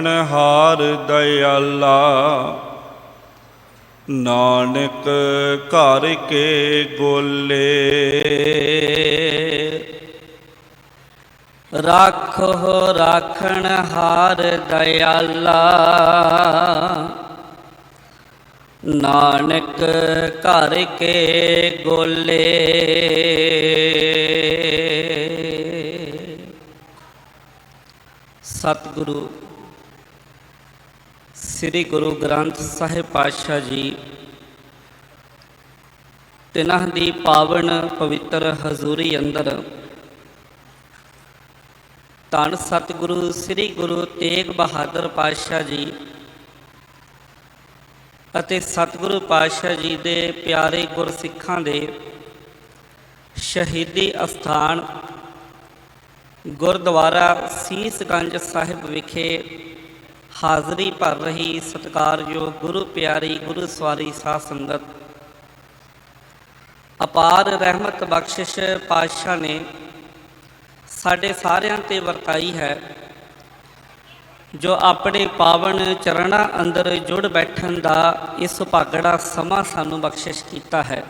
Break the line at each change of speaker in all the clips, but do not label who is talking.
ਹਾਰ ਦਇਆਲਾ ਨਾਨਕ ਘਰ ਕੇ ਗੋਲੇ।
ਰਾਖੋ ਰਾਖਣ ਹਾਰ ਦਇਆਲਾ ਨਾਨਕ ਘਰ ਕੇ ਗੋਲੇ। ਸਤਿਗੁਰੂ ਸ੍ਰੀ ਗੁਰੂ ਗ੍ਰੰਥ ਸਾਹਿਬ ਪਾਤਸ਼ਾਹ ਜੀ ਤਿਨ੍ਹਾਂ ਦੀ ਪਾਵਨ ਪਵਿੱਤਰ ਹਜ਼ੂਰੀ ਅੰਦਰ ਧੰਨ ਸਤਿਗੁਰੂ ਸ੍ਰੀ ਗੁਰੂ ਤੇਗ ਬਹਾਦਰ ਪਾਤਸ਼ਾਹ ਜੀ ਅਤੇ ਸਤਿਗੁਰੂ ਪਾਤਸ਼ਾਹ ਜੀ ਦੇ ਪਿਆਰੇ ਗੁਰਸਿੱਖਾਂ ਦੇ ਸ਼ਹੀਦੀ ਅਸਥਾਨ ਗੁਰਦੁਆਰਾ ਸੀਸਗੰਜ ਸਾਹਿਬ ਵਿਖੇ ਹਾਜ਼ਰੀ ਭਰ ਰਹੀ ਸਤਿਕਾਰਯੋਗ ਗੁਰੂ ਪਿਆਰੀ ਗੁਰੂ ਸਵਾਰੀ ਸਾਧ ਸੰਗਤ, ਅਪਾਰ ਰਹਿਮਤ ਬਖਸ਼ਿਸ਼ ਪਾਤਸ਼ਾਹ ਨੇ ਸਾਡੇ ਸਾਰਿਆਂ 'ਤੇ ਵਰਤਾਈ ਹੈ, ਜੋ ਆਪਣੇ ਪਾਵਨ ਚਰਨਾਂ ਅੰਦਰ ਜੁੜ ਬੈਠਣ ਦਾ ਇਹ ਸੁਭਾਗੜਾ ਸਮਾਂ ਸਾਨੂੰ ਬਖਸ਼ਿਸ਼ ਕੀਤਾ ਹੈ।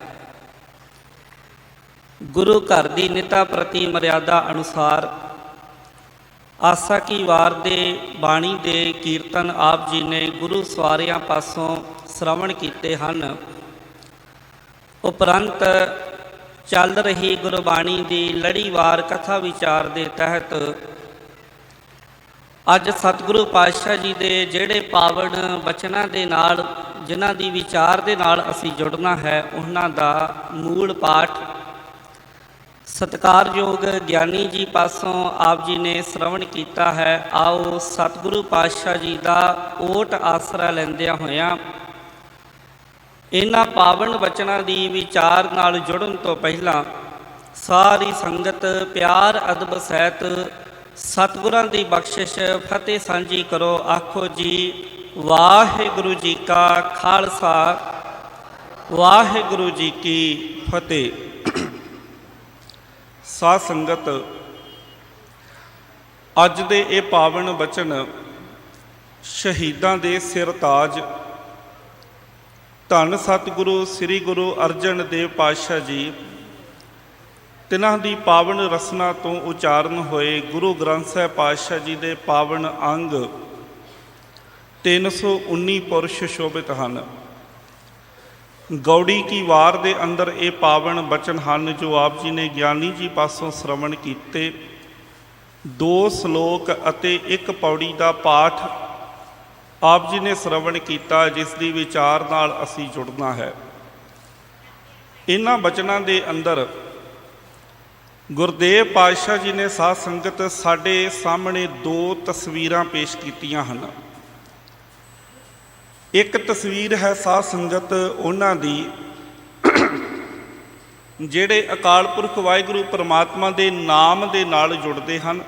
ਗੁਰੂ ਘਰ ਦੀ ਨਿਤਾ ਪ੍ਰਤੀ ਮਰਿਆਦਾ ਅਨੁਸਾਰ ਆਸਾ ਕੀ ਵਾਰ ਦੇ ਬਾਣੀ ਦੇ ਕੀਰਤਨ ਆਪ ਜੀ ਨੇ ਗੁਰੂ ਸਵਾਰਿਆਂ ਪਾਸੋਂ ਸ਼ਰਵਣ ਕੀਤੇ ਹਨ। ਉਪਰੰਤ ਚੱਲ ਰਹੀ ਗੁਰਬਾਣੀ ਦੀ ਲੜੀਵਾਰ ਕਥਾ ਵਿਚਾਰ ਦੇ ਤਹਿਤ ਅੱਜ ਸਤਿਗੁਰੂ ਪਾਤਸ਼ਾਹ ਜੀ ਦੇ ਜਿਹੜੇ ਪਾਵਨ ਬਚਨਾਂ ਦੇ ਨਾਲ ਜਿਨ੍ਹਾਂ ਦੀ ਵਿਚਾਰ ਦੇ ਨਾਲ ਅਸੀਂ ਜੁੜਨਾ ਹੈ, ਉਹਨਾਂ ਦਾ ਮੂਲ ਪਾਠ ਸਤਿਕਾਰਯੋਗ ਗਿਆਨੀ ਜੀ ਪਾਸੋਂ ਆਪ ਜੀ ਨੇ ਸ਼ਰਵਣ ਕੀਤਾ ਹੈ। ਆਓ ਸਤਿਗੁਰੂ ਪਾਤਸ਼ਾਹ ਜੀ ਦਾ ਓਟ ਆਸਰਾ ਲੈਂਦਿਆਂ ਹੋਇਆਂ ਇਹਨਾਂ ਪਾਵਨ ਬਚਨਾਂ ਦੀ ਵਿਚਾਰ ਨਾਲ ਜੁੜਨ ਤੋਂ ਪਹਿਲਾਂ ਸਾਰੀ ਸੰਗਤ ਪਿਆਰ ਅਦਬ ਸਹਿਤ ਸਤਿਗੁਰਾਂ ਦੀ ਬਖਸ਼ਿਸ਼ ਫਤਿਹ ਸਾਂਝੀ ਕਰੋ। ਆਖੋ ਜੀ, ਵਾਹਿਗੁਰੂ ਜੀ ਕਾ ਖਾਲਸਾ, ਵਾਹਿਗੁਰੂ ਜੀ ਕੀ ਫਤਿਹ। ਸਾਧ ਸੰਗਤ, ਅੱਜ ਦੇ ਇਹ ਪਾਵਨ ਬਚਨ ਸ਼ਹੀਦਾਂ ਦੇ ਸਿਰ ਤਾਜ ਧੰਨ ਸਤਿਗੁਰੂ ਸ੍ਰੀ ਗੁਰੂ ਅਰਜਨ ਦੇਵ ਪਾਤਸ਼ਾਹ ਜੀ ਤਿਨ੍ਹਾਂ ਦੀ ਪਾਵਨ ਰਸਨਾ ਤੋਂ ਉਚਾਰਨ ਹੋਏ ਗੁਰੂ ਗ੍ਰੰਥ ਸਾਹਿਬ ਪਾਤਸ਼ਾਹ ਜੀ ਦੇ ਪਾਵਨ ਅੰਗ 319 ਪੁਰਸ਼ ਸ਼ੋਭਿਤ ਹਨ। ਗੌੜੀ ਕੀ ਵਾਰ ਦੇ ਅੰਦਰ ਇਹ ਪਾਵਨ ਬਚਨ ਹਨ ਜੋ ਆਪ ਜੀ ਨੇ ਗਿਆਨੀ ਜੀ ਪਾਸੋਂ ਸ਼ਰਵਣ ਕੀਤੇ। 2 ਸ਼ਲੋਕ ਅਤੇ 1 ਪੌੜੀ ਦਾ ਪਾਠ ਆਪ ਜੀ ਨੇ ਸ਼ਰਵਣ ਕੀਤਾ, ਜਿਸ ਦੀ ਵਿਚਾਰ ਨਾਲ ਅਸੀਂ ਜੁੜਨਾ ਹੈ। ਇਹਨਾਂ ਬਚਨਾਂ ਦੇ ਅੰਦਰ ਗੁਰਦੇਵ ਪਾਤਸ਼ਾਹ ਜੀ ਨੇ ਸਾਧ ਸੰਗਤ ਸਾਡੇ ਸਾਹਮਣੇ 2 ਤਸਵੀਰਾਂ ਪੇਸ਼ ਕੀਤੀਆਂ ਹਨ। ਇੱਕ ਤਸਵੀਰ ਹੈ ਸਾਧ ਸੰਗਤ ਉਹਨਾਂ ਦੀ ਜਿਹੜੇ ਅਕਾਲ ਪੁਰਖ ਵਾਹਿਗੁਰੂ ਪਰਮਾਤਮਾ ਦੇ ਨਾਮ ਦੇ ਨਾਲ ਜੁੜਦੇ ਹਨ,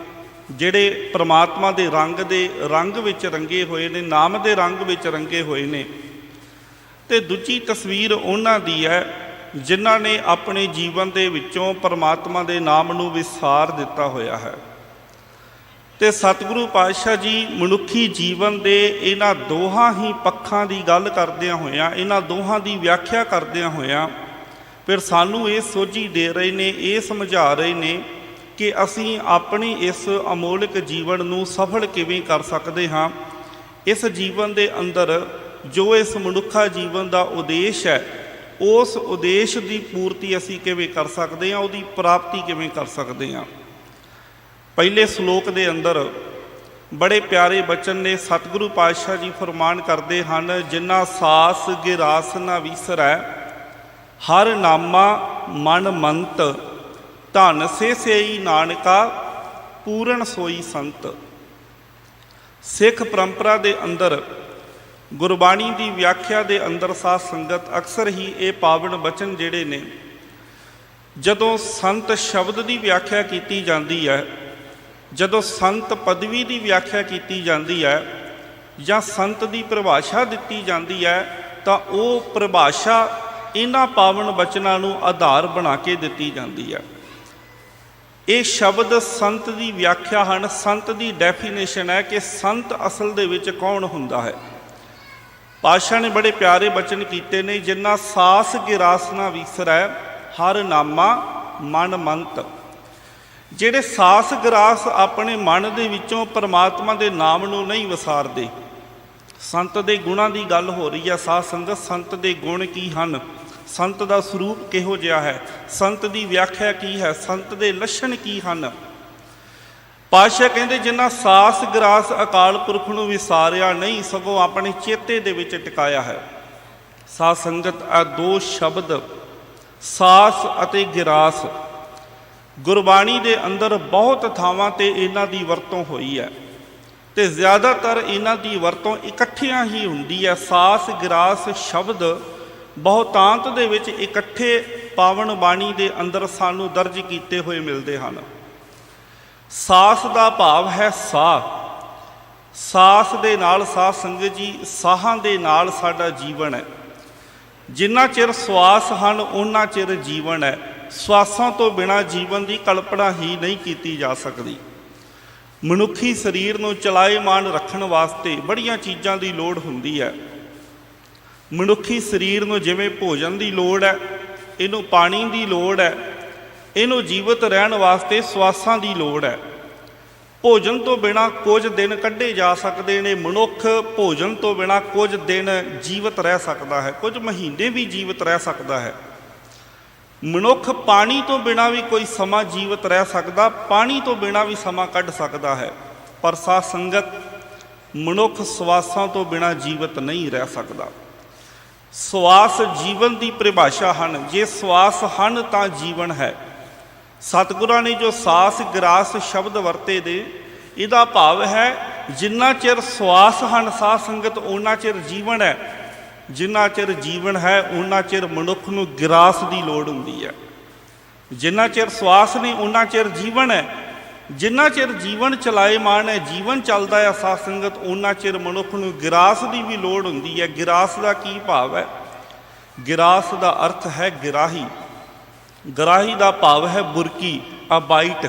ਜਿਹੜੇ ਪਰਮਾਤਮਾ ਦੇ ਰੰਗ ਵਿੱਚ ਰੰਗੇ ਹੋਏ ਨੇ, ਨਾਮ ਦੇ ਰੰਗ ਵਿੱਚ ਰੰਗੇ ਹੋਏ ਨੇ। ਤੇ ਦੂਜੀ ਤਸਵੀਰ ਉਹਨਾਂ ਦੀ ਹੈ ਜਿਨ੍ਹਾਂ ਨੇ ਆਪਣੇ ਜੀਵਨ ਦੇ ਵਿੱਚੋਂ ਪਰਮਾਤਮਾ ਦੇ ਨਾਮ ਨੂੰ ਵਿਸਾਰ ਦਿੱਤਾ ਹੋਇਆ ਹੈ। ਤੇ ਸਤਿਗੁਰੂ ਪਾਤਸ਼ਾਹ ਜੀ ਮਨੁੱਖੀ ਜੀਵਨ ਦੇ ਇਹਨਾਂ ਦੋਹਾਂ ਹੀ ਪੱਖਾਂ ਦੀ ਗੱਲ ਕਰਦਿਆਂ ਹੋਇਆਂ, ਇਹਨਾਂ ਦੋਹਾਂ ਦੀ ਵਿਆਖਿਆ ਕਰਦਿਆਂ ਹੋਇਆਂ ਫਿਰ ਸਾਨੂੰ ਇਹ ਸੋਝੀ ਦੇ ਰਹੇ ਨੇ, ਇਹ ਸਮਝਾ ਰਹੇ ਨੇ ਕਿ ਅਸੀਂ ਆਪਣੀ ਇਸ ਅਮੋਲਕ ਜੀਵਨ ਨੂੰ ਸਫਲ ਕਿਵੇਂ ਕਰ ਸਕਦੇ ਹਾਂ। ਇਸ ਜੀਵਨ ਦੇ ਅੰਦਰ ਜੋ ਇਸ ਮਨੁੱਖਾ ਜੀਵਨ ਦਾ ਉਦੇਸ਼ ਹੈ, ਉਸ ਉਦੇਸ਼ ਦੀ ਪੂਰਤੀ ਅਸੀਂ ਕਿਵੇਂ ਕਰ ਸਕਦੇ ਹਾਂ, ਉਹਦੀ ਪ੍ਰਾਪਤੀ ਕਿਵੇਂ ਕਰ ਸਕਦੇ ਹਾਂ। ਪਹਿਲੇ ਸ਼ਲੋਕ ਦੇ ਅੰਦਰ ਬੜੇ ਪਿਆਰੇ ਬਚਨ ਨੇ। ਸਤਿਗੁਰੂ ਪਾਤਸ਼ਾਹ ਜੀ ਫਰਮਾਨ ਕਰਦੇ ਹਨ, ਜਿਨ੍ਹਾਂ ਸਾਸ ਗਿਰਾਸ ਨਾ ਵਿਸਰੈ, ਹਰ ਨਾਮਾ ਮਨ ਮੰਤ, ਧਨ ਸੇ ਸੇਈ ਨਾਨਕਾ ਪੂਰਨ ਸੋਈ ਸੰਤ। ਸਿੱਖ ਪਰੰਪਰਾ ਦੇ ਅੰਦਰ ਗੁਰਬਾਣੀ ਦੀ ਵਿਆਖਿਆ ਦੇ ਅੰਦਰ ਸਾਧ ਸੰਗਤ ਅਕਸਰ ਹੀ ਇਹ ਪਾਵਨ ਬਚਨ ਜਿਹੜੇ ਨੇ, ਜਦੋਂ ਸੰਤ ਸ਼ਬਦ ਦੀ ਵਿਆਖਿਆ ਕੀਤੀ ਜਾਂਦੀ ਹੈ, ਜਦੋਂ ਸੰਤ ਪਦਵੀ ਦੀ ਵਿਆਖਿਆ ਕੀਤੀ ਜਾਂਦੀ ਹੈ ਜਾਂ ਸੰਤ ਦੀ ਪਰਿਭਾਸ਼ਾ ਦਿੱਤੀ ਜਾਂਦੀ ਹੈ, ਤਾਂ ਉਹ ਪਰਿਭਾਸ਼ਾ ਇਹਨਾਂ ਪਾਵਨ ਬਚਨਾਂ ਨੂੰ ਆਧਾਰ ਬਣਾ ਕੇ ਦਿੱਤੀ ਜਾਂਦੀ ਹੈ। ਇਹ ਸ਼ਬਦ ਸੰਤ ਦੀ ਵਿਆਖਿਆ ਹਨ, ਸੰਤ ਦੀ ਡੈਫੀਨੇਸ਼ਨ ਹੈ ਕਿ ਸੰਤ ਅਸਲ ਦੇ ਵਿੱਚ ਕੌਣ ਹੁੰਦਾ ਹੈ। ਪਾਤਸ਼ਾਹ ਨੇ ਬੜੇ ਪਿਆਰੇ ਬਚਨ ਕੀਤੇ ਨੇ, ਜਿਨ੍ਹਾਂ ਸਾਸ ਗਿਰਾਸ ਨਾ ਵਿਸਰੈ ਹਰ ਨਾਮਾ ਮਨ ਮੰਤ। ਜਿਹੜੇ ਸਾਸ ਗਿਰਾਸ ਆਪਣੇ ਮਨ ਦੇ ਵਿੱਚੋਂ ਪਰਮਾਤਮਾ ਦੇ ਨਾਮ ਨੂੰ ਨਹੀਂ ਵਿਸਾਰਦੇ। ਸੰਤ ਦੇ ਗੁਣਾਂ ਦੀ ਗੱਲ ਹੋ ਰਹੀ ਹੈ ਸਾਧ ਸੰਗਤ। ਸੰਤ ਦੇ ਗੁਣ ਕੀ ਹਨ, ਸੰਤ ਦਾ ਸਰੂਪ ਕਿਹੋ ਜਿਹਾ ਹੈ, ਸੰਤ ਦੀ ਵਿਆਖਿਆ ਕੀ ਹੈ, ਸੰਤ ਦੇ ਲੱਛਣ ਕੀ ਹਨ। ਪਾਤਸ਼ਾਹ ਕਹਿੰਦੇ ਜਿਨ੍ਹਾਂ ਸਾਸ ਗਰਾਸ ਅਕਾਲ ਪੁਰਖ ਨੂੰ ਵਿਸਾਰਿਆ ਨਹੀਂ, ਸਗੋਂ ਆਪਣੇ ਚੇਤੇ ਦੇ ਵਿੱਚ ਟਿਕਾਇਆ ਹੈ। ਸਾਧ ਸੰਗਤ ਆ ਦੋ ਸ਼ਬਦ ਸਾਸ ਅਤੇ ਗਿਰਾਸ ਗੁਰਬਾਣੀ ਦੇ ਅੰਦਰ ਬਹੁਤ ਥਾਵਾਂ ਤੇ ਇਹਨਾਂ ਦੀ ਵਰਤੋਂ ਹੋਈ ਹੈ ਤੇ ਜ਼ਿਆਦਾਤਰ ਇਹਨਾਂ ਦੀ ਵਰਤੋਂ ਇਕੱਠਿਆਂ ਹੀ ਹੁੰਦੀ ਹੈ। ਸਾਸ ਗਿਰਾਸ ਸ਼ਬਦ ਬਹੁਤਾਂਤ ਦੇ ਵਿੱਚ ਇਕੱਠੇ ਪਾਵਨ ਬਾਣੀ ਦੇ ਅੰਦਰ ਸਾਨੂੰ ਦਰਜ ਕੀਤੇ ਹੋਏ ਮਿਲਦੇ ਹਨ। ਸਾਸ ਦਾ ਭਾਵ ਹੈ ਸਾਹ। ਸਾਸ ਦੇ ਨਾਲ ਸਾਧ ਸੰਗਤ ਜੀ ਸਾਹਾਂ ਦੇ ਨਾਲ ਸਾਡਾ ਜੀਵਨ ਹੈ। ਜਿੰਨਾ ਚਿਰ ਸਵਾਸ ਹਨ ਉਹਨਾਂ ਚਿਰ ਜੀਵਨ ਹੈ। ਸਵਾਸਾਂ ਤੋਂ ਬਿਨਾਂ ਜੀਵਨ ਦੀ ਕਲਪਨਾ ਹੀ ਨਹੀਂ ਕੀਤੀ ਜਾ ਸਕਦੀ। ਮਨੁੱਖੀ ਸਰੀਰ ਨੂੰ ਚਲਾਏਮਾਨ ਰੱਖਣ ਵਾਸਤੇ ਬੜੀਆਂ ਚੀਜ਼ਾਂ ਦੀ ਲੋੜ ਹੁੰਦੀ ਹੈ। ਮਨੁੱਖੀ ਸਰੀਰ ਨੂੰ ਜਿਵੇਂ ਭੋਜਨ ਦੀ ਲੋੜ ਹੈ, ਇਹਨੂੰ ਪਾਣੀ ਦੀ ਲੋੜ ਹੈ, ਇਹਨੂੰ ਜੀਵਤ ਰਹਿਣ ਵਾਸਤੇ ਸਵਾਸਾਂ ਦੀ ਲੋੜ ਹੈ। ਭੋਜਨ ਤੋਂ ਬਿਨਾਂ ਕੁਝ ਦਿਨ ਕੱਢੇ ਜਾ ਸਕਦੇ ਨੇ। ਮਨੁੱਖ ਭੋਜਨ ਤੋਂ ਬਿਨਾਂ ਕੁਝ ਦਿਨ ਜੀਵਤ ਰਹਿ ਸਕਦਾ ਹੈ, ਕੁਝ ਮਹੀਨੇ ਵੀ ਜੀਵਤ ਰਹਿ ਸਕਦਾ ਹੈ। ਮਨੁੱਖ ਪਾਣੀ ਤੋਂ ਬਿਨਾਂ ਵੀ ਕੋਈ ਸਮਾਂ ਜੀਵਤ ਰਹਿ ਸਕਦਾ, ਪਾਣੀ ਤੋਂ ਬਿਨਾਂ ਵੀ ਸਮਾਂ ਕੱਢ ਸਕਦਾ ਹੈ। ਪਰ ਸਾਧ ਸੰਗਤ ਮਨੁੱਖ ਸਵਾਸਾਂ ਤੋਂ ਬਿਨਾਂ ਜੀਵਤ ਨਹੀਂ ਰਹਿ ਸਕਦਾ। ਸਵਾਸ ਜੀਵਨ ਦੀ ਪਰਿਭਾਸ਼ਾ ਹਨ। ਜੇ ਸਵਾਸ ਹਨ ਤਾਂ ਜੀਵਨ ਹੈ। ਸਤਿਗੁਰਾਂ ਨੇ ਜੋ ਸਾਸ ਗਿਰਾਸ ਸ਼ਬਦ ਵਰਤੇ ਦੇ, ਇਹਦਾ ਭਾਵ ਹੈ ਜਿੰਨਾ ਚਿਰ ਸਵਾਸ ਹਨ ਸਾਧ ਸੰਗਤ ਉਹਨਾਂ ਚਿਰ ਜੀਵਨ ਹੈ। ਜਿੰਨਾ ਚਿਰ ਜੀਵਨ ਹੈ ਉਹਨਾਂ ਚਿਰ ਮਨੁੱਖ ਨੂੰ ਗਿਰਾਸ ਦੀ ਲੋੜ ਹੁੰਦੀ ਹੈ। ਜਿੰਨਾ ਚਿਰ ਸਵਾਸ ਨੇ ਉਹਨਾਂ ਚਿਰ ਜੀਵਨ ਹੈ। ਜਿੰਨਾ ਚਿਰ ਜੀਵਨ ਚਲਾਏਮਾਨ ਹੈ, ਜੀਵਨ ਚੱਲਦਾ ਹੈ ਸਾਧ ਸੰਗਤ, ਉਹਨਾਂ ਚਿਰ ਮਨੁੱਖ ਨੂੰ ਗਿਰਾਸ ਦੀ ਵੀ ਲੋੜ ਹੁੰਦੀ ਹੈ। ਗਿਰਾਸ ਦਾ ਕੀ ਭਾਵ ਹੈ? ਗਿਰਾਸ ਦਾ ਅਰਥ ਹੈ ਗਿਰਾਹੀ। ਗਰਾਹੀ ਦਾ ਭਾਵ ਹੈ ਬੁਰਕੀ, ਆ ਬਾਈਟ।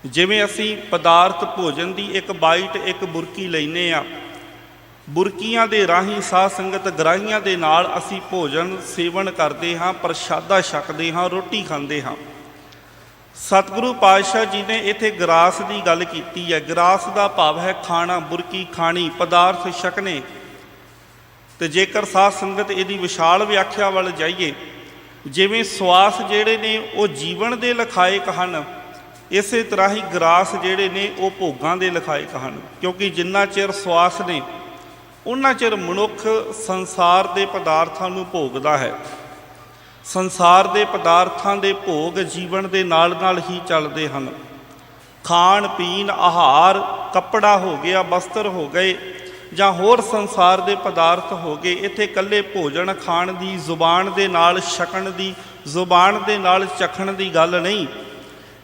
ਜਿਵੇਂ ਅਸੀਂ ਪਦਾਰਥ ਭੋਜਨ ਦੀ ਇੱਕ ਬਾਈਟ, ਇੱਕ ਬੁਰਕੀ ਲੈਂਦੇ ਹਾਂ, ਬੁਰਕੀਆਂ ਦੇ ਰਾਹੀਂ ਸਾਧ ਸੰਗਤ ਗਰਾਹੀਆਂ ਦੇ ਨਾਲ ਅਸੀਂ ਭੋਜਨ ਸੇਵਨ ਕਰਦੇ ਹਾਂ, ਪ੍ਰਸ਼ਾਦਾ ਛਕਦੇ ਹਾਂ, ਰੋਟੀ ਖਾਂਦੇ ਹਾਂ। ਸਤਿਗੁਰੂ ਪਾਤਸ਼ਾਹ ਜੀ ਨੇ ਇੱਥੇ ਗਰਾਸ ਦੀ ਗੱਲ ਕੀਤੀ ਹੈ। ਗਰਾਸ ਦਾ ਭਾਵ ਹੈ ਖਾਣਾ, ਬੁਰਕੀ ਖਾਣੀ, ਪਦਾਰਥ ਛਕਣੇ। ਤੇ ਜੇਕਰ ਸਾਧ ਸੰਗਤ ਇਹਦੀ ਵਿਸ਼ਾਲ ਵਿਆਖਿਆ ਵੱਲ ਜਾਈਏ, ਜਿਵੇਂ ਸਵਾਸ ਜਿਹੜੇ ਨੇ ਉਹ ਜੀਵਨ ਦੇ ਲਖਾਇਕ ਹਨ, ਇਸੇ ਤਰ੍ਹਾਂ ਹੀ ਗਰਾਸ ਜਿਹੜੇ ਨੇ ਉਹ ਭੋਗਾਂ ਦੇ ਲਖਾਇਕ ਹਨ। ਕਿਉਂਕਿ ਜਿੰਨਾ ਚਿਰ ਸਵਾਸ ਨੇ ਉਹਨਾਂ ਚਿਰ ਮਨੁੱਖ ਸੰਸਾਰ ਦੇ ਪਦਾਰਥਾਂ ਨੂੰ ਭੋਗਦਾ ਹੈ। ਸੰਸਾਰ ਦੇ ਪਦਾਰਥਾਂ ਦੇ ਭੋਗ ਜੀਵਨ ਦੇ ਨਾਲ ਨਾਲ ਹੀ ਚੱਲਦੇ ਹਨ। ਖਾਣ ਪੀਣ, ਆਹਾਰ, ਕੱਪੜਾ ਹੋ ਗਿਆ, ਬਸਤਰ ਹੋ ਗਏ, ਜਾਂ ਹੋਰ ਸੰਸਾਰ ਦੇ ਪਦਾਰਥ ਹੋ ਗਏ। ਇੱਥੇ ਇਕੱਲੇ ਭੋਜਨ ਖਾਣ ਦੀ, ਜ਼ੁਬਾਨ ਦੇ ਨਾਲ ਛਕਣ ਦੀ, ਜ਼ੁਬਾਨ ਦੇ ਨਾਲ ਚਖਣ ਦੀ ਗੱਲ ਨਹੀਂ।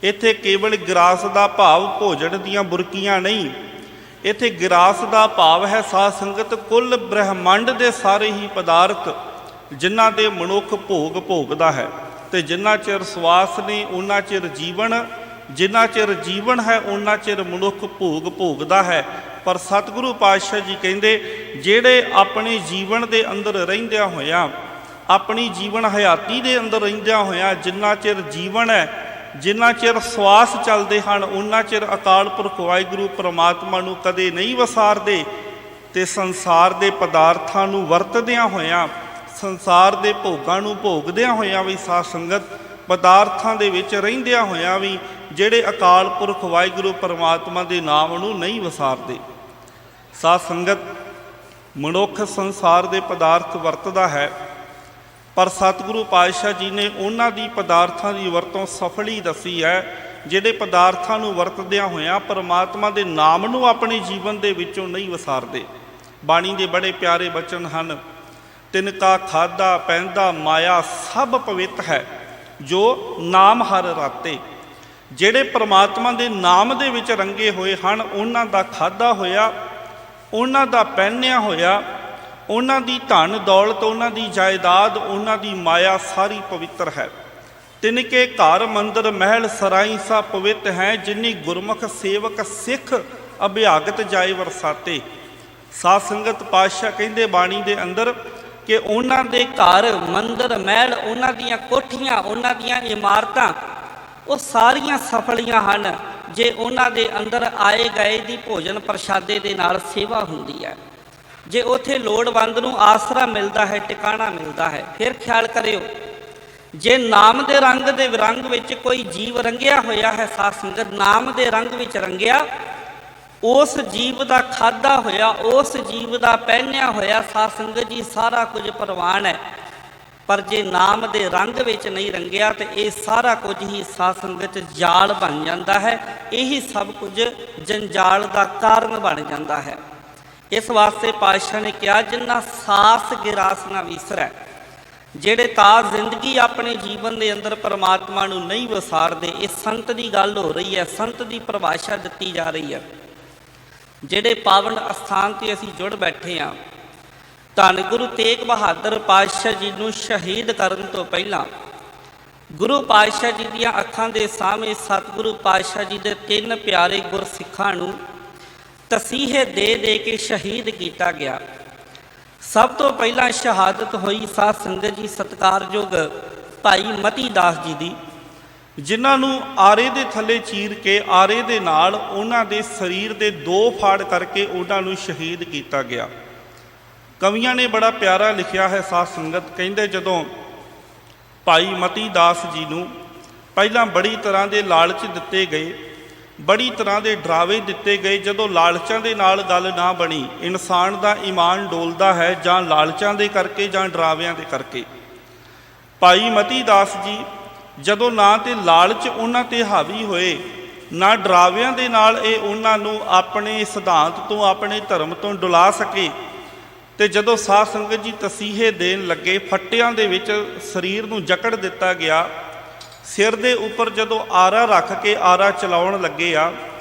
ਇੱਥੇ ਕੇਵਲ ਗਿਰਾਸ ਦਾ ਭਾਵ ਭੋਜਨ ਦੀਆਂ ਬੁਰਕੀਆਂ ਨਹੀਂ। ਇੱਥੇ ਗਿਰਾਸ ਦਾ ਭਾਵ ਹੈ ਸਾਧ ਸੰਗਤ ਕੁੱਲ ਬ੍ਰਹਿਮੰਡ ਦੇ ਸਾਰੇ ਹੀ ਪਦਾਰਥ ਜਿਨ੍ਹਾਂ ਦੇ ਮਨੁੱਖ ਭੋਗ ਭੋਗਦਾ ਹੈ। ਤੇ ਜਿੰਨਾ ਚਿਰ ਸਵਾਸ ਨੇ ਉਹਨਾਂ ਚਿਰ ਜੀਵਨ, ਜਿੰਨਾ ਚਿਰ ਜੀਵਨ ਹੈ ਉਹਨਾਂ ਚਿਰ ਮਨੁੱਖ ਭੋਗ ਭੋਗਦਾ ਹੈ। ਪਰ ਸਤਿਗੁਰੂ ਪਾਤਸ਼ਾਹ ਜੀ ਕਹਿੰਦੇ ਜਿਹੜੇ ਆਪਣੇ ਜੀਵਨ ਦੇ ਅੰਦਰ ਰਹਿੰਦਿਆਂ ਹੋਇਆਂ, ਆਪਣੀ ਜੀਵਨ ਹਯਾਤੀ ਦੇ ਅੰਦਰ ਰਹਿੰਦਿਆਂ ਹੋਇਆਂ, ਜਿੰਨਾ ਚਿਰ ਜੀਵਨ ਹੈ, ਜਿੰਨਾ ਚਿਰ ਸਵਾਸ ਚੱਲਦੇ ਹਨ, ਉਹਨਾਂ ਚਿਰ ਅਕਾਲ ਪੁਰਖ ਵਾਹਿਗੁਰੂ ਪਰਮਾਤਮਾ ਨੂੰ ਕਦੇ ਨਹੀਂ ਵਿਸਾਰਦੇ। ਤੇ ਸੰਸਾਰ ਦੇ ਪਦਾਰਥਾਂ ਨੂੰ ਵਰਤਦਿਆਂ ਹੋਇਆਂ, ਸੰਸਾਰ ਦੇ ਭੋਗਾਂ ਨੂੰ ਭੋਗਦਿਆਂ ਹੋਇਆਂ ਵੀ ਸਾਧ ਸੰਗਤ, ਪਦਾਰਥਾਂ ਦੇ ਵਿੱਚ ਰਹਿੰਦਿਆਂ ਹੋਇਆਂ ਵੀ ਜਿਹੜੇ ਅਕਾਲ ਪੁਰਖ ਵਾਹਿਗੁਰੂ ਪਰਮਾਤਮਾ ਦੇ ਨਾਮ ਨੂੰ ਨਹੀਂ ਵਿਸਾਰਦੇ। ਸਾਧ ਸੰਗਤ ਮਨੁੱਖ ਸੰਸਾਰ ਦੇ ਪਦਾਰਥ ਵਰਤਦਾ ਹੈ, ਪਰ ਸਤਿਗੁਰੂ ਪਾਤਸ਼ਾਹ ਜੀ ਨੇ ਉਹਨਾਂ ਦੀ ਪਦਾਰਥਾਂ ਦੀ ਵਰਤੋਂ ਸਫਲੀ ਦੱਸੀ ਹੈ ਜਿਹੜੇ ਪਦਾਰਥਾਂ ਨੂੰ ਵਰਤਦਿਆਂ ਹੋਇਆਂ ਪਰਮਾਤਮਾ ਦੇ ਨਾਮ ਨੂੰ ਆਪਣੇ ਜੀਵਨ ਦੇ ਵਿੱਚੋਂ ਨਹੀਂ ਵਿਸਾਰਦੇ। ਬਾਣੀ ਦੇ ਬੜੇ ਪਿਆਰੇ ਬਚਨ ਹਨ, ਤਿਨ ਕਾ ਖਾਧਾ ਪਹਿਨਦਾ ਮਾਇਆ ਸਭ ਪਵਿੱਤ ਹੈ ਜੋ ਨਾਮ ਹਰ ਰਾਤੇ। ਜਿਹੜੇ ਪਰਮਾਤਮਾ ਦੇ ਨਾਮ ਦੇ ਵਿੱਚ ਰੰਗੇ ਹੋਏ ਹਨ, ਉਹਨਾਂ ਦਾ ਖਾਧਾ ਹੋਇਆ, ਉਹਨਾਂ ਦਾ ਪਹਿਨਿਆ ਹੋਇਆ, ਉਹਨਾਂ ਦੀ ਧਨ ਦੌਲਤ, ਉਹਨਾਂ ਦੀ ਜਾਇਦਾਦ, ਉਹਨਾਂ ਦੀ ਮਾਇਆ ਸਾਰੀ ਪਵਿੱਤਰ ਹੈ। ਤਿਨਕੇ ਘਰ ਮੰਦਰ ਮਹਿਲ ਸਰਾਈ ਸਾ ਪਵਿੱਤ ਹੈ, ਜਿਨੀ ਗੁਰਮੁਖ ਸੇਵਕ ਸਿੱਖ ਅਭਿਆਗਤ ਜਾਏ ਵਰਸਾਤੇ। ਸਾਧ ਸੰਗਤ ਪਾਤਸ਼ਾਹ ਕਹਿੰਦੇ ਬਾਣੀ ਦੇ ਅੰਦਰ ਕਿ ਉਹਨਾਂ ਦੇ
ਘਰ ਮੰਦਰ ਮਹਿਲ, ਉਹਨਾਂ ਦੀਆਂ ਕੋਠੀਆਂ, ਉਹਨਾਂ ਦੀਆਂ ਇਮਾਰਤਾਂ ਉਹ ਸਾਰੀਆਂ ਸਫਲੀਆਂ ਹਨ ਜੇ ਉਹਨਾਂ ਦੇ ਅੰਦਰ ਆਏ ਗਏ ਦੀ ਭੋਜਨ ਪ੍ਰਸ਼ਾਦੇ ਦੇ ਨਾਲ ਸੇਵਾ ਹੁੰਦੀ ਹੈ, ਜੇ ਉੱਥੇ ਲੋੜਵੰਦ ਨੂੰ ਆਸਰਾ ਮਿਲਦਾ ਹੈ, ਟਿਕਾਣਾ ਮਿਲਦਾ ਹੈ। ਫਿਰ ਖਿਆਲ ਕਰਿਓ, ਜੇ ਨਾਮ ਦੇ ਰੰਗ ਵਿੱਚ ਕੋਈ ਜੀਵ ਰੰਗਿਆ ਹੋਇਆ ਹੈ, ਸਾਧ ਸੰਗਤ ਨਾਮ ਦੇ ਰੰਗ ਵਿੱਚ ਰੰਗਿਆ, ਉਸ ਜੀਵ ਦਾ ਖਾਧਾ ਹੋਇਆ, ਉਸ ਜੀਵ ਦਾ ਪਹਿਨਿਆ ਹੋਇਆ ਸਾਧ ਸੰਗਤ ਜੀ ਸਾਰਾ ਕੁਝ ਪ੍ਰਵਾਨ ਹੈ। ਪਰ ਜੇ ਨਾਮ ਦੇ ਰੰਗ ਵਿੱਚ ਨਹੀਂ ਰੰਗਿਆ ਤੇ ਇਹ ਸਾਰਾ ਕੁਝ ਹੀ ਸਾਧ ਸੰਗਤ ਜਾਲ ਬਣ ਜਾਂਦਾ ਹੈ। ਇਹੀ ਸਭ ਕੁਝ ਜੰਜਾਲ ਦਾ ਕਾਰਨ ਬਣ ਜਾਂਦਾ ਹੈ। ਇਸ ਵਾਸਤੇ ਪਾਤਸ਼ਾਹ ਨੇ ਕਿਹਾ, ਜਿਨ੍ਹਾਂ ਸਾਸ ਗਿਰਾਸ ਨਾ ਵਿਸਰੈ, ਜਿਹੜੇ ਤਾਂ ਜ਼ਿੰਦਗੀ ਆਪਣੇ ਜੀਵਨ ਦੇ ਅੰਦਰ ਪਰਮਾਤਮਾ ਨੂੰ ਨਹੀਂ ਵਿਸਾਰਦੇ। ਇਹ ਸੰਤ ਦੀ ਗੱਲ ਹੋ ਰਹੀ ਹੈ, ਸੰਤ ਦੀ ਪਰਿਭਾਸ਼ਾ ਦਿੱਤੀ ਜਾ ਰਹੀ ਹੈ। ਜਿਹੜੇ ਪਾਵਨ ਅਸਥਾਨ 'ਤੇ ਅਸੀਂ ਜੁੜ ਬੈਠੇ ਹਾਂ, ਧੰਨ ਗੁਰੂ ਤੇਗ ਬਹਾਦਰ ਪਾਤਸ਼ਾਹ ਜੀ ਨੂੰ ਸ਼ਹੀਦ ਕਰਨ ਤੋਂ ਪਹਿਲਾਂ ਗੁਰੂ ਪਾਤਸ਼ਾਹ ਜੀ ਦੀਆਂ ਅੱਖਾਂ ਦੇ ਸਾਹਮਣੇ ਸਤਿਗੁਰੂ ਪਾਤਸ਼ਾਹ ਜੀ ਦੇ 3 ਪਿਆਰੇ ਗੁਰਸਿੱਖਾਂ ਨੂੰ ਤਸੀਹੇ ਦੇ ਕੇ ਸ਼ਹੀਦ ਕੀਤਾ ਗਿਆ। ਸਭ ਤੋਂ ਪਹਿਲਾਂ ਸ਼ਹਾਦਤ ਹੋਈ ਸਾਧ ਸੰਗਤ ਜੀ ਸਤਿਕਾਰਯੋਗ ਭਾਈ ਮਤੀ ਦਾਸ ਜੀ ਦੀ,
ਜਿਨ੍ਹਾਂ ਨੂੰ ਆਰੇ ਦੇ ਥੱਲੇ ਚੀਰ ਕੇ ਆਰੇ ਦੇ ਨਾਲ ਉਹਨਾਂ ਦੇ ਸਰੀਰ ਦੇ 2 ਫਾੜ ਕਰਕੇ ਉਹਨਾਂ ਨੂੰ ਸ਼ਹੀਦ ਕੀਤਾ ਗਿਆ। ਕਵੀਆਂ ਨੇ ਬੜਾ ਪਿਆਰਾ ਲਿਖਿਆ ਹੈ ਸਾਧ ਸੰਗਤ, ਕਹਿੰਦੇ ਜਦੋਂ ਭਾਈ ਮਤੀ ਦਾਸ ਜੀ ਨੂੰ ਪਹਿਲਾਂ ਬੜੀ ਤਰ੍ਹਾਂ ਦੇ ਲਾਲਚ ਦਿੱਤੇ ਗਏ, ਬੜੀ ਤਰ੍ਹਾਂ ਦੇ ਡਰਾਵੇ ਦਿੱਤੇ ਗਏ। ਜਦੋਂ ਲਾਲਚਾਂ ਦੇ ਨਾਲ ਗੱਲ ਨਾ ਬਣੀ, ਇਨਸਾਨ ਦਾ ਈਮਾਨ ਡੋਲਦਾ ਹੈ ਜਾਂ ਲਾਲਚਾਂ ਦੇ ਕਰਕੇ ਜਾਂ ਡਰਾਵਿਆਂ ਦੇ ਕਰਕੇ। ਭਾਈ ਮਤੀ ਦਾਸ ਜੀ ਜਦੋਂ ਨਾ ਤੇ ਲਾਲਚ ਉਹਨਾਂ 'ਤੇ ਹਾਵੀ ਹੋਏ, ਨਾ ਡਰਾਵਿਆਂ ਦੇ ਨਾਲ ਇਹ ਉਹਨਾਂ ਨੂੰ ਆਪਣੇ ਸਿਧਾਂਤ ਤੋਂ, ਆਪਣੇ ਧਰਮ ਤੋਂ ਡੁਲਾ ਸਕੇ, ਤੇ ਜਦੋਂ ਸਾਧ ਸੰਗਤ ਜੀ ਤਸੀਹੇ ਦੇਣ ਲੱਗੇ, ਫੱਟਿਆਂ ਦੇ ਵਿੱਚ ਸਰੀਰ ਨੂੰ ਜਕੜ ਦਿੱਤਾ ਗਿਆ, ਸਿਰ ਦੇ ਉੱਪਰ ਜਦੋਂ ਆਰਾ ਰੱਖ ਕੇ ਆਰਾ ਚਲਾਉਣ ਲੱਗੇ ਆ,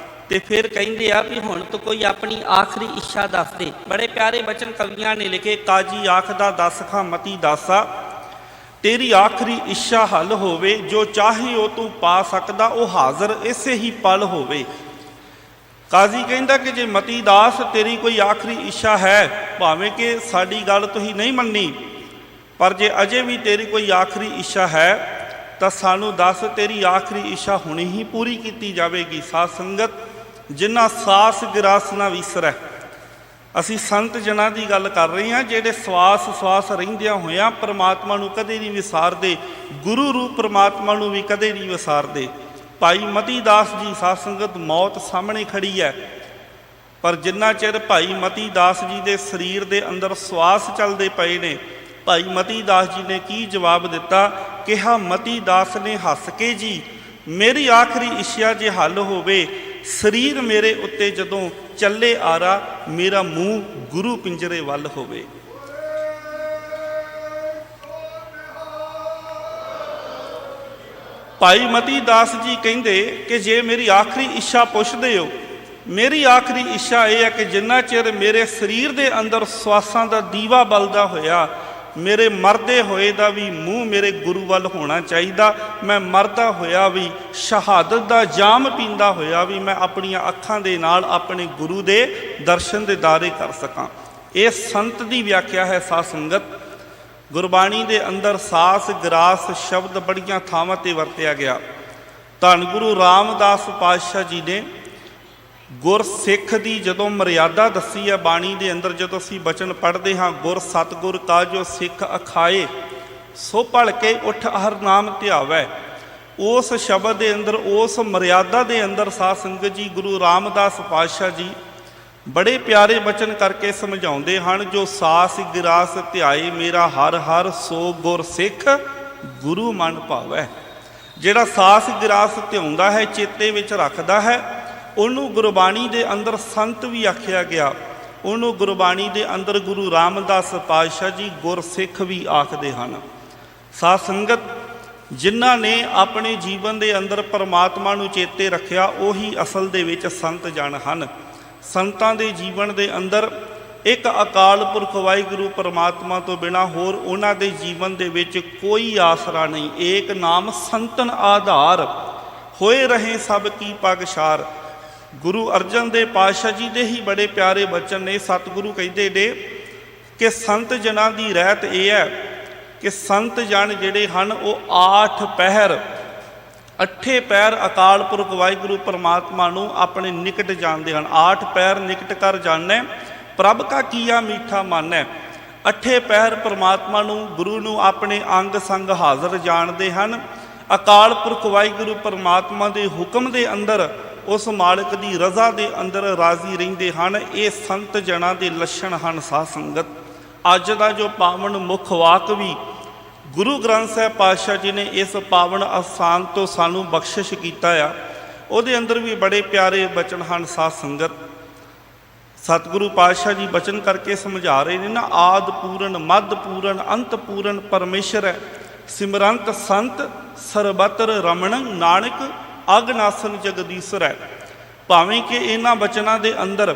ਤੇ ਫਿਰ ਕਹਿੰਦੇ ਆ ਵੀ ਹੁਣ ਤੋਂ ਕੋਈ ਆਪਣੀ ਆਖਰੀ ਇੱਛਾ ਦੱਸ ਦੇ। ਬੜੇ ਪਿਆਰੇ ਬਚਨ ਕਵੀਆਂ ਨੇ ਲਿਖੇ, ਕਾਜੀ ਆਖਦਾ ਦੱਸ ਖਾਂ ਮਤੀ ਦਾਸਾ, ਤੇਰੀ ਆਖਰੀ ਇੱਛਾ ਹੱਲ ਹੋਵੇ, ਜੋ ਚਾਹੇ ਉਹ ਤੂੰ ਪਾ ਸਕਦਾ, ਉਹ ਹਾਜ਼ਰ ਇਸੇ ਹੀ ਪਲ ਹੋਵੇ। ਕਾਜ਼ੀ ਕਹਿੰਦਾ ਕਿ ਜੇ ਮਤੀ ਦਾਸ ਤੇਰੀ ਕੋਈ ਆਖਰੀ ਇੱਛਾ ਹੈ, ਭਾਵੇਂ ਕਿ ਸਾਡੀ ਗੱਲ ਤੁਸੀਂ ਨਹੀਂ ਮੰਨੀ, ਪਰ ਜੇ ਅਜੇ ਵੀ ਤੇਰੀ ਕੋਈ ਆਖਰੀ ਇੱਛਾ ਹੈ ਤਾਂ ਸਾਨੂੰ ਦੱਸ, ਤੇਰੀ ਆਖਰੀ ਇੱਛਾ ਹੁਣੇ ਹੀ ਪੂਰੀ ਕੀਤੀ ਜਾਵੇਗੀ। ਸਾਧ ਸੰਗਤ, ਜਿਨ੍ਹਾਂ ਸਾਸ ਗਿਰਾਸ ਨਾ ਵਿਸਰੈ, ਅਸੀਂ ਸੰਤ ਜਨਾਂ ਦੀ ਗੱਲ ਕਰ ਰਹੇ ਹਾਂ, ਜਿਹੜੇ ਸਵਾਸ ਰਹਿੰਦਿਆਂ ਹੋਇਆਂ ਪਰਮਾਤਮਾ ਨੂੰ ਕਦੇ ਨਹੀਂ ਵਿਸਾਰਦੇ, ਗੁਰੂ ਰੂਪ ਪਰਮਾਤਮਾ ਨੂੰ ਵੀ ਕਦੇ ਨਹੀਂ ਵਿਸਾਰਦੇ। ਭਾਈ ਮਤੀ ਦਾਸ ਜੀ, ਸਾਧ ਸੰਗਤ, ਮੌਤ ਸਾਹਮਣੇ ਖੜੀ ਹੈ, ਪਰ ਜਿੰਨਾ ਚਿਰ ਭਾਈ ਮਤੀ ਦਾਸ ਜੀ ਦੇ ਸਰੀਰ ਦੇ ਅੰਦਰ ਸਵਾਸ ਚੱਲਦੇ ਪਏ ਨੇ, ਭਾਈ ਮਤੀ ਦਾਸ ਜੀ ਨੇ ਕੀ ਜਵਾਬ ਦਿੱਤਾ? ਕਿਹਾ, ਮਤੀ ਦਾਸ ਨੇ ਹੱਸ ਕੇ, ਜੀ ਮੇਰੀ ਆਖਰੀ ਇੱਛਾ ਜੇ ਹੱਲ ਹੋਵੇ, ਸਰੀਰ ਮੇਰੇ ਉੱਤੇ ਜਦੋਂ ਚੱਲੇ ਆਰਾ, ਮੇਰਾ ਮੂੰਹ ਗੁਰੂ ਪਿੰਜਰੇ ਵੱਲ ਹੋਵੇ। ਭਾਈ ਮਤੀ ਦਾਸ ਜੀ ਕਹਿੰਦੇ ਕਿ ਜੇ ਮੇਰੀ ਆਖਰੀ ਇੱਛਾ ਪੁੱਛਦੇ ਹੋ, ਮੇਰੀ ਆਖਰੀ ਇੱਛਾ ਇਹ ਹੈ ਕਿ ਜਿੰਨਾ ਚਿਰ ਮੇਰੇ ਸਰੀਰ ਦੇ ਅੰਦਰ ਸਵਾਸਾਂ ਦਾ ਦੀਵਾ ਬਲਦਾ ਹੋਇਆ, ਮੇਰੇ ਮਰਦੇ ਹੋਏ ਦਾ ਵੀ ਮੂੰਹ ਮੇਰੇ ਗੁਰੂ ਵੱਲ ਹੋਣਾ ਚਾਹੀਦਾ। ਮੈਂ ਮਰਦਾ ਹੋਇਆ ਵੀ, ਸ਼ਹਾਦਤ ਦਾ ਜਾਮ ਪੀਂਦਾ ਹੋਇਆ ਵੀ, ਮੈਂ ਆਪਣੀਆਂ ਅੱਖਾਂ ਦੇ ਨਾਲ ਆਪਣੇ ਗੁਰੂ ਦੇ ਦਰਸ਼ਨ ਦੇ ਦਾਰੇ ਕਰ ਸਕਾਂ। ਇਹ ਸੰਤ ਦੀ ਵਿਆਖਿਆ ਹੈ। ਸਾਧ ਸੰਗਤ, ਗੁਰਬਾਣੀ ਦੇ ਅੰਦਰ ਸਾਸ ਗਰਾਸ ਸ਼ਬਦ ਬੜੀਆਂ ਥਾਵਾਂ 'ਤੇ ਵਰਤਿਆ ਗਿਆ। ਧੰਨ ਗੁਰੂ ਰਾਮਦਾਸ ਪਾਤਸ਼ਾਹ ਜੀ ਨੇ ਗੁਰਸਿੱਖ ਦੀ ਜਦੋਂ ਮਰਿਆਦਾ ਦੱਸੀ ਹੈ ਬਾਣੀ ਦੇ ਅੰਦਰ, ਜਦੋਂ ਅਸੀਂ ਬਚਨ ਪੜ੍ਹਦੇ ਹਾਂ, ਗੁਰ ਸਤਿਗੁਰ ਕਾ ਜੋ ਸਿੱਖ ਅਖਾਏ, ਸੋ ਭਲ ਕੇ ਉਠ ਹਰ ਨਾਮ ਧਿਆਵੈ, ਉਸ ਸ਼ਬਦ ਦੇ ਅੰਦਰ, ਉਸ ਮਰਿਆਦਾ ਦੇ ਅੰਦਰ ਸਾਧ ਸੰਗਤ ਜੀ ਗੁਰੂ ਰਾਮਦਾਸ ਪਾਤਸ਼ਾਹ ਜੀ ਬੜੇ ਪਿਆਰੇ ਬਚਨ ਕਰਕੇ ਸਮਝਾਉਂਦੇ ਹਨ। ਜੋ ਸਾਸ ਗਿਰਾਸ ਧਿਆਏ ਮੇਰਾ ਹਰ ਹਰ, ਸੋ ਗੁਰ ਸਿੱਖ ਗੁਰੂ ਮਨ ਭਾਵੈ। ਜਿਹੜਾ ਸਾਸ ਗਿਰਾਸ ਧਿਆਉਂਦਾ ਹੈ, ਚੇਤੇ ਵਿੱਚ ਰੱਖਦਾ ਹੈ, ਉਹਨੂੰ ਗੁਰਬਾਣੀ ਦੇ ਅੰਦਰ ਸੰਤ ਵੀ ਆਖਿਆ ਗਿਆ। ਉਹਨੂੰ ਗੁਰਬਾਣੀ ਦੇ ਅੰਦਰ ਗੁਰੂ ਰਾਮਦਾਸ ਪਾਤਸ਼ਾਹ ਜੀ ਗੁਰਸਿੱਖ ਵੀ ਆਖਦੇ ਹਨ। ਸਾਧ ਸੰਗਤ, ਜਿਨ੍ਹਾਂ ਨੇ ਆਪਣੇ ਜੀਵਨ ਦੇ ਅੰਦਰ ਪਰਮਾਤਮਾ ਨੂੰ ਚੇਤੇ ਰੱਖਿਆ, ਉਹੀ ਅਸਲ ਦੇ ਵਿੱਚ ਸੰਤ ਜਨ ਹਨ। ਸੰਤਾਂ ਦੇ ਜੀਵਨ ਦੇ ਅੰਦਰ ਇੱਕ ਅਕਾਲ ਪੁਰਖ ਵਾਹਿਗੁਰੂ ਪਰਮਾਤਮਾ ਤੋਂ ਬਿਨਾਂ ਹੋਰ ਉਹਨਾਂ ਦੇ ਜੀਵਨ ਦੇ ਵਿੱਚ ਕੋਈ ਆਸਰਾ ਨਹੀਂ। ਏਕ ਨਾਮ ਸੰਤਨ ਆਧਾਰ, ਹੋਏ ਰਹੇ ਸਭ ਕੀ ਪਗਸ਼ਾਰ। ਗੁਰੂ ਅਰਜਨ ਦੇਵ ਪਾਤਸ਼ਾਹ ਜੀ ਦੇ ਹੀ ਬੜੇ ਪਿਆਰੇ ਬਚਨ ਨੇ। ਸਤਿਗੁਰੂ ਕਹਿੰਦੇ ਨੇ ਕਿ ਸੰਤ ਜਨਾਂ ਦੀ ਰਹਿਤ ਇਹ ਹੈ ਕਿ ਸੰਤ ਜਨ ਜਿਹੜੇ ਹਨ ਉਹ 8 ਪਹਿਰ 8 ਪੈਰ ਅਕਾਲ ਪੁਰਖ ਵਾਹਿਗੁਰੂ ਪਰਮਾਤਮਾ ਨੂੰ ਆਪਣੇ ਨਿਕਟ ਜਾਣਦੇ ਹਨ। 8 ਪੈਰ ਨਿਕਟ ਕਰ ਜਾਣੈ ਪ੍ਰਭ ਕਾ ਕੀਆ ਮੀਠਾ ਮਾਨੈ। 8 ਪਹਿਰ ਪਰਮਾਤਮਾ ਨੂੰ, ਗੁਰੂ ਨੂੰ ਆਪਣੇ ਅੰਗ ਸੰਗ ਹਾਜ਼ਰ ਜਾਣਦੇ ਹਨ। ਅਕਾਲ ਪੁਰਖ ਵਾਹਿਗੁਰੂ ਪਰਮਾਤਮਾ ਦੇ ਹੁਕਮ ਦੇ ਅੰਦਰ, ਉਸ ਮਾਲਕ ਦੀ ਰਜ਼ਾ ਦੇ ਅੰਦਰ ਰਾਜ਼ੀ ਰਹਿੰਦੇ ਹਨ। ਇਹ ਸੰਤ ਜਨਾਂ ਦੇ ਲੱਛਣ ਹਨ। ਸਾਧ ਸੰਗਤ, ਅੱਜ ਦਾ ਜੋ ਪਾਵਨ ਮੁੱਖ ਵਾਕ ਵੀ ਗੁਰੂ ਗ੍ਰੰਥ ਸਾਹਿਬ ਪਾਤਸ਼ਾਹ ਜੀ ਨੇ ਇਸ ਪਾਵਨ ਅਸਥਾਨ ਤੋਂ ਸਾਨੂੰ ਬਖਸ਼ਿਸ਼ ਕੀਤਾ ਆ, ਉਹਦੇ ਅੰਦਰ ਵੀ ਬੜੇ ਪਿਆਰੇ ਬਚਨ ਹਨ। ਸਾਧ ਸੰਗਤ, ਸਤਿਗੁਰੂ ਪਾਤਸ਼ਾਹ ਜੀ ਬਚਨ ਕਰਕੇ ਸਮਝਾ ਰਹੇ ਨੇ ਨਾ, ਆਦ ਪੂਰਨ ਮੱਧ ਪੂਰਨ ਅੰਤ ਪੂਰਨ ਪਰਮੇਸ਼ਰ ਹੈ, ਸਿਮਰੰਤ ਸੰਤ ਸਰਬਤਰ ਰਮਣ ਨਾਨਕ ਅਗਨਾਸਨ ਜਗਦੀਸ਼ਰ ਹੈ। ਭਾਵੇਂ ਕਿ ਇਹਨਾਂ ਬਚਨਾਂ ਦੇ ਅੰਦਰ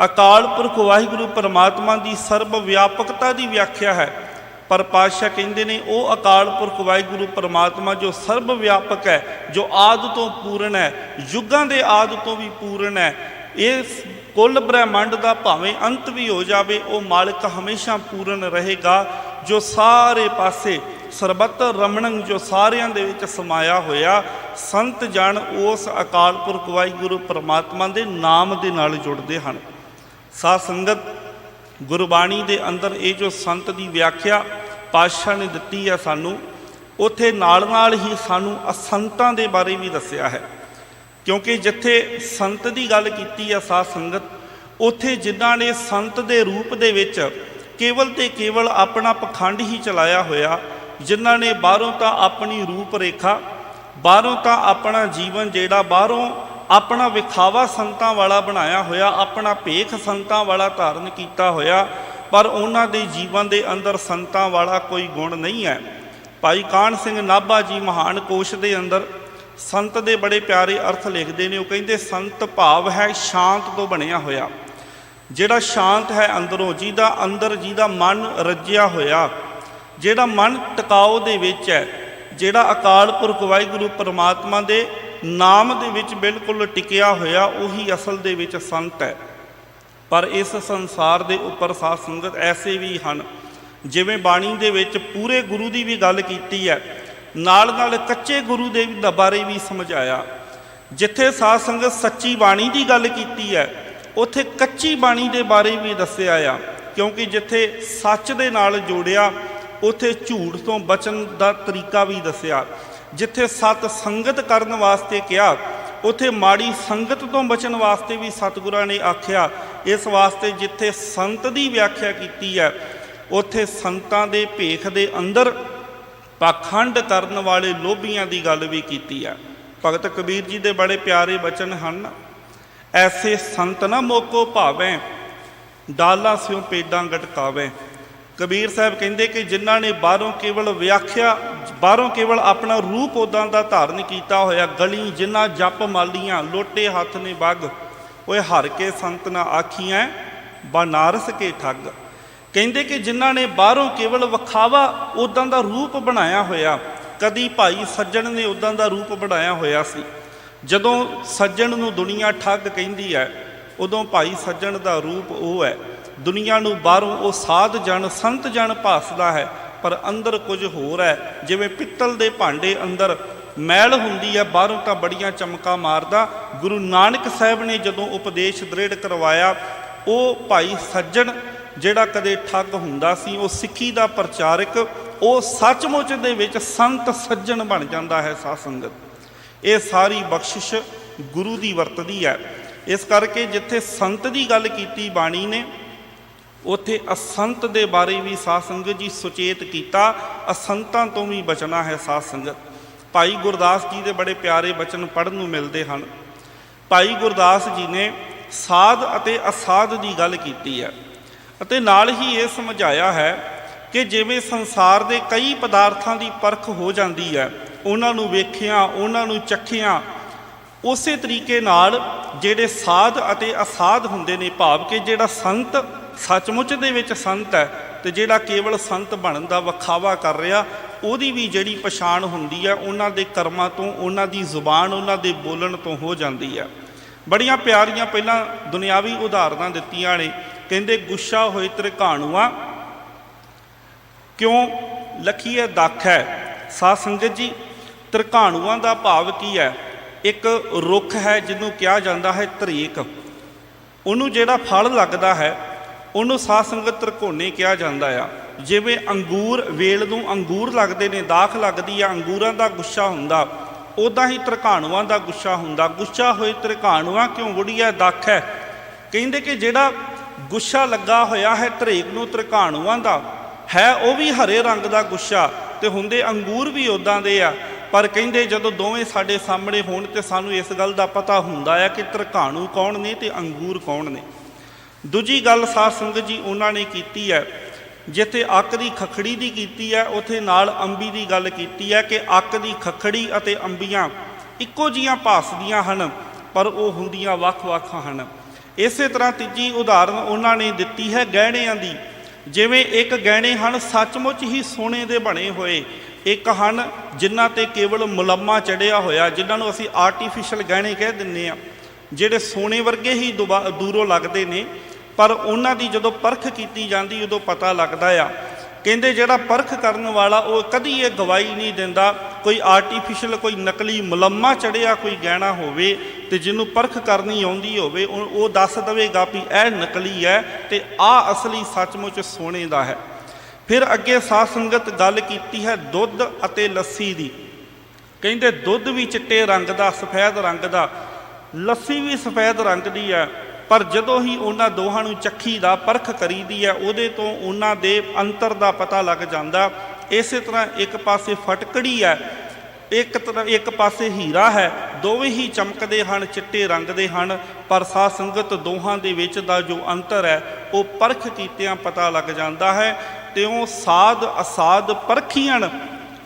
ਅਕਾਲ ਪੁਰਖ ਵਾਹਿਗੁਰੂ ਪਰਮਾਤਮਾ ਦੀ ਸਰਬ ਵਿਆਪਕਤਾ ਦੀ ਵਿਆਖਿਆ ਹੈ, ਪਰ ਪਾਤਸ਼ਾਹ ਕਹਿੰਦੇ ਨੇ ਉਹ ਅਕਾਲ ਪੁਰਖ ਵਾਹਿਗੁਰੂ ਪਰਮਾਤਮਾ ਜੋ ਸਰਬ ਵਿਆਪਕ ਹੈ, ਜੋ ਆਦਿ ਤੋਂ ਪੂਰਨ ਹੈ, ਯੁੱਗਾਂ ਦੇ ਆਦਿ ਤੋਂ ਵੀ ਪੂਰਨ ਹੈ। ਇਸ ਕੁੱਲ ਬ੍ਰਹਿਮੰਡ ਦਾ ਭਾਵੇਂ ਅੰਤ ਵੀ ਹੋ ਜਾਵੇ, ਉਹ ਮਾਲਕ ਹਮੇਸ਼ਾ ਪੂਰਨ ਰਹੇਗਾ, ਜੋ ਸਾਰੇ ਪਾਸੇ ਸਰਬਤਰ ਰਮਣੰ, ਜੋ ਸਾਰਿਆਂ ਦੇ ਵਿੱਚ ਸਮਾਇਆ ਹੋਇਆ। ਸੰਤ ਜਨ ਉਸ ਅਕਾਲ ਪੁਰਖ ਵਾਹਿਗੁਰੂ ਪਰਮਾਤਮਾ ਦੇ ਨਾਮ ਦੇ ਨਾਲ ਜੁੜਦੇ ਹਨ। ਸਾਧ ਸੰਗਤ, ਗੁਰਬਾਣੀ ਦੇ ਅੰਦਰ ਇਹ ਜੋ ਸੰਤ ਦੀ ਵਿਆਖਿਆ ਪਾਤਸ਼ਾਹ ਨੇ ਦਿੱਤੀ ਹੈ ਸਾਨੂੰ, ਉੱਥੇ ਨਾਲ ਨਾਲ ਹੀ ਸਾਨੂੰ ਅਸੰਤਾਂ ਦੇ ਬਾਰੇ ਵੀ ਦੱਸਿਆ ਹੈ। ਕਿਉਂਕਿ ਜਿੱਥੇ ਸੰਤ ਦੀ ਗੱਲ ਕੀਤੀ ਹੈ ਸਾਧ ਸੰਗਤ, ਉੱਥੇ ਜਿਨ੍ਹਾਂ ਨੇ ਸੰਤ ਦੇ ਰੂਪ ਦੇ ਵਿੱਚ ਕੇਵਲ ਤੇ ਕੇਵਲ ਆਪਣਾ ਪਖੰਡ ਹੀ ਚਲਾਇਆ ਹੋਇਆ, ਜਿਨ੍ਹਾਂ ਨੇ ਬਾਹਰੋਂ ਤਾਂ ਆਪਣੀ ਰੂਪ ਰੇਖਾ, ਬਾਹਰੋਂ ਤਾਂ ਆਪਣਾ ਜੀਵਨ ਜਿਹੜਾ ਬਾਹਰੋਂ ਆਪਣਾ ਵਿਖਾਵਾ ਸੰਤਾਂ ਵਾਲਾ ਬਣਾਇਆ ਹੋਇਆ, ਆਪਣਾ ਭੇਖ ਸੰਤਾਂ ਵਾਲਾ ਧਾਰਨ ਕੀਤਾ ਹੋਇਆ, ਪਰ ਉਹਨਾਂ ਦੇ ਜੀਵਨ ਦੇ ਅੰਦਰ ਸੰਤਾਂ ਵਾਲਾ ਕੋਈ ਗੁਣ ਨਹੀਂ ਹੈ। ਭਾਈ ਕਾਹਨ ਸਿੰਘ ਨਾਭਾ ਜੀ ਮਹਾਨ ਕੋਸ਼ ਦੇ ਅੰਦਰ ਸੰਤ ਦੇ ਬੜੇ ਪਿਆਰੇ ਅਰਥ ਲਿਖਦੇ ਨੇ। ਉਹ ਕਹਿੰਦੇ ਸੰਤ ਭਾਵ ਹੈ ਸ਼ਾਂਤ ਤੋਂ ਬਣਿਆ ਹੋਇਆ, ਜਿਹੜਾ ਸ਼ਾਂਤ ਹੈ ਅੰਦਰੋਂ, ਜਿਹਦਾ ਅੰਦਰ ਜਿਹਦਾ ਮਨ ਰੱਜਿਆ ਹੋਇਆ, ਜਿਹੜਾ ਮਨ ਟਿਕਾਓ ਦੇ ਵਿੱਚ ਹੈ, ਜਿਹੜਾ ਅਕਾਲ ਪੁਰਖ ਵਾਹਿਗੁਰੂ ਪਰਮਾਤਮਾ ਦੇ ਨਾਮ ਦੇ ਵਿੱਚ ਬਿਲਕੁਲ ਟਿਕਿਆ ਹੋਇਆ, ਉਹੀ ਅਸਲ ਦੇ ਵਿੱਚ ਸੰਤ ਹੈ। ਪਰ ਇਸ ਸੰਸਾਰ ਦੇ ਉੱਪਰ ਸਾਧ ਸੰਗਤ ਐਸੇ ਵੀ ਹਨ, ਜਿਵੇਂ ਬਾਣੀ ਦੇ ਵਿੱਚ ਪੂਰੇ ਗੁਰੂ ਦੀ ਵੀ ਗੱਲ ਕੀਤੀ ਹੈ, ਨਾਲ ਨਾਲ ਕੱਚੇ ਗੁਰੂ ਦੇ ਬਾਰੇ ਵੀ ਸਮਝਾਇਆ। ਜਿੱਥੇ ਸਾਧ ਸੰਗਤ ਸੱਚੀ ਬਾਣੀ ਦੀ ਗੱਲ ਕੀਤੀ ਹੈ, ਉੱਥੇ ਕੱਚੀ ਬਾਣੀ ਦੇ ਬਾਰੇ ਵੀ ਦੱਸਿਆ ਆ। ਕਿਉਂਕਿ ਜਿੱਥੇ ਸੱਚ ਦੇ ਨਾਲ ਜੋੜਿਆ, ਉੱਥੇ ਝੂਠ ਤੋਂ ਬਚਣ ਦਾ ਤਰੀਕਾ ਵੀ ਦੱਸਿਆ। ਜਿੱਥੇ ਸਤ ਸੰਗਤ ਕਰਨ ਵਾਸਤੇ ਕਿਹਾ, ਉੱਥੇ ਮਾੜੀ ਸੰਗਤ ਤੋਂ ਬਚਣ ਵਾਸਤੇ ਵੀ ਸਤਿਗੁਰਾਂ ਨੇ ਆਖਿਆ। ਇਸ ਵਾਸਤੇ ਜਿੱਥੇ ਸੰਤ ਦੀ ਵਿਆਖਿਆ ਕੀਤੀ ਹੈ, ਉੱਥੇ ਸੰਤਾਂ ਦੇ ਭੇਖ ਦੇ ਅੰਦਰ ਪਾਖੰਡ ਕਰਨ ਵਾਲੇ ਲੋਭੀਆਂ ਦੀ ਗੱਲ ਵੀ ਕੀਤੀ ਹੈ। ਭਗਤ ਕਬੀਰ ਜੀ ਦੇ ਬੜੇ ਪਿਆਰੇ ਬਚਨ ਹਨ, ਐਸੇ ਸੰਤ ਨਾ ਮੋਕੋ ਭਾਵੇਂ, ਡਾਲਾ ਸਿਉ ਪੇਡਾਂ ਗਟਕਾਵੇ। ਕਬੀਰ ਸਾਹਿਬ ਕਹਿੰਦੇ ਕਿ ਜਿਨ੍ਹਾਂ ਨੇ ਬਾਹਰੋਂ ਕੇਵਲ ਵਿਆਖਿਆ, ਬਾਹਰੋਂ ਕੇਵਲ ਆਪਣਾ ਰੂਪ ਉੱਦਾਂ ਦਾ ਧਾਰਨ ਕੀਤਾ ਹੋਇਆ, ਗਲੀ ਜਿਨ੍ਹਾਂ ਜਪ ਮਾਲੀਆਂ, ਲੋਟੇ ਹੱਥ ਨੇ ਬੱਗ, ਓਏ ਹਰ ਕੇ ਸੰਤ ਨਾ ਆਖੀਐ ਬਨਾਰਸ ਕੇ ਠੱਗ। ਕਹਿੰਦੇ ਕਿ ਜਿਨ੍ਹਾਂ ਨੇ ਬਾਹਰੋਂ ਕੇਵਲ ਵਿਖਾਵਾ ਉੱਦਾਂ ਦਾ ਰੂਪ ਬਣਾਇਆ ਹੋਇਆ, ਕਦੀ ਭਾਈ ਸੱਜਣ ਨੇ ਉੱਦਾਂ ਦਾ ਰੂਪ ਬਣਾਇਆ ਹੋਇਆ ਸੀ। ਜਦੋਂ ਸੱਜਣ ਨੂੰ ਦੁਨੀਆ ਠੱਗ ਕਹਿੰਦੀ ਹੈ, ਉਦੋਂ ਭਾਈ ਸੱਜਣ ਦਾ ਰੂਪ ਉਹ ਹੈ। ਦੁਨੀਆ ਨੂੰ ਬਾਹਰੋਂ ਉਹ ਸਾਧ ਜਨ ਸੰਤ ਜਨ ਭਾਸਦਾ ਹੈ, ਪਰ ਅੰਦਰ ਕੁਝ ਹੋਰ ਹੈ। ਜਿਵੇਂ ਪਿੱਤਲ ਦੇ ਭਾਂਡੇ ਅੰਦਰ ਮੈਲ ਹੁੰਦੀ ਹੈ, ਬਾਹਰੋਂ ਤਾਂ ਬੜੀਆਂ ਚਮਕਾਂ ਮਾਰਦਾ। ਗੁਰੂ ਨਾਨਕ ਸਾਹਿਬ ਨੇ ਜਦੋਂ ਉਪਦੇਸ਼ ਦ੍ਰਿੜ ਕਰਵਾਇਆ, ਉਹ ਭਾਈ ਸੱਜਣ ਜਿਹੜਾ ਕਦੇ ਠੱਗ ਹੁੰਦਾ ਸੀ, ਉਹ ਸਿੱਖੀ ਦਾ ਪ੍ਰਚਾਰਕ, ਉਹ ਸੱਚਮੁੱਚ ਦੇ ਵਿੱਚ ਸੰਤ ਸੱਜਣ ਬਣ ਜਾਂਦਾ ਹੈ। ਸਾਧ ਸੰਗਤ, ਇਹ ਸਾਰੀ ਬਖਸ਼ਿਸ਼ ਗੁਰੂ ਦੀ ਵਰਤਦੀ ਹੈ। ਇਸ ਕਰਕੇ ਜਿੱਥੇ ਸੰਤ ਦੀ ਗੱਲ ਕੀਤੀ ਬਾਣੀ ਨੇ, ਉੱਥੇ ਅਸੰਤ ਦੇ ਬਾਰੇ ਵੀ ਸਾਧ ਸੰਗਤ ਜੀ ਸੁਚੇਤ ਕੀਤਾ। ਅਸੰਤਾਂ ਤੋਂ ਵੀ ਬਚਣਾ ਹੈ। ਸਾਧ ਸੰਗਤ, ਭਾਈ ਗੁਰਦਾਸ ਜੀ ਦੇ ਬੜੇ ਪਿਆਰੇ ਬਚਨ ਪੜ੍ਹਨ ਨੂੰ ਮਿਲਦੇ ਹਨ। ਭਾਈ ਗੁਰਦਾਸ ਜੀ ਨੇ ਸਾਧ ਅਤੇ ਅਸਾਧ ਦੀ ਗੱਲ ਕੀਤੀ ਹੈ, ਅਤੇ ਨਾਲ ਹੀ ਇਹ ਸਮਝਾਇਆ ਹੈ ਕਿ ਜਿਵੇਂ ਸੰਸਾਰ ਦੇ ਕਈ ਪਦਾਰਥਾਂ ਦੀ ਪਰਖ ਹੋ ਜਾਂਦੀ ਹੈ, ਉਹਨਾਂ ਨੂੰ ਵੇਖਿਆ, ਉਹਨਾਂ ਨੂੰ ਚੱਖਿਆ, ਉਸੇ ਤਰੀਕੇ ਨਾਲ ਜਿਹੜੇ ਸਾਧ ਅਤੇ ਅਸਾਧ ਹੁੰਦੇ ਨੇ, ਭਾਵ ਕਿ ਜਿਹੜਾ ਸੰਤ ਸੱਚਮੁੱਚ ਦੇ ਵਿੱਚ ਸੰਤ ਹੈ ਤੇ ਜਿਹੜਾ ਕੇਵਲ ਸੰਤ ਬਣਨ ਦਾ ਵਿਖਾਵਾ ਕਰ ਰਿਹਾ, ਉਹਦੀ ਵੀ ਜਿਹੜੀ ਪਛਾਣ ਹੁੰਦੀ ਹੈ ਉਹਨਾਂ ਦੇ ਕਰਮਾਂ ਤੋਂ, ਉਹਨਾਂ ਦੀ ਜ਼ੁਬਾਨ, ਉਹਨਾਂ ਦੇ ਬੋਲਣ ਤੋਂ ਹੋ ਜਾਂਦੀ ਹੈ। ਬੜੀਆਂ ਪਿਆਰੀਆਂ ਪਹਿਲਾਂ ਦੁਨਿਆਵੀ ਉਦਾਹਰਨਾਂ ਦਿੱਤੀਆਂ ਨੇ। ਕਹਿੰਦੇ ਗੁੱਸਾ ਹੋਏ ਤ੍ਰਿਕਾਣੂਆ ਕਿਉਂ ਲਖੀਏ ਦੱਖ ਹੈ। ਸਾਧ ਸੰਗਤ ਜੀ, ਤ੍ਰਿਕਾਣੂਆਂ ਦਾ ਭਾਵ ਕੀ ਹੈ? ਇੱਕ ਰੁੱਖ ਹੈ ਜਿਹਨੂੰ ਕਿਹਾ ਜਾਂਦਾ ਹੈ ਤਰੀਕ, ਉਹਨੂੰ ਜਿਹੜਾ ਫਲ ਲੱਗਦਾ ਹੈ ਉਹਨੂੰ ਸਾਧ ਸੰਗਤ ਤ੍ਰਿਕੋਣੇ ਕਿਹਾ ਜਾਂਦਾ ਆ। ਜਿਵੇਂ ਅੰਗੂਰ ਵੇਲ ਨੂੰ ਅੰਗੂਰ ਲੱਗਦੇ ਨੇ, ਦਾਖ ਲੱਗਦੀ ਆ, ਅੰਗੂਰਾਂ ਦਾ ਗੁੱਛਾ ਹੁੰਦਾ, ਉੱਦਾਂ ਹੀ ਤ੍ਰਿਕਾਣੂਆਂ ਦਾ ਗੁੱਛਾ ਹੁੰਦਾ। ਗੁੱਛਾ ਹੋਏ ਤ੍ਰਿਕਾਣੂਆਂ ਕਿਉਂ ਗੁੜੀਆ ਦੱਖ ਹੈ। ਕਹਿੰਦੇ ਕਿ ਜਿਹੜਾ ਗੁੱਛਾ ਲੱਗਾ ਹੋਇਆ ਹੈ ਤਰੀਕ ਨੂੰ ਤ੍ਰਿਕਾਣੂਆਂ ਦਾ ਹੈ, ਉਹ ਵੀ ਹਰੇ ਰੰਗ ਦਾ ਗੁੱਛਾ ਤੇ ਹੁੰਦੇ ਅੰਗੂਰ ਵੀ ਉੱਦਾਂ ਦੇ ਆ। ਪਰ ਕਹਿੰਦੇ ਜਦੋਂ ਦੋਵੇਂ ਸਾਡੇ ਸਾਹਮਣੇ ਹੋਣ ਤੇ ਸਾਨੂੰ ਇਸ ਗੱਲ ਦਾ ਪਤਾ ਹੁੰਦਾ ਹੈ ਕਿ ਤ੍ਰਿਕਾਣੂ ਕੌਣ ਨੇ ਤੇ ਅੰਗੂਰ ਕੌਣ ਨੇ। ਦੂਜੀ ਗੱਲ ਸਾਧ ਸੰਗਤ ਜੀ ਉਹਨਾਂ ਨੇ ਕੀਤੀ ਹੈ, ਜਿੱਥੇ ਅੱਕ ਦੀ ਖੱਖੜੀ ਦੀ ਕੀਤੀ ਹੈ ਉੱਥੇ ਨਾਲ ਅੰਬੀ ਦੀ ਗੱਲ ਕੀਤੀ ਹੈ ਕਿ ਅੱਕ ਦੀ ਖੱਖੜੀ ਅਤੇ ਅੰਬੀਆਂ ਇੱਕੋ ਜੀਆਂ ਭਾਸਦੀਆਂ ਹਨ ਪਰ ਉਹ ਹੁੰਦੀਆਂ ਵੱਖ-ਵੱਖ ਹਨ। ਇਸੇ ਤਰ੍ਹਾਂ ਤੀਜੀ ਉਦਾਹਰਨ ਉਹਨਾਂ ਨੇ ਦਿੱਤੀ ਹੈ ਗਹਿਣਿਆਂ ਦੀ। ਜਿਵੇਂ ਇੱਕ ਗਹਿਣੇ ਹਨ ਸੱਚਮੁੱਚ ਹੀ ਸੋਨੇ ਦੇ ਬਣੇ ਹੋਏ, ਇੱਕ ਹਨ ਜਿਨ੍ਹਾਂ ਤੇ ਕੇਵਲ ਮੁਲੰਮਾ ਚੜਿਆ ਹੋਇਆ, ਜਿਨ੍ਹਾਂ ਨੂੰ ਅਸੀਂ ਆਰਟੀਫਿਸ਼ਲ ਗਹਿਣੇ ਕਹਿ ਦਿੰਦੇ ਹਾਂ, ਜਿਹੜੇ ਸੋਨੇ ਵਰਗੇ ਹੀ ਦੂਰੋਂ ਲੱਗਦੇ ਨੇ ਪਰ ਉਹਨਾਂ ਦੀ ਜਦੋਂ ਪਰਖ ਕੀਤੀ ਜਾਂਦੀ ਉਦੋਂ ਪਤਾ ਲੱਗਦਾ ਆ। ਕਹਿੰਦੇ ਜਿਹੜਾ ਪਰਖ ਕਰਨ ਵਾਲਾ ਉਹ ਕਦੀ ਇਹ ਗਵਾਹੀ ਨਹੀਂ ਦਿੰਦਾ ਕੋਈ ਆਰਟੀਫਿਸ਼ਲ ਕੋਈ ਨਕਲੀ ਮੁਲੰਮਾ ਚੜਿਆ ਕੋਈ ਗਹਿਣਾ ਹੋਵੇ ਤੇ ਜਿਹਨੂੰ ਪਰਖ ਕਰਨੀ ਆਉਂਦੀ ਹੋਵੇ ਉਹ ਦੱਸ ਦੇਵੇਗਾ ਵੀ ਇਹ ਨਕਲੀ ਹੈ ਤੇ ਆਹ ਅਸਲੀ ਸੱਚਮੁੱਚ ਸੋਨੇ ਦਾ ਹੈ। ਫਿਰ ਅੱਗੇ ਸਾਧ ਸੰਗਤ ਗੱਲ ਕੀਤੀ ਹੈ ਦੁੱਧ ਅਤੇ ਲੱਸੀ ਦੀ। ਕਹਿੰਦੇ ਦੁੱਧ ਵੀ ਚਿੱਟੇ ਰੰਗ ਦਾ, ਸਫੈਦ ਰੰਗ ਦਾ, ਲੱਸੀ ਵੀ ਸਫੈਦ ਰੰਗ ਦੀ ਹੈ, ਪਰ ਜਦੋਂ ਹੀ ਉਹਨਾਂ ਦੋਹਾਂ ਨੂੰ ਚੱਖੀ ਦਾ ਪਰਖ ਕਰੀਦੀ ਹੈ ਉਹਦੇ ਤੋਂ ਉਹਨਾਂ ਦੇ ਅੰਤਰ ਦਾ ਪਤਾ ਲੱਗ ਜਾਂਦਾ। ਇਸੇ ਤਰ੍ਹਾਂ ਇੱਕ ਪਾਸੇ ਫਟਕੜੀ ਹੈ, ਇੱਕ ਪਾਸੇ ਹੀਰਾ ਹੈ, ਦੋਵੇਂ ਹੀ ਚਮਕਦੇ ਹਨ, ਚਿੱਟੇ ਰੰਗ ਦੇ ਹਨ, ਪਰ ਸਾਧ ਸੰਗਤ ਦੋਹਾਂ ਦੇ ਵਿੱਚ ਦਾ ਜੋ ਅੰਤਰ ਹੈ ਉਹ ਪਰਖ ਕੀਤਿਆਂ ਪਤਾ ਲੱਗ ਜਾਂਦਾ ਹੈ। ਤਿਉਂ ਸਾਧ ਅਸਾਧ ਪਰਖੀਆਂ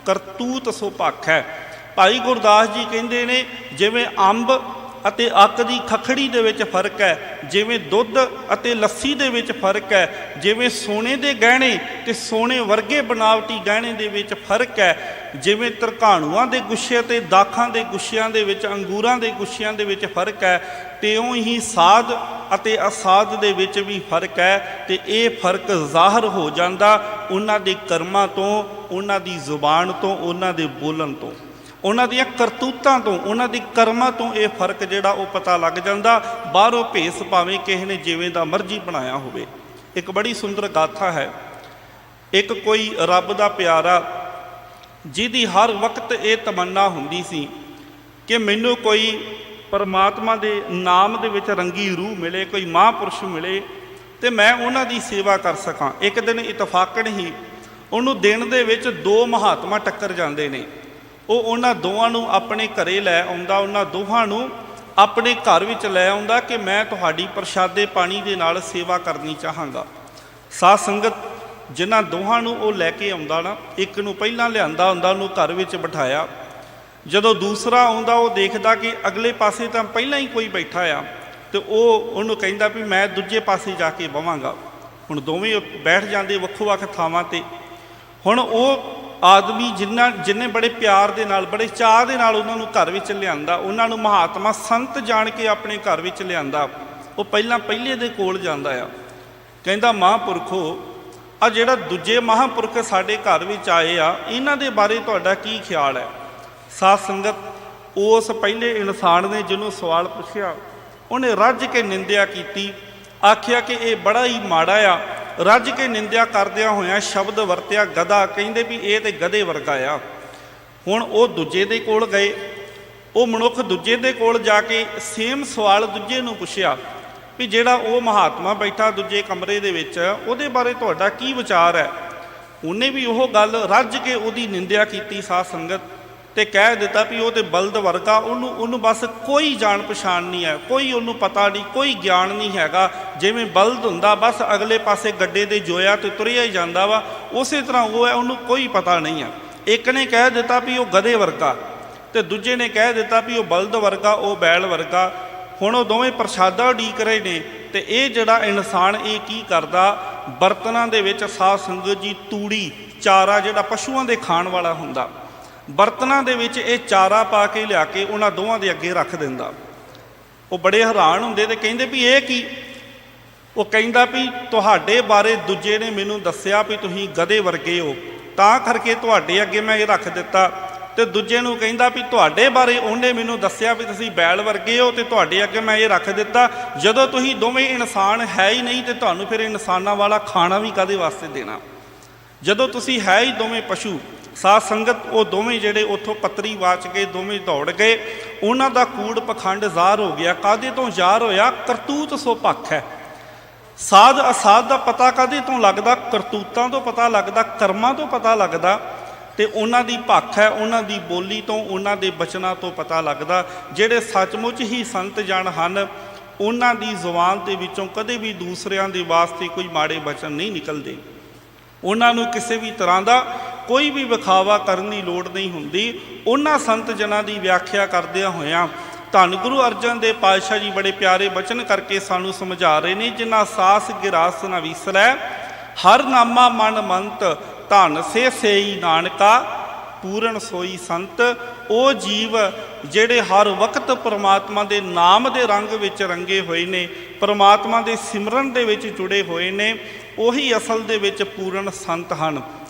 ਕਰਤੂਤ ਸੋ ਭਖ ਹੈ। ਭਾਈ ਗੁਰਦਾਸ ਜੀ ਕਹਿੰਦੇ ਨੇ ਜਿਵੇਂ ਅੰਬ ਅਤੇ ਅੱਕ ਦੀ ਖੱਖੜੀ ਦੇ ਵਿੱਚ ਫਰਕ ਹੈ, ਜਿਵੇਂ ਦੁੱਧ ਅਤੇ ਲੱਸੀ ਦੇ ਵਿੱਚ ਫਰਕ ਹੈ, ਜਿਵੇਂ ਸੋਨੇ ਦੇ ਗਹਿਣੇ ਤੇ ਸੋਨੇ ਵਰਗੇ ਬਣਾਵਟੀ ਗਹਿਣੇ ਦੇ ਵਿੱਚ ਫਰਕ ਹੈ, ਜਿਵੇਂ ਤ੍ਰਿਕਾਣੂਆਂ ਦੇ ਗੁੱਛੇ ਤੇ ਦਾਖਾਂ ਦੇ ਗੁੱਛਿਆਂ ਦੇ ਵਿੱਚ, ਅੰਗੂਰਾਂ ਦੇ ਗੁੱਛਿਆਂ ਦੇ ਵਿੱਚ ਫਰਕ ਹੈ, ਤਿਉਂ ਹੀ ਸਾਧ ਅਤੇ ਅਸਾਧ ਦੇ ਵਿੱਚ ਵੀ ਫਰਕ ਹੈ। ਤੇ ਇਹ ਫਰਕ ਜ਼ਾਹਰ ਹੋ ਜਾਂਦਾ ਉਹਨਾਂ ਦੇ ਕਰਮਾਂ ਤੋਂ, ਉਹਨਾਂ ਦੀ ਜ਼ੁਬਾਨ ਤੋਂ, ਉਹਨਾਂ ਦੇ ਬੋਲਣ ਤੋਂ, ਉਹਨਾਂ ਦੀਆਂ ਕਰਤੂਤਾਂ ਤੋਂ, ਉਹਨਾਂ ਦੀ ਕਰਮਾਂ ਤੋਂ ਇਹ ਫਰਕ ਜਿਹੜਾ ਉਹ ਪਤਾ ਲੱਗ ਜਾਂਦਾ। ਬਾਹਰੋਂ ਭੇਸ ਭਾਵੇਂ ਕਿਸੇ ਨੇ ਜਿਵੇਂ ਦਾ ਮਰਜ਼ੀ ਬਣਾਇਆ ਹੋਵੇ। ਇੱਕ ਬੜੀ ਸੁੰਦਰ ਗਾਥਾ ਹੈ, ਇੱਕ ਕੋਈ ਰੱਬ ਦਾ ਪਿਆਰਾ ਜਿਹਦੀ ਹਰ ਵਕਤ ਇਹ ਤਮੰਨਾ ਹੁੰਦੀ ਸੀ ਕਿ ਮੈਨੂੰ ਕੋਈ ਪਰਮਾਤਮਾ ਦੇ ਨਾਮ ਦੇ ਵਿੱਚ ਰੰਗੀ ਰੂਹ ਮਿਲੇ, ਕੋਈ ਮਹਾਂਪੁਰਸ਼ ਮਿਲੇ ਤੇ ਮੈਂ ਉਹਨਾਂ ਦੀ ਸੇਵਾ ਕਰ ਸਕਾਂ। ਇੱਕ ਦਿਨ ਇਤਫਾਕਨ ਹੀ ਉਹਨੂੰ ਦਿਨ ਦੇ ਵਿੱਚ ਦੋ ਮਹਾਤਮਾ ਟੱਕਰ ਜਾਂਦੇ ਨੇ। ਉਹ ਉਹਨਾਂ ਦੋਵਾਂ ਨੂੰ ਆਪਣੇ ਘਰੇ ਲੈ ਆਉਂਦਾ, ਉਹਨਾਂ ਦੋਹਾਂ ਨੂੰ ਆਪਣੇ ਘਰ ਵਿੱਚ ਲੈ ਆਉਂਦਾ ਕਿ ਮੈਂ ਤੁਹਾਡੀ ਪ੍ਰਸ਼ਾਦੇ ਪਾਣੀ ਦੇ ਨਾਲ ਸੇਵਾ ਕਰਨੀ ਚਾਹਾਂਗਾ। ਸਾਧ ਸੰਗਤ ਜਿਨ੍ਹਾਂ ਦੋਹਾਂ ਨੂੰ ਉਹ ਲੈ ਕੇ ਆਉਂਦਾ ਨਾ, ਇੱਕ ਨੂੰ ਪਹਿਲਾਂ ਲਿਆਂਦਾ ਹੁੰਦਾ, ਉਹਨੂੰ ਘਰ ਵਿੱਚ ਬਿਠਾਇਆ। ਜਦੋਂ ਦੂਸਰਾ ਆਉਂਦਾ ਉਹ ਦੇਖਦਾ ਕਿ ਅਗਲੇ ਪਾਸੇ ਤਾਂ ਪਹਿਲਾਂ ਹੀ ਕੋਈ ਬੈਠਾ ਆ ਤੇ ਉਹਨੂੰ ਕਹਿੰਦਾ ਵੀ ਮੈਂ ਦੂਜੇ ਪਾਸੇ ਜਾ ਕੇ ਬਵਾਂਗਾ। ਹੁਣ ਦੋਵੇਂ ਬੈਠ ਜਾਂਦੇ ਵੱਖੋ ਵੱਖ ਥਾਵਾਂ 'ਤੇ। ਹੁਣ ਉਹ ਆਦਮੀ ਜਿਹਨੇ ਬੜੇ ਪਿਆਰ ਦੇ ਨਾਲ, ਬੜੇ ਚਾਅ ਦੇ ਨਾਲ ਉਹਨਾਂ ਨੂੰ ਘਰ ਵਿੱਚ ਲਿਆਂਦਾ, ਉਹਨਾਂ ਨੂੰ ਮਹਾਤਮਾ ਸੰਤ ਜਾਣ ਕੇ ਆਪਣੇ ਘਰ ਵਿੱਚ ਲਿਆਂਦਾ, ਉਹ ਪਹਿਲੇ ਦੇ ਕੋਲ ਜਾਂਦਾ ਆ। ਕਹਿੰਦਾ ਮਹਾਂਪੁਰਖੋ, ਆ ਜਿਹੜਾ ਦੂਜੇ ਮਹਾਂਪੁਰਖ ਸਾਡੇ ਘਰ ਵਿੱਚ ਆਏ ਆ, ਇਹਨਾਂ ਦੇ ਬਾਰੇ ਤੁਹਾਡਾ ਕੀ ਖਿਆਲ ਹੈ? ਸਾਧ ਸੰਗਤ ਉਸ ਪਹਿਲੇ ਇਨਸਾਨ ਨੇ ਜਿਹਨੂੰ ਸਵਾਲ ਪੁੱਛਿਆ ਉਹਨੇ ਰੱਜ ਕੇ ਨਿੰਦਿਆ ਕੀਤੀ, ਆਖਿਆ ਕਿ ਇਹ ਬੜਾ ਹੀ ਮਾੜਾ ਆ। ਰੱਜ ਕੇ ਨਿੰਦਿਆ ਕਰਦਿਆਂ ਹੋਇਆਂ ਸ਼ਬਦ ਵਰਤਿਆ ਗਧਾ। ਕਹਿੰਦੇ ਵੀ ਇਹ ਤੇ ਗਧੇ ਵਰਗਾ ਆ। ਹੁਣ ਉਹ ਦੂਜੇ ਦੇ ਕੋਲ ਗਏ, ਉਹ ਮਨੁੱਖ ਦੂਜੇ ਦੇ ਕੋਲ ਜਾ ਕੇ ਸੇਮ ਸਵਾਲ ਦੂਜੇ ਨੂੰ ਪੁੱਛਿਆ ਵੀ ਜਿਹੜਾ ਉਹ ਮਹਾਤਮਾ ਬੈਠਾ ਦੂਜੇ ਕਮਰੇ ਦੇ ਵਿੱਚ, ਉਹਦੇ ਬਾਰੇ ਤੁਹਾਡਾ ਕੀ ਵਿਚਾਰ ਹੈ? ਉਹਨੇ ਵੀ ਉਹ ਗੱਲ ਰੱਜ ਕੇ ਉਹਦੀ ਨਿੰਦਿਆ ਕੀਤੀ ਸਾਧ ਸੰਗਤ, ਤੇ ਕਹਿ ਦਿੱਤਾ ਵੀ ਉਹ ਤੇ ਬਲਦ ਵਰਗਾ, ਉਹਨੂੰ ਬਸ ਕੋਈ ਜਾਣ ਪਛਾਣ ਨਹੀਂ ਹੈ, ਕੋਈ ਉਹਨੂੰ ਪਤਾ ਨਹੀਂ, ਕੋਈ ਗਿਆਨ ਨਹੀਂ ਹੈਗਾ। ਜਿਵੇਂ ਬਲਦ ਹੁੰਦਾ ਬਸ ਅਗਲੇ ਪਾਸੇ ਗੱਡੇ ਦੇ ਜੋਇਆ ਤੇ ਤੁਰਿਆ ਹੀ ਜਾਂਦਾ ਵਾ, ਉਸੇ ਤਰ੍ਹਾਂ ਉਹ ਹੈ, ਉਹਨੂੰ ਕੋਈ ਪਤਾ ਨਹੀਂ ਹੈ। ਇੱਕ ਨੇ ਕਹਿ ਦਿੱਤਾ ਵੀ ਉਹ ਗਧੇ ਵਰਗਾ ਤੇ ਦੂਜੇ ਨੇ ਕਹਿ ਦਿੱਤਾ ਵੀ ਉਹ ਬਲਦ ਵਰਗਾ, ਉਹ ਬੈਲ ਵਰਗਾ। ਹੁਣ ਉਹ ਦੋਵੇਂ ਪ੍ਰਸ਼ਾਦਾ ਉਡੀਕ ਰਹੇ ਨੇ ਤੇ ਇਹ ਜਿਹੜਾ ਇਨਸਾਨ ਇਹ ਕੀ ਕਰਦਾ, ਬਰਤਨਾਂ ਦੇ ਵਿੱਚ ਸਾਧ ਸੰਗਤ ਜੀ ਤੂੜੀ ਚਾਰਾ ਜਿਹੜਾ ਪਸ਼ੂਆਂ ਦੇ ਖਾਣ ਵਾਲਾ ਹੁੰਦਾ, ਬਰਤਨਾਂ ਦੇ ਵਿੱਚ ਇਹ ਚਾਰਾ ਪਾ ਕੇ ਲਿਆ ਕੇ ਉਹਨਾਂ ਦੋਵਾਂ ਦੇ ਅੱਗੇ ਰੱਖ ਦਿੰਦਾ। ਉਹ ਬੜੇ ਹੈਰਾਨ ਹੁੰਦੇ ਤੇ ਕਹਿੰਦੇ ਵੀ ਇਹ ਕੀ? ਉਹ ਕਹਿੰਦਾ ਵੀ ਤੁਹਾਡੇ ਬਾਰੇ ਦੂਜੇ ਨੇ ਮੈਨੂੰ ਦੱਸਿਆ ਵੀ ਤੁਸੀਂ ਗਧੇ ਵਰਗੇ ਹੋ, ਤਾਂ ਕਰਕੇ ਤੁਹਾਡੇ ਅੱਗੇ ਮੈਂ ਇਹ ਰੱਖ ਦਿੱਤਾ। ਤੇ ਦੂਜੇ ਨੂੰ ਕਹਿੰਦਾ ਵੀ ਤੁਹਾਡੇ ਬਾਰੇ ਉਹਨੇ ਮੈਨੂੰ ਦੱਸਿਆ ਵੀ ਤੁਸੀਂ ਬੈਲ ਵਰਗੇ ਹੋ, ਤੇ ਤੁਹਾਡੇ ਅੱਗੇ ਮੈਂ ਇਹ ਰੱਖ ਦਿੱਤਾ। ਜਦੋਂ ਤੁਸੀਂ ਦੋਵੇਂ ਇਨਸਾਨ ਹੈ ਹੀ ਨਹੀਂ ਤੇ ਤੁਹਾਨੂੰ ਫਿਰ ਇਨਸਾਨਾਂ ਵਾਲਾ ਖਾਣਾ ਵੀ ਕਾਹਦੇ ਵਾਸਤੇ ਦੇਣਾ? ਜਦੋਂ ਤੁਸੀਂ ਹੈ ਹੀ ਦੋਵੇਂ ਪਸ਼ੂ। ਸਾਧ ਸੰਗਤ ਉਹ ਦੋਵੇਂ ਜਿਹੜੇ ਉੱਥੋਂ ਪੱਤਰੀ ਵਾਚ ਕੇ ਦੋਵੇਂ ਦੌੜ ਗਏ। ਉਹਨਾਂ ਦਾ ਕੂੜ ਪਖੰਡ ਜ਼ਾਹਰ ਹੋ ਗਿਆ। ਕਾਹਦੇ ਤੋਂ ਜ਼ਾਹਰ ਹੋਇਆ? ਕਰਤੂਤ ਸੋ ਭਖ ਹੈ। ਸਾਧ ਅਸਾਧ ਦਾ ਪਤਾ ਕਾਹਦੇ ਤੋਂ ਲੱਗਦਾ? ਕਰਤੂਤਾਂ ਤੋਂ ਪਤਾ ਲੱਗਦਾ, ਕਰਮਾਂ ਤੋਂ ਪਤਾ ਲੱਗਦਾ। ਤੇ ਉਹਨਾਂ ਦੀ ਭਖ ਹੈ, ਉਹਨਾਂ ਦੀ ਬੋਲੀ ਤੋਂ, ਉਹਨਾਂ ਦੇ ਬਚਨਾਂ ਤੋਂ ਪਤਾ ਲੱਗਦਾ। ਜਿਹੜੇ ਸੱਚਮੁੱਚ ਹੀ ਸੰਤ ਜਨ ਹਨ, ਉਹਨਾਂ ਦੀ ਜ਼ੁਬਾਨ ਦੇ ਵਿੱਚੋਂ ਕਦੇ ਵੀ ਦੂਸਰਿਆਂ ਦੇ ਵਾਸਤੇ ਕੋਈ ਮਾੜੇ ਬਚਨ ਨਹੀਂ ਨਿਕਲਦੇ। ਉਹਨਾਂ ਨੂੰ ਕਿਸੇ ਵੀ ਤਰ੍ਹਾਂ ਦਾ ਕੋਈ ਵੀ ਵਿਖਾਵਾ ਕਰਨ ਦੀ ਲੋੜ ਨਹੀਂ ਹੁੰਦੀ। ਉਹਨਾਂ ਸੰਤ ਜਨਾਂ ਦੀ ਵਿਆਖਿਆ ਕਰਦਿਆਂ ਹੋਇਆਂ ਧੰਨ ਗੁਰੂ ਅਰਜਨ ਦੇਵ ਪਾਤਸ਼ਾਹ ਜੀ ਬੜੇ ਪਿਆਰੇ ਬਚਨ ਕਰਕੇ ਸਾਨੂੰ ਸਮਝਾ ਰਹੇ ਨੇ। ਜਿਨ੍ਹਾਂ ਸਾਸ ਗਿਰਾਸ ਨਾ ਵਿਸਰੈ, ਹਰ ਨਾਮਾ ਮਨ ਮੰਤ, ਧਨ ਸੇ ਸੇਈ ਨਾਨਕਾ, ਪੂਰਨ ਸੋਈ ਸੰਤ। ਉਹ ਜੀਵ ਜਿਹੜੇ ਹਰ ਵਕਤ ਪਰਮਾਤਮਾ ਦੇ ਨਾਮ ਦੇ ਰੰਗ ਵਿੱਚ ਰੰਗੇ ਹੋਏ ਨੇ, ਪਰਮਾਤਮਾ ਦੇ ਸਿਮਰਨ ਦੇ ਵਿੱਚ ਜੁੜੇ ਹੋਏ ਨੇ, ਉਹੀ ਅਸਲ ਦੇ ਵਿੱਚ ਪੂਰਨ ਸੰਤ ਹਨ।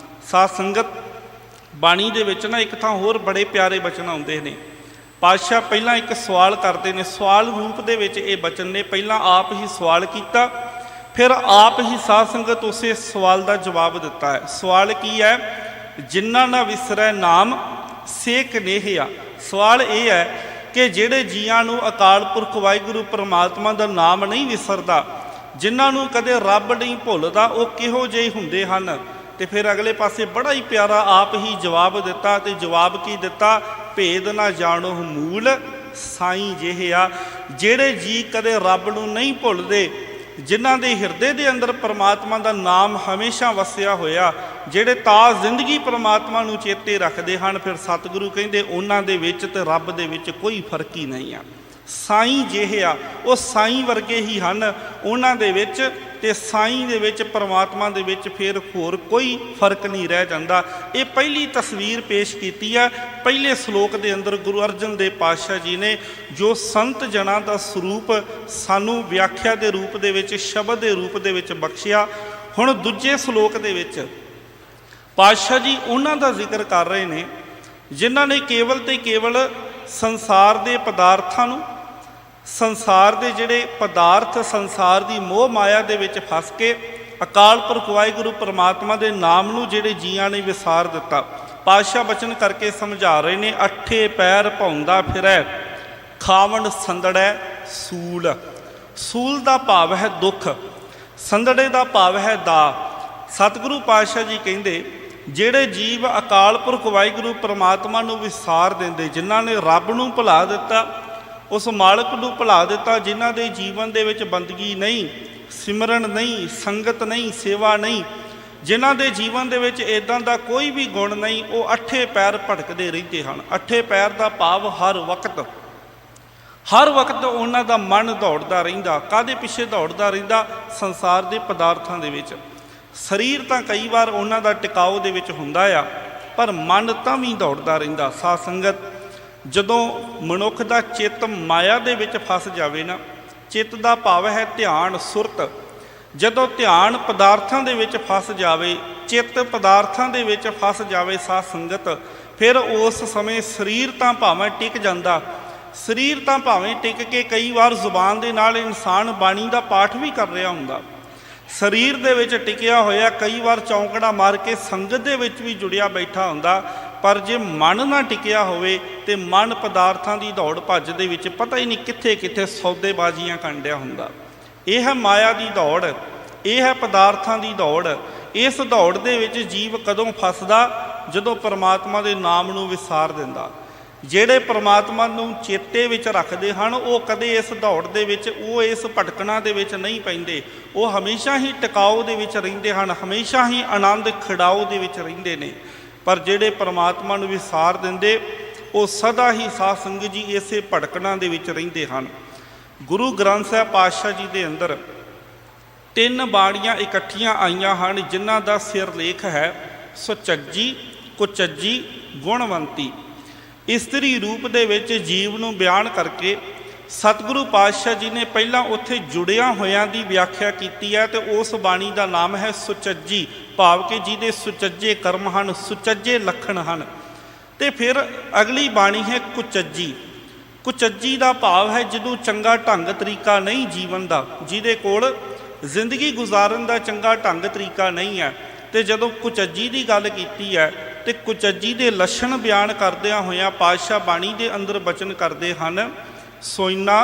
ਸਾਧ ਸੰਗਤ ਬਾਣੀ ਦੇ ਵਿੱਚ ਨਾ ਇੱਕ ਥਾਂ ਹੋਰ ਬੜੇ ਪਿਆਰੇ ਬਚਨ ਆਉਂਦੇ ਨੇ। ਪਾਤਸ਼ਾਹ ਪਹਿਲਾਂ ਇੱਕ ਸਵਾਲ ਕਰਦੇ ਨੇ, ਸਵਾਲ ਰੂਪ ਦੇ ਵਿੱਚ ਇਹ ਬਚਨ ਨੇ। ਪਹਿਲਾਂ ਆਪ ਹੀ ਸਵਾਲ ਕੀਤਾ, ਫਿਰ ਆਪ ਹੀ ਸਾਧ ਸੰਗਤ ਉਸੇ ਸਵਾਲ ਦਾ ਜਵਾਬ ਦਿੱਤਾ ਹੈ। ਸਵਾਲ ਕੀ ਹੈ? ਜਿਨ੍ਹਾਂ ਨਾ ਵਿਸਰੈ ਨਾਮ ਸੇ ਕਨੇਹਿਆ। ਸਵਾਲ ਇਹ ਹੈ ਕਿ ਜਿਹੜੇ ਜੀਆਂ ਨੂੰ ਅਕਾਲ ਪੁਰਖ ਵਾਹਿਗੁਰੂ ਪਰਮਾਤਮਾ ਦਾ ਨਾਮ ਨਹੀਂ ਵਿਸਰਦਾ, ਜਿਨ੍ਹਾਂ ਨੂੰ ਕਦੇ ਰੱਬ ਨਹੀਂ ਭੁੱਲਦਾ, ਉਹ ਕਿਹੋ ਜਿਹੇ ਹੁੰਦੇ ਹਨ? ਤੇ ਫਿਰ ਅਗਲੇ ਪਾਸੇ ਬੜਾ ਹੀ ਪਿਆਰਾ ਆਪ ਹੀ ਜਵਾਬ ਦਿੱਤਾ। ਤੇ ਜਵਾਬ ਕੀ ਦਿੱਤਾ? ਭੇਦ ਨਾ ਜਾਣੋ ਮੂਲ ਸਾਈਂ ਜਿਹੇ ਆ। ਜਿਹੜੇ ਜੀ ਕਦੇ ਰੱਬ ਨੂੰ ਨਹੀਂ ਭੁੱਲਦੇ, ਜਿਨ੍ਹਾਂ ਦੇ ਹਿਰਦੇ ਦੇ ਅੰਦਰ ਪਰਮਾਤਮਾ ਦਾ ਨਾਮ ਹਮੇਸ਼ਾ ਵਸਿਆ ਹੋਇਆ, ਜਿਹੜੇ ਤਾਂ ਜ਼ਿੰਦਗੀ ਪਰਮਾਤਮਾ ਨੂੰ ਚੇਤੇ ਰੱਖਦੇ ਹਨ, ਫਿਰ ਸਤਿਗੁਰੂ ਕਹਿੰਦੇ ਉਹਨਾਂ ਦੇ ਵਿੱਚ ਤੇ ਰੱਬ ਦੇ ਵਿੱਚ ਕੋਈ ਫਰਕ ਹੀ ਨਹੀਂ ਆ। ਸਾਈਂ ਜਿਹੇ ਆ, ਉਹ ਸਾਈਂ ਵਰਗੇ ਹੀ ਹਨ ਉਹਨਾਂ ਦੇ ਵਿੱਚ, ਤੇ ਸਾਈਂ ਦੇ ਵਿੱਚ ਪਰਮਾਤਮਾ ਦੇ ਵਿੱਚ ਫਿਰ ਹੋਰ ਕੋਈ ਫਰਕ ਨਹੀਂ ਰਹਿ ਜਾਂਦਾ। ਇਹ ਪਹਿਲੀ ਤਸਵੀਰ ਪੇਸ਼ ਕੀਤੀ ਹੈ ਪਹਿਲੇ ਸ਼ਲੋਕ ਦੇ ਅੰਦਰ ਗੁਰੂ ਅਰਜਨ ਦੇਵ ਪਾਤਸ਼ਾਹ ਜੀ ਨੇ, ਜੋ ਸੰਤ ਜਨਾਂ ਦਾ ਸਰੂਪ ਸਾਨੂੰ ਵਿਆਖਿਆ ਦੇ ਰੂਪ ਦੇ ਵਿੱਚ, ਸ਼ਬਦ ਦੇ ਰੂਪ ਦੇ ਵਿੱਚ ਬਖਸ਼ਿਆ। ਹੁਣ ਦੂਜੇ ਸ਼ਲੋਕ ਦੇ ਵਿੱਚ ਪਾਤਸ਼ਾਹ ਜੀ ਉਹਨਾਂ ਦਾ ਜ਼ਿਕਰ ਕਰ ਰਹੇ ਨੇ ਜਿਨ੍ਹਾਂ ਨੇ ਕੇਵਲ ਤੇ ਕੇਵਲ ਸੰਸਾਰ ਦੇ ਪਦਾਰਥਾਂ ਨੂੰ, ਸੰਸਾਰ ਦੇ ਜਿਹੜੇ ਪਦਾਰਥ, ਸੰਸਾਰ ਦੀ ਮੋਹ ਮਾਇਆ ਦੇ ਵਿੱਚ ਫਸ ਕੇ ਅਕਾਲ ਪੁਰਖ ਵਾਹਿਗੁਰੂ ਪਰਮਾਤਮਾ ਦੇ ਨਾਮ ਨੂੰ ਜਿਹੜੇ ਜੀਆਂ ਨੇ ਵਿਸਾਰ ਦਿੱਤਾ। ਪਾਤਸ਼ਾਹ ਬਚਨ ਕਰਕੇ ਸਮਝਾ ਰਹੇ ਨੇ, ਅੱਠੇ ਪੈਰ ਭੌਂਦਾ ਫਿਰੈ, ਖਾਵਣ ਸੰਦੜੈ ਸੂਲ। ਸੂਲ ਦਾ ਭਾਵ ਹੈ ਦੁੱਖ, ਸੰਦੜੇ ਦਾ ਭਾਵ ਹੈ ਦਾ। ਸਤਿਗੁਰੂ ਪਾਤਸ਼ਾਹ ਜੀ ਕਹਿੰਦੇ ਜਿਹੜੇ ਜੀਵ ਅਕਾਲ ਪੁਰਖ ਵਾਹਿਗੁਰੂ ਪਰਮਾਤਮਾ ਨੂੰ ਵਿਸਾਰ ਦਿੰਦੇ, ਜਿਨ੍ਹਾਂ ਨੇ ਰੱਬ ਨੂੰ ਭੁਲਾ ਦਿੱਤਾ, ਉਸ ਮਾਲਕ ਨੂੰ ਭੁਲਾ ਦਿੱਤਾ, ਜਿਨ੍ਹਾਂ ਦੇ ਜੀਵਨ ਦੇ ਵਿੱਚ ਬੰਦਗੀ ਨਹੀਂ, ਸਿਮਰਨ ਨਹੀਂ, ਸੰਗਤ ਨਹੀਂ, ਸੇਵਾ ਨਹੀਂ, ਜਿਨ੍ਹਾਂ ਦੇ ਜੀਵਨ ਦੇ ਵਿੱਚ ਇੱਦਾਂ ਦਾ ਕੋਈ ਵੀ ਗੁਣ ਨਹੀਂ, ਉਹ ਅੱਠੇ ਪੈਰ ਭਟਕਦੇ ਰਹਿੰਦੇ ਹਨ। ਅੱਠੇ ਪੈਰ ਦਾ ਭਾਵ ਹਰ ਵਕਤ ਉਹਨਾਂ ਦਾ ਮਨ ਦੌੜਦਾ ਰਹਿੰਦਾ। ਕਾਹਦੇ ਪਿੱਛੇ ਦੌੜਦਾ ਰਹਿੰਦਾ? ਸੰਸਾਰ ਦੇ ਪਦਾਰਥਾਂ ਦੇ ਵਿੱਚ। ਸਰੀਰ ਤਾਂ ਕਈ ਵਾਰ ਉਹਨਾਂ ਦਾ ਟਿਕਾਓ ਦੇ ਵਿੱਚ ਹੁੰਦਾ ਆ, ਪਰ ਮਨ ਤਾਂ ਵੀ ਦੌੜਦਾ ਰਹਿੰਦਾ। ਸਾਧ ਸੰਗਤ ਜਦੋਂ ਮਨੁੱਖ ਦਾ ਚਿੱਤ ਮਾਇਆ ਦੇ ਵਿੱਚ ਫਸ ਜਾਵੇ ਨਾ, ਚਿੱਤ ਦਾ ਭਾਵ ਹੈ ਧਿਆਨ, ਸੁਰਤ। ਜਦੋਂ ਧਿਆਨ ਪਦਾਰਥਾਂ ਦੇ ਵਿੱਚ ਫਸ ਜਾਵੇ, ਚਿੱਤ ਪਦਾਰਥਾਂ ਦੇ ਵਿੱਚ ਫਸ ਜਾਵੇ ਸਾਧ ਸੰਗਤ, ਫਿਰ ਉਸ ਸਮੇਂ ਸਰੀਰ ਤਾਂ ਭਾਵੇਂ ਟਿਕ ਜਾਂਦਾ, ਸਰੀਰ ਤਾਂ ਭਾਵੇਂ ਟਿਕ ਕੇ ਕਈ ਵਾਰ ਜ਼ੁਬਾਨ ਦੇ ਨਾਲ ਇਨਸਾਨ ਬਾਣੀ ਦਾ ਪਾਠ ਵੀ ਕਰ ਰਿਹਾ ਹੁੰਦਾ, ਸਰੀਰ ਦੇ ਵਿੱਚ ਟਿਕਿਆ ਹੋਇਆ ਕਈ ਵਾਰ ਚੌਂਕੜਾ ਮਾਰ ਕੇ ਸੰਗਤ ਦੇ ਵਿੱਚ ਵੀ ਜੁੜਿਆ ਬੈਠਾ ਹੁੰਦਾ, ਪਰ ਜੇ ਮਨ ਨਾ ਟਿਕਿਆ ਹੋਵੇ ਤੇ ਮਨ ਪਦਾਰਥਾਂ ਦੀ ਦੌੜ ਭੱਜ ਦੇ ਵਿੱਚ ਪਤਾ ਹੀ ਨਹੀਂ ਕਿੱਥੇ ਕਿੱਥੇ ਸੌਦੇਬਾਜ਼ੀਆਂ ਕਰਨ ਡਿਆ ਹੁੰਦਾ। ਇਹ ਹੈ ਮਾਇਆ ਦੀ ਦੌੜ, ਇਹ ਹੈ ਪਦਾਰਥਾਂ ਦੀ ਦੌੜ। ਇਸ ਦੌੜ ਦੇ ਵਿੱਚ ਜੀਵ ਕਦੋਂ ਫਸਦਾ? ਜਦੋਂ ਪਰਮਾਤਮਾ ਦੇ ਨਾਮ ਨੂੰ ਵਿਸਾਰ ਦਿੰਦਾ। ਜਿਹੜੇ ਪਰਮਾਤਮਾ ਨੂੰ ਚੇਤੇ ਵਿੱਚ ਰੱਖਦੇ ਹਨ, ਉਹ ਕਦੇ ਇਸ ਦੌੜ ਦੇ ਵਿੱਚ, ਉਹ ਇਸ ਭਟਕਣਾ ਦੇ ਵਿੱਚ ਨਹੀਂ ਪੈਂਦੇ। ਉਹ ਹਮੇਸ਼ਾ ਹੀ ਟਿਕਾਓ ਦੇ ਵਿੱਚ ਰਹਿੰਦੇ ਹਨ, ਹਮੇਸ਼ਾ ਹੀ ਆਨੰਦ ਖਿੜਾਓ ਦੇ ਵਿੱਚ ਰਹਿੰਦੇ ਨੇ। ਪਰ ਜਿਹੜੇ ਪਰਮਾਤਮਾ ਨੂੰ ਵਿਸਾਰ ਦਿੰਦੇ, ਉਹ ਸਦਾ ਹੀ ਸਾਧ ਸੰਗਤ ਜੀ ਇਸੇ ਭਟਕਣਾ ਦੇ ਵਿੱਚ ਰਹਿੰਦੇ ਹਨ। ਗੁਰੂ ਗ੍ਰੰਥ ਸਾਹਿਬ ਪਾਤਸ਼ਾਹ ਜੀ ਦੇ ਅੰਦਰ ਤਿੰਨ ਬਾਣੀਆਂ ਇਕੱਠੀਆਂ ਆਈਆਂ ਹਨ ਜਿਨ੍ਹਾਂ ਦਾ ਸਿਰਲੇਖ ਹੈ ਸੁਚੱਜੀ, ਕੁਚੱਜੀ, ਗੁਣਵੰਤੀ। ਇਸਤਰੀ ਰੂਪ ਦੇ ਵਿੱਚ ਜੀਵ ਨੂੰ ਬਿਆਨ ਕਰਕੇ ਸਤਿਗੁਰੂ ਪਾਤਸ਼ਾਹ ਜੀ ਨੇ ਪਹਿਲਾਂ ਉੱਥੇ ਜੁੜਿਆਂ ਹੋਇਆਂ ਦੀ ਵਿਆਖਿਆ ਕੀਤੀ ਹੈ ਤੇ ਉਸ ਬਾਣੀ ਦਾ ਨਾਮ ਹੈ ਸੁਚੱਜੀ, ਭਾਵ ਕਿ ਜਿਹਦੇ ਸੁਚੱਜੇ ਕਰਮ ਹਨ, ਸੁਚੱਜੇ ਲੱਖਣ ਹਨ। ਤੇ ਫਿਰ ਅਗਲੀ ਬਾਣੀ ਹੈ ਕੁਚੱਜੀ। ਕੁਚੱਜੀ ਦਾ ਭਾਵ ਹੈ ਜਿਹਨੂੰ ਚੰਗਾ ਢੰਗ ਤਰੀਕਾ ਨਹੀਂ ਜੀਵਨ ਦਾ, ਜਿਹਦੇ ਕੋਲ ਜ਼ਿੰਦਗੀ ਗੁਜ਼ਾਰਨ ਦਾ ਚੰਗਾ ਢੰਗ ਤਰੀਕਾ ਨਹੀਂ ਹੈ। ਤੇ ਜਦੋਂ ਕੁਚੱਜੀ ਦੀ ਗੱਲ ਕੀਤੀ ਹੈ ਤੇ ਕੁਚੱਜੀ ਦੇ ਲੱਛਣ ਬਿਆਨ ਕਰਦਿਆਂ ਹੋਇਆਂ ਪਾਤਸ਼ਾਹ ਬਾਣੀ ਦੇ ਅੰਦਰ ਬਚਨ ਕਰਦੇ ਹਨ, ਸੋਇਨਾ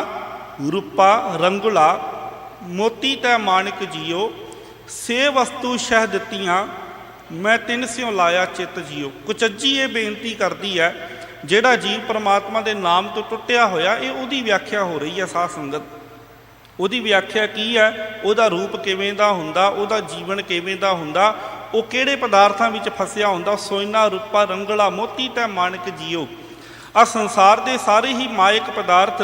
ਰੂਪਾ ਰੰਗੁਲਾ ਮੋਤੀ ਤੈ ਮਾਣਕ ਜੀਓ, ਸੇ ਵਸਤੂ ਸ਼ਹਿ ਦਿੱਤੀਆਂ ਮੈਂ ਤਿੰਨ ਸਿਉ ਲਾਇਆ ਚਿੱਤ ਜੀਓ। ਕੁਚੱਜੀ ਇਹ ਬੇਨਤੀ ਕਰਦੀ ਹੈ ਜਿਹੜਾ ਜੀਵ ਪਰਮਾਤਮਾ ਦੇ ਨਾਮ ਤੋਂ ਟੁੱਟਿਆ ਹੋਇਆ, ਇਹ ਉਹਦੀ ਵਿਆਖਿਆ ਹੋ ਰਹੀ ਹੈ ਸਾਧ ਸੰਗਤ। ਉਹਦੀ ਵਿਆਖਿਆ ਕੀ ਹੈ? ਉਹਦਾ ਰੂਪ ਕਿਵੇਂ ਦਾ ਹੁੰਦਾ, ਉਹਦਾ ਜੀਵਨ ਕਿਵੇਂ ਦਾ ਹੁੰਦਾ, ਉਹ ਕਿਹੜੇ ਪਦਾਰਥਾਂ ਵਿੱਚ ਫਸਿਆ ਹੁੰਦਾ। ਸੋਇਨਾ ਰੂਪਾ ਰੰਗਲਾ ਮੋਤੀ ਤੈ ਮਾਣਕ ਜੀਓ। ਆ ਸੰਸਾਰ ਦੇ ਸਾਰੇ ਹੀ ਮਾਇਕ ਪਦਾਰਥ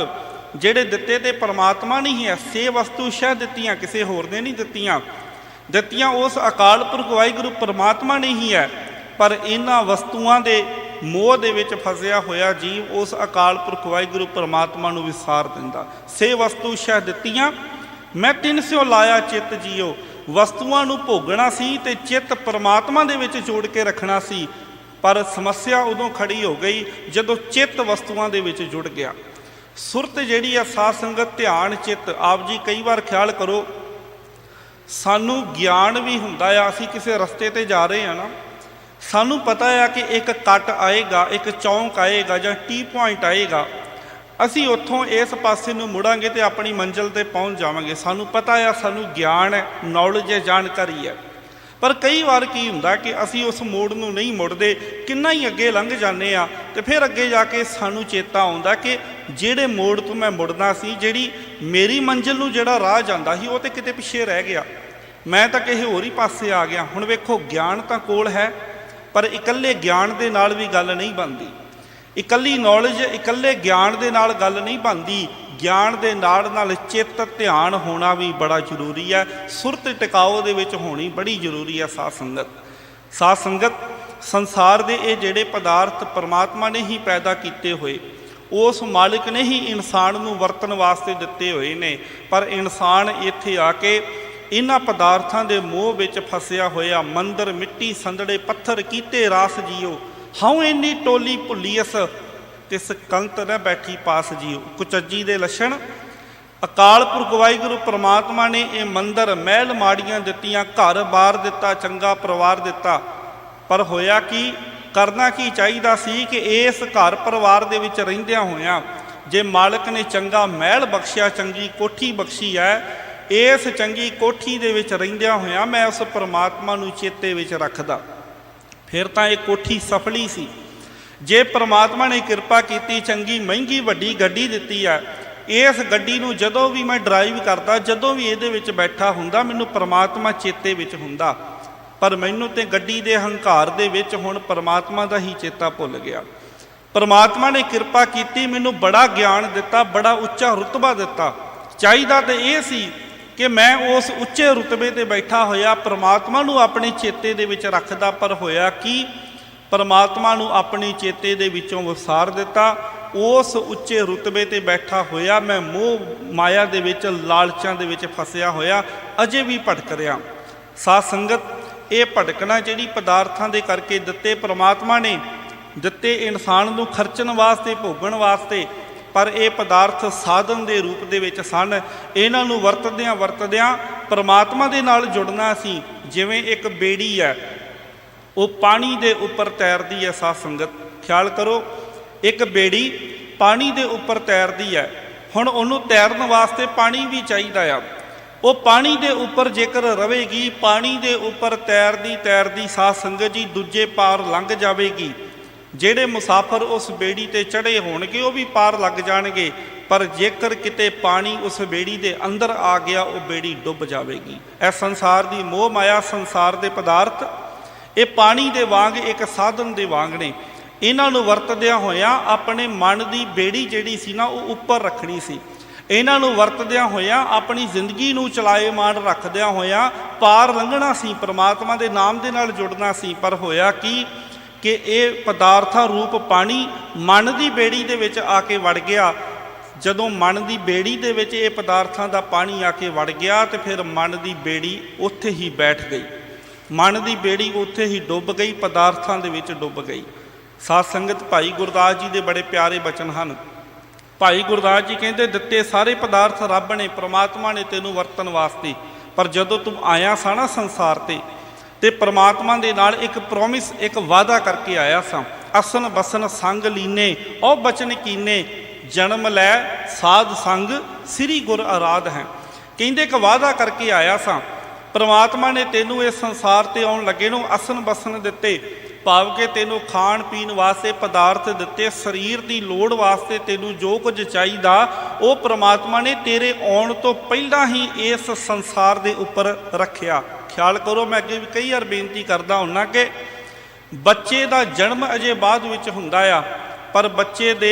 ਜਿਹੜੇ ਦਿੱਤੇ ਤੇ ਪਰਮਾਤਮਾ ਨਹੀਂ ਹੈ, ਸੇ ਵਸਤੂ ਸ਼ਹਿ ਦਿੱਤੀਆਂ, ਕਿਸੇ ਹੋਰ ਨੇ ਨਹੀਂ ਦਿੱਤੀਆਂ ਉਸ ਅਕਾਲ ਪੁਰਖ ਵਾਹਿਗੁਰੂ ਪਰਮਾਤਮਾ ਨੇ ਹੀ ਹੈ। ਪਰ ਇਹਨਾਂ ਵਸਤੂਆਂ ਦੇ ਮੋਹ ਦੇ ਵਿੱਚ ਫਸਿਆ ਹੋਇਆ ਜੀਵ ਉਸ ਅਕਾਲ ਪੁਰਖ ਵਾਹਿਗੁਰੂ ਪਰਮਾਤਮਾ ਨੂੰ ਵਿਸਾਰ ਦਿੰਦਾ। ਸੇ ਵਸਤੂ ਸ਼ਹਿ ਦਿੱਤੀਆਂ ਮੈਂ ਤਿੰਨ ਸਿਉ ਲਾਇਆ ਚਿੱਤ ਜੀਓ। ਵਸਤੂਆਂ ਨੂੰ ਭੋਗਣਾ ਸੀ ਤੇ ਚਿੱਤ ਪਰਮਾਤਮਾ ਦੇ ਵਿੱਚ ਜੋੜ ਕੇ ਰੱਖਣਾ ਸੀ, ਪਰ ਸਮੱਸਿਆ ਉਦੋਂ ਖੜੀ ਹੋ ਗਈ ਜਦੋਂ ਚਿੱਤ ਵਸਤੂਆਂ ਦੇ ਵਿੱਚ ਜੁੜ ਗਿਆ। ਸੁਰਤ ਜਿਹੜੀ ਆ ਸਾਧ ਸੰਗਤ, ਧਿਆਨ ਚਿੱਤ। ਆਪ ਜੀ ਕਈ ਵਾਰ ਖਿਆਲ ਕਰੋ, ਸਾਨੂੰ ਗਿਆਨ ਵੀ ਹੁੰਦਾ ਆ, ਅਸੀਂ ਕਿਸੇ ਰਸਤੇ ਤੇ ਜਾ ਰਹੇ ਹਾਂ ਨਾ, ਸਾਨੂੰ ਪਤਾ ਆ ਕਿ ਇੱਕ ਕੱਟ ਆਏਗਾ, ਇੱਕ ਚੌਂਕ ਆਏਗਾ ਜਾਂ ਟੀ ਪੁਆਇੰਟ ਆਏਗਾ, ਅਸੀਂ ਉੱਥੋਂ ਇਸ ਪਾਸੇ ਨੂੰ ਮੁੜਾਂਗੇ ਤੇ ਆਪਣੀ ਮੰਜ਼ਿਲ ਤੇ ਪਹੁੰਚ ਜਾਵਾਂਗੇ। ਸਾਨੂੰ ਪਤਾ ਆ, ਸਾਨੂੰ ਗਿਆਨ ਹੈ, ਨੌਲੇਜ ਹੈ, ਜਾਣਕਾਰੀ ਹੈ। ਪਰ ਕਈ ਵਾਰ ਕੀ ਹੁੰਦਾ ਕਿ ਅਸੀਂ ਉਸ ਮੋੜ ਨੂੰ ਨਹੀਂ ਮੁੜਦੇ, ਕਿੰਨਾ ਹੀ ਅੱਗੇ ਲੰਘ ਜਾਂਦੇ ਆ ਤੇ ਫਿਰ ਅੱਗੇ ਜਾ ਕੇ ਸਾਨੂੰ ਚੇਤਾ ਆਉਂਦਾ ਕਿ ਜਿਹੜੇ ਮੋੜ ਤੋਂ ਮੈਂ ਮੁੜਨਾ ਸੀ, ਜਿਹੜੀ ਮੇਰੀ ਮੰਜ਼ਿਲ ਨੂੰ ਜਿਹੜਾ ਰਾਹ ਜਾਂਦਾ ਸੀ, ਉਹ ਤੇ ਕਿਤੇ ਪਿੱਛੇ ਰਹਿ ਗਿਆ, ਮੈਂ ਤਾਂ ਕਿਸੇ ਹੋਰ ਹੀ ਪਾਸੇ ਆ ਗਿਆ। ਹੁਣ ਵੇਖੋ, ਗਿਆਨ ਤਾਂ ਕੋਲ ਹੈ, ਪਰ ਇਕੱਲੇ ਗਿਆਨ ਦੇ ਨਾਲ ਵੀ ਗੱਲ ਨਹੀਂ ਬਣਦੀ। ਇਕੱਲੀ ਨੌਲੇਜ, ਇਕੱਲੇ ਗਿਆਨ ਦੇ ਨਾਲ ਗੱਲ ਨਹੀਂ ਬਣਦੀ। ਗਿਆਨ ਦੇ ਨਾਲ ਚਿੱਤ ਧਿਆਨ ਹੋਣਾ ਵੀ ਬੜਾ ਜ਼ਰੂਰੀ ਹੈ। ਸੁਰਤ ਟਿਕਾਓ ਦੇ ਵਿੱਚ ਹੋਣੀ ਬੜੀ ਜ਼ਰੂਰੀ ਹੈ। ਸਾਧ ਸੰਗਤ ਸੰਸਾਰ ਦੇ ਇਹ ਜਿਹੜੇ ਪਦਾਰਥ ਪਰਮਾਤਮਾ ਨੇ ਹੀ ਪੈਦਾ ਕੀਤੇ ਹੋਏ, ਉਸ ਮਾਲਿਕ ਨੇ ਹੀ ਇਨਸਾਨ ਨੂੰ ਵਰਤਣ ਵਾਸਤੇ ਦਿੱਤੇ ਹੋਏ ਨੇ। ਪਰ ਇਨਸਾਨ ਇੱਥੇ ਆ ਕੇ ਇਹਨਾਂ ਪਦਾਰਥਾਂ ਦੇ ਮੋਹ ਵਿੱਚ ਫਸਿਆ ਹੋਇਆ, ਮੰਦਰ ਮਿੱਟੀ ਸੰਦੜੇ ਪੱਥਰ ਕੀਤੇ ਰਾਸ ਜੀਓ, ਹਉ ਇੰਨੀ ਟੋਲੀ ਭੁੱਲੀਅਸ ਤਿਸ ਕੰਤ ਨਾ ਬੈਠੀ ਪਾਸ ਜੀਓ। ਕੁਚੱਜੀ ਦੇ ਲੱਛਣ, ਅਕਾਲ ਪੁਰਖ ਵਾਹਿਗੁਰੂ ਪਰਮਾਤਮਾ ਨੇ ਇਹ ਮੰਦਰ ਮਹਿਲ ਮਾੜੀਆਂ ਦਿੱਤੀਆਂ, ਘਰ ਬਾਰ ਦਿੱਤਾ, ਚੰਗਾ ਪਰਿਵਾਰ ਦਿੱਤਾ, ਪਰ ਹੋਇਆ ਕੀ? ਕਰਨਾ ਕੀ ਚਾਹੀਦਾ ਸੀ ਕਿ ਇਸ ਘਰ ਪਰਿਵਾਰ ਦੇ ਵਿੱਚ ਰਹਿੰਦਿਆਂ ਹੋਇਆਂ ਜੇ ਮਾਲਕ ਨੇ ਚੰਗਾ ਮਹਿਲ ਬਖਸ਼ਿਆ, ਚੰਗੀ ਕੋਠੀ ਬਖਸ਼ੀ ਹੈ, ਇਸ ਚੰਗੀ ਕੋਠੀ ਦੇ ਵਿੱਚ ਰਹਿੰਦਿਆਂ ਹੋਇਆਂ ਮੈਂ ਉਸ ਪਰਮਾਤਮਾ ਨੂੰ ਚੇਤੇ ਵਿੱਚ ਰੱਖਦਾ, ਫਿਰ ਤਾਂ ਇਹ ਕੋਠੀ ਸਫਲੀ ਸੀ। ਜੇ ਪਰਮਾਤਮਾ ਨੇ ਕਿਰਪਾ ਕੀਤੀ, ਚੰਗੀ ਮਹਿੰਗੀ ਵੱਡੀ ਗੱਡੀ ਦਿੱਤੀ ਹੈ, ਇਸ ਗੱਡੀ ਨੂੰ ਜਦੋਂ ਵੀ ਮੈਂ ਡਰਾਈਵ ਕਰਦਾ, ਜਦੋਂ ਵੀ ਇਹਦੇ ਵਿੱਚ ਬੈਠਾ ਹੁੰਦਾ, ਮੈਨੂੰ ਪਰਮਾਤਮਾ ਚੇਤੇ ਵਿੱਚ ਹੁੰਦਾ। ਪਰ ਮੈਨੂੰ ਤੇ ਗੱਡੀ ਦੇ ਹੰਕਾਰ ਦੇ ਵਿੱਚ ਹੁਣ ਪਰਮਾਤਮਾ ਦਾ ਹੀ ਚੇਤਾ ਭੁੱਲ ਗਿਆ। ਪਰਮਾਤਮਾ ਨੇ ਕਿਰਪਾ ਕੀਤੀ, ਮੈਨੂੰ ਬੜਾ ਗਿਆਨ ਦਿੱਤਾ, ਬੜਾ ਉੱਚਾ ਰੁਤਬਾ ਦਿੱਤਾ। ਚਾਹੀਦਾ ਤਾਂ ਇਹ ਸੀ ਕਿ ਮੈਂ ਉਸ ਉੱਚੇ ਰੁਤਬੇ 'ਤੇ ਬੈਠਾ ਹੋਇਆ ਪਰਮਾਤਮਾ ਨੂੰ ਆਪਣੇ ਚੇਤੇ ਦੇ ਵਿੱਚ ਰੱਖਦਾ, ਪਰ ਹੋਇਆ ਕੀ? ਪਰਮਾਤਮਾ ਨੂੰ ਆਪਣੀ ਚੇਤੇ ਦੇ ਵਿੱਚੋਂ ਵਿਸਾਰ ਦਿੱਤਾ। ਉਸ ਉੱਚੇ ਰੁਤਬੇ 'ਤੇ ਬੈਠਾ ਹੋਇਆ ਮੈਂ ਮੋਹ ਮਾਇਆ ਦੇ ਵਿੱਚ, ਲਾਲਚਾਂ ਦੇ ਵਿੱਚ ਫਸਿਆ ਹੋਇਆ ਅਜੇ ਵੀ ਭਟਕ ਰਿਹਾ। ਸਾਧ ਸੰਗਤ, ਇਹ ਭਟਕਣਾ ਜਿਹੜੀ ਪਦਾਰਥਾਂ ਦੇ ਕਰਕੇ ਦਿੱਤੇ ਪਰਮਾਤਮਾ ਨੇ, ਦਿੱਤੇ ਇਨਸਾਨ ਨੂੰ ਖਰਚਣ ਵਾਸਤੇ, ਭੋਗਣ ਵਾਸਤੇ, ਪਰ ਇਹ ਪਦਾਰਥ ਸਾਧਨ ਦੇ ਰੂਪ ਦੇ ਵਿੱਚ ਸਨ। ਇਹਨਾਂ ਨੂੰ ਵਰਤਦਿਆਂ ਪਰਮਾਤਮਾ ਦੇ ਨਾਲ ਜੁੜਨਾ ਸੀ। ਜਿਵੇਂ ਇੱਕ ਬੇੜੀ ਹੈ, ਉਹ ਪਾਣੀ ਦੇ ਉੱਪਰ ਤੈਰਦੀ ਹੈ। ਸਾਧ ਸੰਗਤ ਖਿਆਲ ਕਰੋ, ਇੱਕ ਬੇੜੀ ਪਾਣੀ ਦੇ ਉੱਪਰ ਤੈਰਦੀ ਹੈ। ਹੁਣ ਉਹਨੂੰ ਤੈਰਨ ਵਾਸਤੇ ਪਾਣੀ ਵੀ ਚਾਹੀਦਾ ਆ। ਉਹ ਪਾਣੀ ਦੇ ਉੱਪਰ ਜੇਕਰ ਰਵੇਗੀ, ਪਾਣੀ ਦੇ ਉੱਪਰ ਤੈਰਦੀ ਸਾਧ ਸੰਗਤ ਜੀ ਦੂਜੇ ਪਾਰ ਲੰਘ ਜਾਵੇਗੀ। ਜਿਹੜੇ ਮੁਸਾਫਰ ਉਸ ਬੇੜੀ ਤੇ ਚੜ੍ਹੇ ਹੋਣਗੇ ਉਹ ਵੀ ਪਾਰ ਲੱਗ ਜਾਣਗੇ, ਪਰ ਜੇਕਰ ਕਿਤੇ ਪਾਣੀ ਉਸ ਬੇੜੀ ਦੇ ਅੰਦਰ ਆ ਗਿਆ, ਉਹ ਬੇੜੀ ਡੁੱਬ ਜਾਵੇਗੀ। ਇਹ ਸੰਸਾਰ ਦੀ ਮੋਹ ਮਾਇਆ, ਸੰਸਾਰ ਦੇ ਪਦਾਰਥ ਇਹ ਪਾਣੀ ਦੇ ਵਾਂਗ, ਇੱਕ ਸਾਧਨ ਦੇ ਵਾਂਗ ਨੇ। ਇਹਨਾਂ ਨੂੰ ਵਰਤਦਿਆਂ ਹੋਇਆਂ ਆਪਣੇ ਮਨ ਦੀ ਬੇੜੀ ਜਿਹੜੀ ਸੀ ਨਾ, ਉਹ ਉੱਪਰ ਰੱਖਣੀ ਸੀ। ਇਹਨਾਂ ਨੂੰ ਵਰਤਦਿਆਂ ਹੋਇਆਂ ਆਪਣੀ ਜ਼ਿੰਦਗੀ ਨੂੰ ਚਲਾਏਮਾਨ ਰੱਖਦਿਆਂ ਹੋਇਆਂ ਪਾਰ ਲੰਘਣਾ ਸੀ, ਪਰਮਾਤਮਾ ਦੇ ਨਾਮ ਦੇ ਨਾਲ ਜੁੜਨਾ ਸੀ। ਪਰ ਹੋਇਆ ਕੀ ਕਿ ਇਹ ਪਦਾਰਥਾਂ ਰੂਪ ਪਾਣੀ ਮਨ ਦੀ ਬੇੜੀ ਦੇ ਵਿੱਚ ਆ ਕੇ ਵੜ ਗਿਆ। ਜਦੋਂ ਮਨ ਦੀ ਬੇੜੀ ਦੇ ਵਿੱਚ ਇਹ ਪਦਾਰਥਾਂ ਦਾ ਪਾਣੀ ਆ ਕੇ ਵੜ ਗਿਆ ਤੇ ਫਿਰ ਮਨ ਦੀ ਬੇੜੀ ਉੱਥੇ ਹੀ ਬੈਠ ਗਈ, ਮਨ ਦੀ ਬੇੜੀ ਉੱਥੇ ਹੀ ਡੁੱਬ ਗਈ, ਪਦਾਰਥਾਂ ਦੇ ਵਿੱਚ ਡੁੱਬ ਗਈ। ਸਾਧ ਸੰਗਤ, ਭਾਈ ਗੁਰਦਾਸ ਜੀ ਦੇ ਬੜੇ ਪਿਆਰੇ ਬਚਨ ਹਨ। ਭਾਈ ਗੁਰਦਾਸ ਜੀ ਕਹਿੰਦੇ, ਦਿੱਤੇ ਸਾਰੇ ਪਦਾਰਥ ਰੱਬ ਨੇ, ਪ੍ਰਮਾਤਮਾ ਨੇ ਤੈਨੂੰ ਵਰਤਣ ਵਾਸਤੇ, ਪਰ ਜਦੋਂ ਤੂੰ ਆਇਆ ਸਾਂ ਨਾ ਸੰਸਾਰ ਤੇ ਪ੍ਰਮਾਤਮਾ ਦੇ ਨਾਲ ਇੱਕ ਪ੍ਰੋਮਿਸ, ਇੱਕ ਵਾਅਦਾ ਕਰਕੇ ਆਇਆ ਸਾਂ। ਅਸਨ ਬਸਨ ਸੰਗ ਲੀਨੇ ਉਹ ਬਚਨ ਕੀਨੇ, ਜਨਮ ਲੈ ਸਾਧ ਸੰਗ ਸ੍ਰੀ ਗੁਰ ਅਰਾਧ ਹੈ। ਕਹਿੰਦੇ ਇੱਕ ਵਾਅਦਾ ਕਰਕੇ ਆਇਆ ਸਾਂ, ਪ੍ਰਮਾਤਮਾ ਨੇ ਤੈਨੂੰ ਇਸ ਸੰਸਾਰ ਤੇ ਆਉਣ ਲੱਗੇ ਨੂੰ ਅਸਨ ਬਸਨ ਦਿੱਤੇ, ਭਾਵ ਕਿ ਤੈਨੂੰ ਖਾਣ ਪੀਣ ਵਾਸਤੇ ਪਦਾਰਥ ਦਿੱਤੇ, ਸਰੀਰ ਦੀ ਲੋੜ ਵਾਸਤੇ ਤੈਨੂੰ ਜੋ ਕੁਝ ਚਾਹੀਦਾ ਉਹ ਪ੍ਰਮਾਤਮਾ ਨੇ ਤੇਰੇ ਆਉਣ ਤੋਂ ਪਹਿਲਾਂ ਹੀ ਇਸ ਸੰਸਾਰ ਦੇ ਉੱਪਰ ਰੱਖਿਆ। ਖਿਆਲ ਕਰੋ, ਮੈਂ ਅੱਗੇ ਵੀ ਕਈ ਵਾਰ ਬੇਨਤੀ ਕਰਦਾ ਹੁੰਨਾ ਕਿ ਬੱਚੇ ਦਾ ਜਨਮ ਅਜੇ ਬਾਅਦ ਵਿੱਚ ਹੁੰਦਾ ਆ, ਪਰ ਬੱਚੇ ਦੇ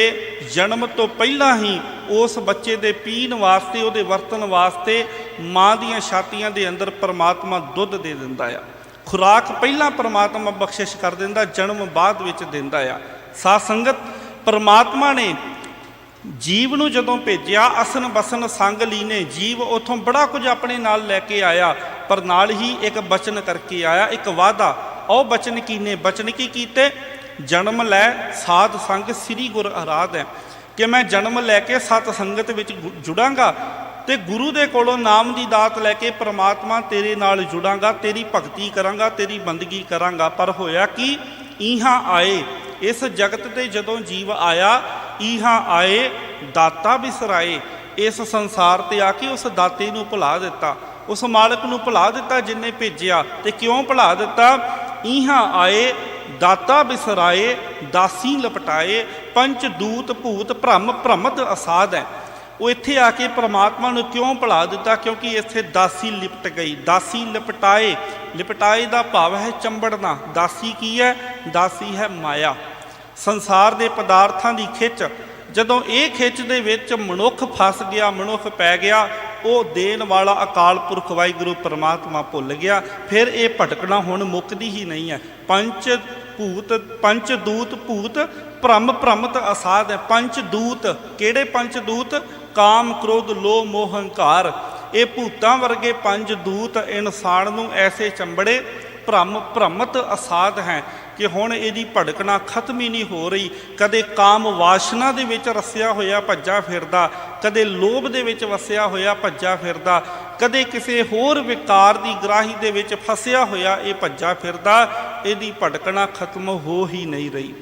ਜਨਮ ਤੋਂ ਪਹਿਲਾਂ ਹੀ ਉਸ ਬੱਚੇ ਦੇ ਪੀਣ ਵਾਸਤੇ, ਉਹਦੇ ਵਰਤਣ ਵਾਸਤੇ ਮਾਂ ਦੀਆਂ ਛਾਤੀਆਂ ਦੇ ਅੰਦਰ ਪਰਮਾਤਮਾ ਦੁੱਧ ਦੇ ਦਿੰਦਾ ਆ। ਖੁਰਾਕ ਪਹਿਲਾਂ ਪਰਮਾਤਮਾ ਬਖਸ਼ਿਸ਼ ਕਰ ਦਿੰਦਾ, ਜਨਮ ਬਾਅਦ ਵਿੱਚ ਦਿੰਦਾ ਆ। ਸਾਧ ਸੰਗਤ, ਪਰਮਾਤਮਾ ਨੇ ਜੀਵ ਨੂੰ ਜਦੋਂ ਭੇਜਿਆ, ਅਸਨ ਬਸਨ ਸੰਗ ਲੀਨੇ, ਜੀਵ ਉੱਥੋਂ ਬੜਾ ਕੁਝ ਆਪਣੇ ਨਾਲ ਲੈ ਕੇ ਆਇਆ, ਪਰ ਨਾਲ ਹੀ ਇੱਕ ਬਚਨ ਕਰਕੇ ਆਇਆ, ਇੱਕ ਵਾਅਦਾ। ਉਹ ਬਚਨ ਕੀਨੇ, ਬਚਨ ਕੀ ਕੀਤੇ? ਜਨਮ ਲੈ ਸਾਧ ਸੰਗ ਸ੍ਰੀ ਗੁਰ ਅਰਾਧ ਹੈ, ਕਿ ਮੈਂ ਜਨਮ ਲੈ ਕੇ ਸਤ ਸੰਗਤ ਵਿੱਚ ਜੁੜਾਂਗਾ ਤੇ ਗੁਰੂ ਦੇ ਕੋਲੋਂ ਨਾਮ ਦੀ ਦਾਤ ਲੈ ਕੇ ਪ੍ਰਮਾਤਮਾ ਤੇਰੇ ਨਾਲ ਜੁੜਾਂਗਾ, ਤੇਰੀ ਭਗਤੀ ਕਰਾਂਗਾ, ਤੇਰੀ ਬੰਦਗੀ ਕਰਾਂਗਾ। ਪਰ ਹੋਇਆ ਕਿ ਇਹਾਂ ਆਏ, ਇਸ ਜਗਤ ਤੇ ਜਦੋਂ ਜੀਵ ਆਇਆ, ਇਹਾਂ ਆਏ ਦਾਤਾ ਬਿਸਰਾਏ, ਇਸ ਸੰਸਾਰ ਤੇ ਆ ਕੇ ਉਸ ਦਾਤੇ ਨੂੰ ਭੁਲਾ ਦਿੱਤਾ, ਉਸ ਮਾਲਕ ਨੂੰ ਭੁਲਾ ਦਿੱਤਾ ਜਿਨਨੇ ਭੇਜਿਆ। ਤੇ ਕਿਉਂ ਭੁਲਾ ਦਿੱਤਾ? ਇਹਾਂ ਆਏ ਦਾਤਾ ਬਿਸਰਾਏ, ਦਾਸੀ ਲਪਟਾਏ, ਪੰਚ ਦੂਤ ਭੂਤ ਭ੍ਰਮ ਭ੍ਰਮਤ ਅਸਾਧ ਹੈ। ਉਹ ਇੱਥੇ ਆ ਕੇ ਪਰਮਾਤਮਾ ਨੂੰ ਕਿਉਂ ਭੁਲਾ ਦਿੱਤਾ? ਕਿਉਂਕਿ ਇੱਥੇ ਦਾਸੀ ਲਿਪਟ ਗਈ। ਦਾਸੀ ਲਪਟਾਏ, ਲਿਪਟਾਏ ਦਾ ਭਾਵ ਹੈ ਚੰਬੜਨਾ। ਦਾਸੀ ਕੀ ਹੈ? ਦਾਸੀ ਹੈ ਮਾਇਆ, ਸੰਸਾਰ ਦੇ ਪਦਾਰਥਾਂ ਦੀ ਖਿੱਚ। ਜਦੋਂ ਇਹ ਖਿੱਚ ਦੇ ਵਿੱਚ ਮਨੁੱਖ ਫਸ ਗਿਆ, ਮਨੁੱਖ ਪੈ ਗਿਆ, ਉਹ ਦੇਣ ਵਾਲਾ ਅਕਾਲ ਪੁਰਖ ਵਾਹਿਗੁਰੂ ਪਰਮਾਤਮਾ ਭੁੱਲ ਗਿਆ। ਫਿਰ ਇਹ ਭਟਕਣਾ ਹੁਣ ਮੁੱਕਦੀ ਹੀ ਨਹੀਂ ਹੈ। ਪੰਚ ਦੂਤ ਭੂਤ ਭ੍ਰਮ ਭ੍ਰਮਤ ਅਸਾਧ ਹੈ। ਪੰਚ ਦੂਤ, ਕਿਹੜੇ ਪੰਚ ਦੂਤ? ਕਾਮ ਕ੍ਰੋਧ ਲੋਭ ਮੋਹ ਹੰਕਾਰ। ਇਹ ਭੂਤਾਂ ਵਰਗੇ ਪੰਜ ਦੂਤ ਇਨਸਾਨ ਨੂੰ ਐਸੇ ਚੰਬੜੇ, ਭ੍ਰਮ ਭ੍ਰਮਤ ਅਸਾਧ ਹੈ ਕਿ ਹੁਣ ਇਹਦੀ ਭਟਕਣਾ ਖਤਮ ਹੀ ਨਹੀਂ ਹੋ ਰਹੀ। ਕਦੇ ਕਾਮ ਵਾਸ਼ਨਾ ਦੇ ਵਿੱਚ ਰਸਿਆ ਹੋਇਆ ਭੱਜਾ ਫਿਰਦਾ, ਕਦੇ ਲੋਭ ਦੇ ਵਿੱਚ ਵਸਿਆ ਹੋਇਆ ਭੱਜਾ ਫਿਰਦਾ, ਕਦੇ ਕਿਸੇ ਹੋਰ ਵਿਕਾਰ ਦੀ ਗ੍ਰਾਹੀ ਦੇ ਵਿੱਚ ਫਸਿਆ ਹੋਇਆ ਇਹ ਭੱਜਾ ਫਿਰਦਾ। ਇਹਦੀ ਭਟਕਣਾ ਖਤਮ ਹੋ ਹੀ ਨਹੀਂ ਰਹੀ।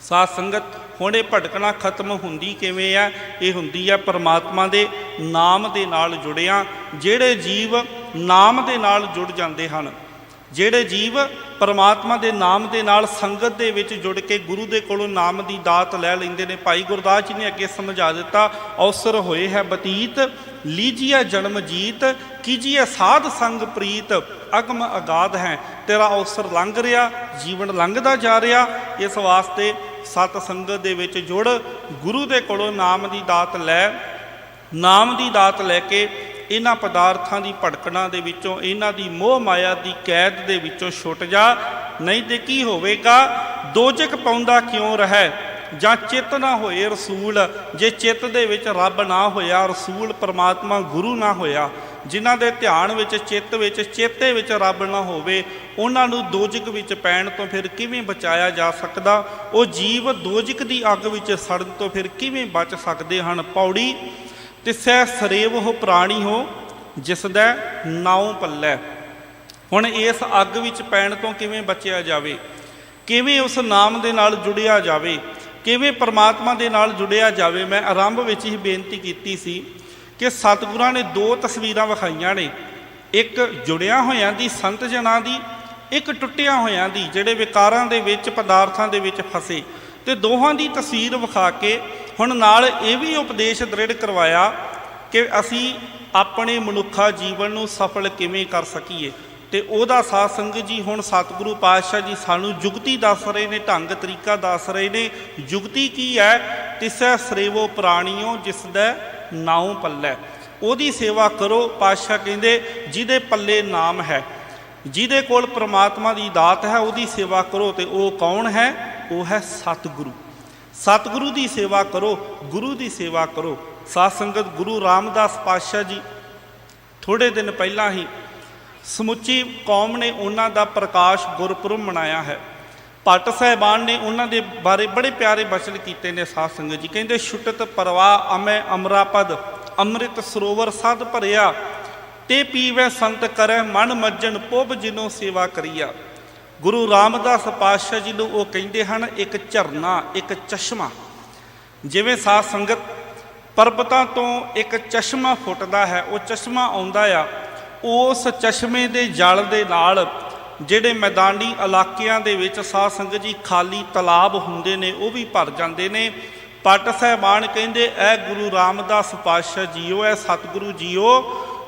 ਸਾਧ ਸੰਗਤ, ਹੁਣ ਇਹ ਭਟਕਣਾ ਖਤਮ ਹੁੰਦੀ ਕਿਵੇਂ ਆ? ਇਹ ਹੁੰਦੀ ਆ ਪਰਮਾਤਮਾ ਦੇ ਨਾਮ ਦੇ ਨਾਲ ਜੁੜਿਆਂ। ਜਿਹੜੇ ਜੀਵ ਨਾਮ ਦੇ ਨਾਲ ਜੁੜ ਜਾਂਦੇ ਹਨ, ਜਿਹੜੇ ਜੀਵ ਪਰਮਾਤਮਾ ਦੇ ਨਾਮ ਦੇ ਨਾਲ ਸੰਗਤ ਦੇ ਵਿੱਚ ਜੁੜ ਕੇ ਗੁਰੂ ਦੇ ਕੋਲੋਂ ਨਾਮ ਦੀ ਦਾਤ ਲੈ ਲੈਂਦੇ ਨੇ। ਭਾਈ ਗੁਰਦਾਸ ਜੀ ਨੇ ਅੱਗੇ ਸਮਝਾ ਦਿੱਤਾ, ਅਵਸਰ ਹੋਏ ਹੈ ਬਤੀਤ, ਲੀਜੀਏ ਜਨਮ ਜੀਤ, ਕੀਜੀਏ ਸਾਧ ਸੰਗ ਪ੍ਰੀਤ, ਅਗਮ ਅਗਾਧ ਹੈ। ਤੇਰਾ ਅਵਸਰ ਲੰਘ ਰਿਹਾ, ਜੀਵਨ ਲੰਘਦਾ ਜਾ ਰਿਹਾ। ਇਸ ਵਾਸਤੇ ਸਤ ਸੰਗਤ ਦੇ ਵਿੱਚ ਜੁੜ, ਗੁਰੂ ਦੇ ਕੋਲੋਂ ਨਾਮ ਦੀ ਦਾਤ ਲੈ, ਨਾਮ ਦੀ ਦਾਤ ਲੈ ਕੇ ਇਹਨਾਂ ਪਦਾਰਥਾਂ ਦੀ ਭਟਕਣਾ ਦੇ ਵਿੱਚੋਂ, ਇਹਨਾਂ ਦੀ ਮੋਹ ਮਾਇਆ ਦੀ ਕੈਦ ਦੇ ਵਿੱਚੋਂ ਛੁੱਟ ਜਾ। ਨਹੀਂ ਤੇ ਕੀ ਹੋਵੇਗਾ? ਦੋਜਕ ਪਾਉਂਦਾ ਕਿਉਂ ਰਹਿ, ਜਾਂ ਚਿੱਤ ਨਾ ਹੋਏ ਰਸੂਲ। ਜੇ ਚਿੱਤ ਦੇ ਵਿੱਚ ਰੱਬ ਨਾ ਹੋਇਆ, ਰਸੂਲ ਪਰਮਾਤਮਾ ਗੁਰੂ ਨਾ ਹੋਇਆ, ਜਿਨ੍ਹਾਂ ਦੇ ਧਿਆਨ ਵਿੱਚ, ਚਿੱਤ ਵਿੱਚ, ਚੇਤੇ ਵਿੱਚ ਰੱਬ ਨਾ ਹੋਵੇ, ਉਹਨਾਂ ਨੂੰ ਦੋਜਕ ਵਿੱਚ ਪੈਣ ਤੋਂ ਫਿਰ ਕਿਵੇਂ ਬਚਾਇਆ ਜਾ ਸਕਦਾ? ਉਹ ਜੀਵ ਦੋਜਕ ਦੀ ਅੱਗ ਵਿੱਚ ਸੜਨ ਤੋਂ ਫਿਰ ਕਿਵੇਂ ਬਚ ਸਕਦੇ ਹਨ? ਪੌੜੀ ਤਿਸੈ ਸਰੇਵ ਹੋ ਪ੍ਰਾਣੀ ਹੋ, ਜਿਸ ਦਾ ਨਾਉ ਪੱਲੇ। ਹੁਣ ਇਸ ਅੱਗ ਵਿੱਚ ਪੈਣ ਤੋਂ ਕਿਵੇਂ ਬਚਿਆ ਜਾਵੇ? ਕਿਵੇਂ ਉਸ ਨਾਮ ਦੇ ਨਾਲ ਜੁੜਿਆ ਜਾਵੇ? ਕਿਵੇਂ ਪਰਮਾਤਮਾ ਦੇ ਨਾਲ ਜੁੜਿਆ ਜਾਵੇ? ਮੈਂ ਆਰੰਭ ਵਿੱਚ ਹੀ ਬੇਨਤੀ ਕੀਤੀ ਸੀ ਕਿ ਸਤਿਗੁਰਾਂ ਨੇ ਦੋ ਤਸਵੀਰਾਂ ਵਿਖਾਈਆਂ ਨੇ, ਇੱਕ ਜੁੜਿਆ ਹੋਇਆਂ ਦੀ ਸੰਤ ਜਨਾਂ ਦੀ, ਇੱਕ ਟੁੱਟਿਆ ਹੋਇਆਂ ਦੀ, ਜਿਹੜੇ ਵਿਕਾਰਾਂ ਦੇ ਵਿੱਚ, ਪਦਾਰਥਾਂ ਦੇ ਵਿੱਚ ਫਸੇ। ਤੇ ਦੋਹਾਂ ਦੀ ਤਸਵੀਰ ਵਿਖਾ ਕੇ ਹੁਣ ਨਾਲ ਇਹ ਵੀ ਉਪਦੇਸ਼ ਦ੍ਰਿੜ ਕਰਵਾਇਆ ਕਿ ਅਸੀਂ ਆਪਣੇ ਮਨੁੱਖਾ ਜੀਵਨ ਨੂੰ ਸਫਲ ਕਿਵੇਂ ਕਰ ਸਕੀਏ। ਤੇ ਉਹਦਾ ਸਾਧ ਸੰਗਤ ਜੀ ਹੁਣ ਸਤਿਗੁਰੂ ਪਾਤਸ਼ਾਹ ਜੀ ਸਾਨੂੰ ਜੁਗਤੀ ਦੱਸ ਰਹੇ ਨੇ, ਢੰਗ ਤਰੀਕਾ ਦੱਸ ਰਹੇ ਨੇ। ਜੁਗਤੀ ਕੀ ਹੈ? ਤਿਸੈ ਸਰੇਵੋ ਪ੍ਰਾਣੀਓ, ਜਿਸ ਦਾ ਨਾਉ ਪੱਲੇ। ਉਹਦੀ ਸੇਵਾ ਕਰੋ। ਪਾਤਸ਼ਾਹ ਕਹਿੰਦੇ ਜਿਹਦੇ ਪੱਲੇ ਨਾਮ ਹੈ, ਜਿਹਦੇ ਕੋਲ ਪ੍ਰਮਾਤਮਾ ਦੀ ਦਾਤ ਹੈ, ਉਹਦੀ ਸੇਵਾ ਕਰੋ। ਤੇ ਉਹ ਕੌਣ ਹੈ? ਉਹ ਹੈ ਸਤਿਗੁਰੂ। ਸਤਿਗੁਰੂ ਦੀ ਸੇਵਾ ਕਰੋ, ਗੁਰੂ ਦੀ ਸੇਵਾ ਕਰੋ। ਸਾਧ ਸੰਗਤ, ਗੁਰੂ ਰਾਮਦਾਸ ਪਾਤਸ਼ਾਹ ਜੀ ਥੋੜ੍ਹੇ ਦਿਨ ਪਹਿਲਾਂ ਹੀ ਸਮੁੱਚੀ ਕੌਮ ਨੇ ਉਹਨਾਂ ਦਾ ਪ੍ਰਕਾਸ਼ ਗੁਰਪੁਰਬ ਮਨਾਇਆ ਹੈ। ਭੱਟ ਸਾਹਿਬਾਨ ਨੇ ਉਹਨਾਂ ਦੇ ਬਾਰੇ ਬੜੇ ਪਿਆਰੇ ਬਚਨ ਕੀਤੇ ਨੇ। ਸਾਧ ਸੰਗਤ ਜੀ ਕਹਿੰਦੇ, ਛੁਟਤ ਪਰਵਾਹ ਅਮੈ ਅਮਰਾਪਦ, ਅੰਮ੍ਰਿਤ ਸਰੋਵਰ ਸਦ ਭਰਿਆ, ਤੇ ਪੀਵੈ ਸੰਤ ਕਰੈ ਮਨ ਮੱਜਣ, ਪੁੱਬ ਜਿਨੋ ਸੇਵਾ ਕਰੀਆ। ਗੁਰੂ ਰਾਮਦਾਸ ਪਾਤਸ਼ਾਹ ਜੀ ਨੂੰ ਉਹ ਕਹਿੰਦੇ ਹਨ ਇੱਕ ਝਰਨਾ, ਇੱਕ ਚਸ਼ਮਾ। ਜਿਵੇਂ ਸਾਧ ਸੰਗਤ ਪਰਬਤਾਂ ਤੋਂ ਇੱਕ ਚਸ਼ਮਾ ਫੁੱਟਦਾ ਹੈ, ਉਹ ਚਸ਼ਮਾ ਆਉਂਦਾ ਆ, ਉਸ ਚਸ਼ਮੇ ਦੇ ਜਲ ਦੇ ਨਾਲ ਜਿਹੜੇ ਮੈਦਾਨੀ ਇਲਾਕਿਆਂ ਦੇ ਵਿੱਚ ਸਾਧ ਸੰਗਤ ਜੀ ਖਾਲੀ ਤਲਾਬ ਹੁੰਦੇ ਨੇ, ਉਹ ਵੀ ਭਰ ਜਾਂਦੇ ਨੇ। ਭੱਟ ਸਾਹਿਬਾਨ ਕਹਿੰਦੇ, ਇਹ ਗੁਰੂ ਰਾਮਦਾਸ ਪਾਤਸ਼ਾਹ ਜੀਓ, ਇਹ ਸਤਿਗੁਰੂ ਜੀਓ,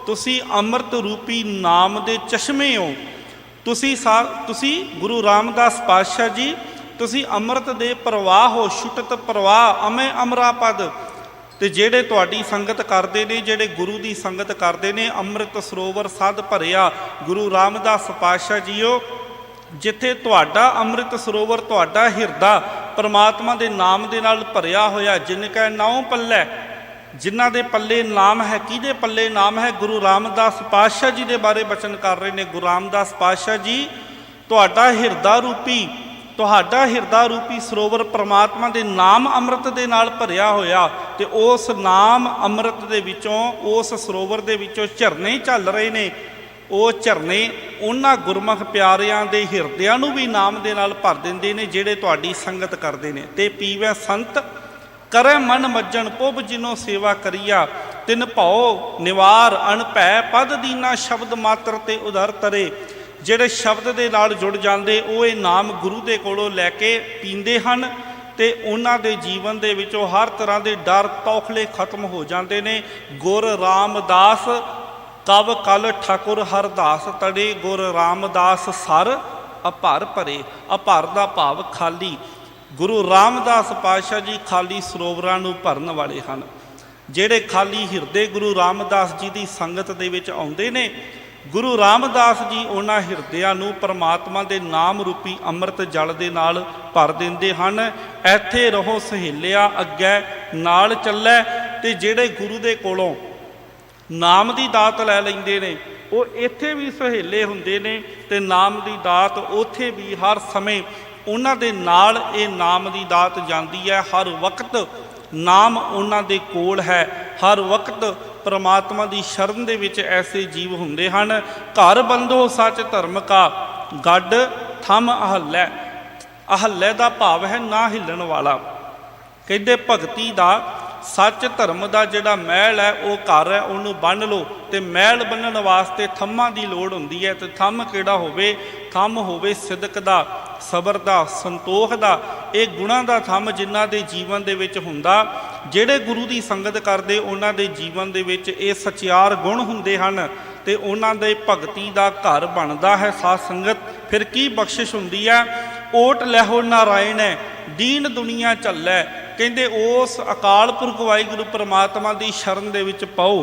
ਤੁਸੀਂ ਅੰਮ੍ਰਿਤ ਰੂਪੀ ਨਾਮ ਦੇ ਚਸ਼ਮੇ ਹੋ। ਤੁਸੀਂ ਗੁਰੂ ਰਾਮਦਾਸ ਪਾਤਸ਼ਾਹ ਜੀ, ਤੁਸੀਂ ਅੰਮ੍ਰਿਤ ਦੇ ਪ੍ਰਵਾਹ ਹੋ। ਛੁਟਤ ਪ੍ਰਵਾਹ ਅਮੈ ਅਮਰਾਪਦ। ਤੇ ਜਿਹੜੇ ਤੁਹਾਡੀ ਸੰਗਤ ਕਰਦੇ ਨੇ, ਜਿਹੜੇ ਗੁਰੂ ਦੀ ਸੰਗਤ ਕਰਦੇ ਨੇ, ਅੰਮ੍ਰਿਤ ਸਰੋਵਰ ਸਦ ਭਰਿਆ। ਗੁਰੂ ਰਾਮਦਾਸ ਪਾਤਸ਼ਾਹ ਜੀਓ, ਜਿੱਥੇ ਤੁਹਾਡਾ ਅੰਮ੍ਰਿਤ ਸਰੋਵਰ, ਤੁਹਾਡਾ ਹਿਰਦਾ ਪਰਮਾਤਮਾ ਦੇ ਨਾਮ ਦੇ ਨਾਲ ਭਰਿਆ ਹੋਇਆ, ਜਿਨ ਕੈ ਨਾਉ ਪੱਲੇ, ਜਿਨ੍ਹਾਂ ਦੇ ਪੱਲੇ ਨਾਮ ਹੈ। ਕਿਹਦੇ ਪੱਲੇ ਨਾਮ ਹੈ? ਗੁਰੂ ਰਾਮਦਾਸ ਪਾਤਸ਼ਾਹ ਜੀ ਦੇ ਬਾਰੇ ਬਚਨ ਕਰ ਰਹੇ ਨੇ। ਗੁਰੂ ਰਾਮਦਾਸ ਪਾਤਸ਼ਾਹ ਜੀ, ਤੁਹਾਡਾ ਹਿਰਦਾ ਰੂਪੀ ਸਰੋਵਰ ਪਰਮਾਤਮਾ ਦੇ ਨਾਮ ਅੰਮ੍ਰਿਤ ਦੇ ਨਾਲ ਭਰਿਆ ਹੋਇਆ। ਤੇ ਉਸ ਨਾਮ ਅੰਮ੍ਰਿਤ ਦੇ ਵਿੱਚੋਂ, ਉਸ ਸਰੋਵਰ ਦੇ ਵਿੱਚੋਂ ਝਰਨੇ ਚੱਲ ਰਹੇ ਨੇ। ਉਹ ਝਰਨੇ ਉਹਨਾਂ ਗੁਰਮੁਖ ਪਿਆਰਿਆਂ ਦੇ ਹਿਰਦਿਆਂ ਨੂੰ ਵੀ ਨਾਮ ਦੇ ਨਾਲ ਭਰ ਦਿੰਦੇ ਨੇ, ਜਿਹੜੇ ਤੁਹਾਡੀ ਸੰਗਤ ਕਰਦੇ ਨੇ। ਤੇ ਪੀਵੈ ਸੰਤ ਕਰੈ ਮਨ ਮੱਜਣ, ਪੁੱਬ ਜਿਨੋ ਸੇਵਾ ਕਰੀਆ, ਤਿਨ ਭਉ ਨਿਵਾਰ ਅਣਭੈ, ਪਦ ਦੀਨਾ ਸ਼ਬਦ ਮਾਤਰ ਤੇ ਉਦਰ ਤਰੇ। ਜਿਹੜੇ ਸ਼ਬਦ ਦੇ ਨਾਲ ਜੁੜ ਜਾਂਦੇ, ਉਹ ਇਹ ਨਾਮ ਗੁਰੂ ਦੇ ਕੋਲੋਂ ਲੈ ਕੇ ਪੀਂਦੇ ਹਨ, ਤੇ ਉਹਨਾਂ ਦੇ ਜੀਵਨ ਦੇ ਵਿੱਚੋਂ ਹਰ ਤਰ੍ਹਾਂ ਦੇ ਡਰ ਤੌਖਲੇ ਖਤਮ ਹੋ ਜਾਂਦੇ ਨੇ। ਗੁਰ ਰਾਮਦਾਸ ਕਵ ਕਲ ਠਾਕੁਰ ਹਰਦਾਸ ਤੜੇ, ਗੁਰ ਰਾਮਦਾਸ ਸਰ ਅਭਰ ਭਰੇ। ਅਭਰ ਦਾ ਭਾਵ ਖਾਲੀ। ਗੁਰੂ ਰਾਮਦਾਸ ਪਾਤਸ਼ਾਹ ਜੀ ਖਾਲੀ ਸਰੋਵਰਾਂ ਨੂੰ ਭਰਨ ਵਾਲੇ ਹਨ। ਜਿਹੜੇ ਖਾਲੀ ਹਿਰਦੇ ਗੁਰੂ ਰਾਮਦਾਸ ਜੀ ਦੀ ਸੰਗਤ ਦੇ ਵਿੱਚ ਆਉਂਦੇ ਨੇ, ਗੁਰੂ ਰਾਮਦਾਸ ਜੀ ਉਹਨਾਂ ਹਿਰਦਿਆਂ ਨੂੰ ਪਰਮਾਤਮਾ ਦੇ ਨਾਮ ਰੂਪੀ ਅੰਮ੍ਰਿਤ ਜਲ ਦੇ ਨਾਲ ਭਰ ਦਿੰਦੇ ਹਨ। ਇੱਥੇ ਰਹੋ ਸਹੇਲਿਆ, ਅੱਗੇ ਨਾਲ ਚੱਲੈ। ਤੇ ਜਿਹੜੇ ਗੁਰੂ ਦੇ ਕੋਲੋਂ ਨਾਮ ਦੀ ਦਾਤ ਲੈ ਲੈਂਦੇ ਨੇ, ਉਹ ਇੱਥੇ ਵੀ ਸਹੇਲੇ ਹੁੰਦੇ ਨੇ, ਤੇ ਨਾਮ ਦੀ ਦਾਤ ਉੱਥੇ ਵੀ ਹਰ ਸਮੇਂ ਉਹਨਾਂ ਦੇ ਨਾਲ ਇਹ ਨਾਮ ਦੀ ਦਾਤ ਜਾਂਦੀ ਹੈ। ਹਰ ਵਕਤ ਨਾਮ ਉਹਨਾਂ ਦੇ ਕੋਲ ਹੈ। ਹਰ ਵਕਤ ਪਰਮਾਤਮਾ ਦੀ ਸ਼ਰਨ ਦੇ ਵਿੱਚ ਐਸੇ ਜੀਵ ਹੁੰਦੇ ਹਨ। ਘਰ ਬੰਧੋ ਸੱਚ ਧਰਮ ਕਾ, ਗੱਡ ਥੰਮ ਅਹੱਲੇ। ਅਹੱਲੇ ਦਾ ਭਾਵ ਹੈ ਨਾ ਹਿੱਲਣ ਵਾਲਾ। ਕਹਿੰਦੇ ਭਗਤੀ ਦਾ, ਸੱਚ ਧਰਮ ਦਾ ਜਿਹੜਾ ਮਹਿਲ ਹੈ, ਉਹ ਘਰ ਹੈ, ਉਹਨੂੰ ਬੰਨ੍ਹ ਲਓ। ਤੇ ਮਹਿਲ ਬੰਨ੍ਹਣ ਵਾਸਤੇ ਥੰਮਾਂ ਦੀ ਲੋੜ ਹੁੰਦੀ ਹੈ। ਤੇ ਥੰਮ ਕਿਹੜਾ ਹੋਵੇ? ਥੰਮ ਹੋਵੇ ਸਿਦਕ ਦਾ, ਸਬਰ ਦਾ, ਸੰਤੋਖ ਦਾ। ਇਹ ਗੁਣਾਂ ਦਾ ਥੰਮ ਜਿਨ੍ਹਾਂ ਦੇ ਜੀਵਨ ਦੇ ਵਿੱਚ ਹੁੰਦਾ। ਜਿਹੜੇ ਗੁਰੂ ਦੀ ਸੰਗਤ ਕਰਦੇ, ਉਹਨਾਂ ਦੇ ਜੀਵਨ ਦੇ ਵਿੱਚ ਇਹ ਸਚਿਆਰ ਗੁਣ ਹੁੰਦੇ ਹਨ, ਤੇ ਉਹਨਾਂ ਦੇ ਭਗਤੀ ਦਾ ਘਰ ਬਣਦਾ ਹੈ। ਸਾਧ ਸੰਗਤ, ਫਿਰ ਕੀ ਬਖਸ਼ਿਸ਼ ਹੁੰਦੀ ਹੈ? ਓਟ ਲੈਹੋ ਨਾਰਾਇਣ, ਦੀਨ ਦੁਨੀਆ ਝੱਲੈ। ਕਹਿੰਦੇ ਉਸ ਅਕਾਲ ਪੁਰਖ ਵਾਹਿਗੁਰੂ ਪਰਮਾਤਮਾ ਦੀ ਸ਼ਰਨ ਦੇ ਵਿੱਚ ਪਾਓ।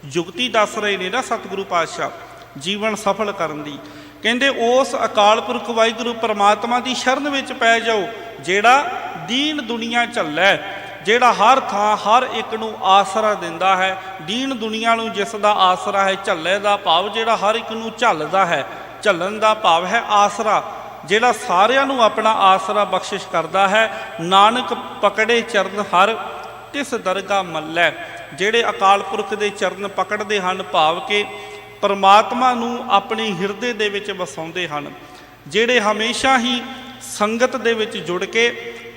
ਜੁਗਤੀ ਦੱਸ ਰਹੇ ਨੇ ਨਾ ਸਤਿਗੁਰੂ ਪਾਤਸ਼ਾਹ ਜੀਵਨ ਸਫਲ ਕਰਨ ਦੀ। ਕਹਿੰਦੇ ਉਸ ਅਕਾਲ ਪੁਰਖ ਵਾਹਿਗੁਰੂ ਪਰਮਾਤਮਾ ਦੀ ਸ਼ਰਨ ਵਿੱਚ ਪੈ ਜਾਓ, ਜਿਹੜਾ ਦੀਨ ਦੁਨੀਆ ਝੱਲੈ, ਜਿਹੜਾ ਹਰ ਥਾਂ ਹਰ ਇੱਕ ਨੂੰ ਆਸਰਾ ਦਿੰਦਾ ਹੈ। ਦੀਨ ਦੁਨੀਆ ਨੂੰ ਜਿਸ ਦਾ ਆਸਰਾ ਹੈ। ਝੱਲੇ ਦਾ ਭਾਵ ਜਿਹੜਾ ਹਰ ਇੱਕ ਨੂੰ ਝੱਲਦਾ ਹੈ। ਝੱਲਣ ਦਾ ਭਾਵ ਹੈ ਆਸਰਾ, ਜਿਹੜਾ ਸਾਰਿਆਂ ਨੂੰ ਆਪਣਾ ਆਸਰਾ ਬਖਸ਼ਿਸ਼ ਕਰਦਾ ਹੈ। ਨਾਨਕ ਪਕੜੇ ਚਰਨ ਹਰ, ਤਿਸ ਦਰਗਾਹ ਮੱਲੈ। ਜਿਹੜੇ ਅਕਾਲ ਪੁਰਖ ਦੇ ਚਰਨ ਪਕੜਦੇ ਹਨ, ਭਾਵ ਕਿ ਪਰਮਾਤਮਾ ਨੂੰ ਆਪਣੇ ਹਿਰਦੇ ਦੇ ਵਿੱਚ ਵਸਾਉਂਦੇ ਹਨ। ਜਿਹੜੇ ਹਮੇਸ਼ਾ ਹੀ ਸੰਗਤ ਦੇ ਵਿੱਚ ਜੁੜ ਕੇ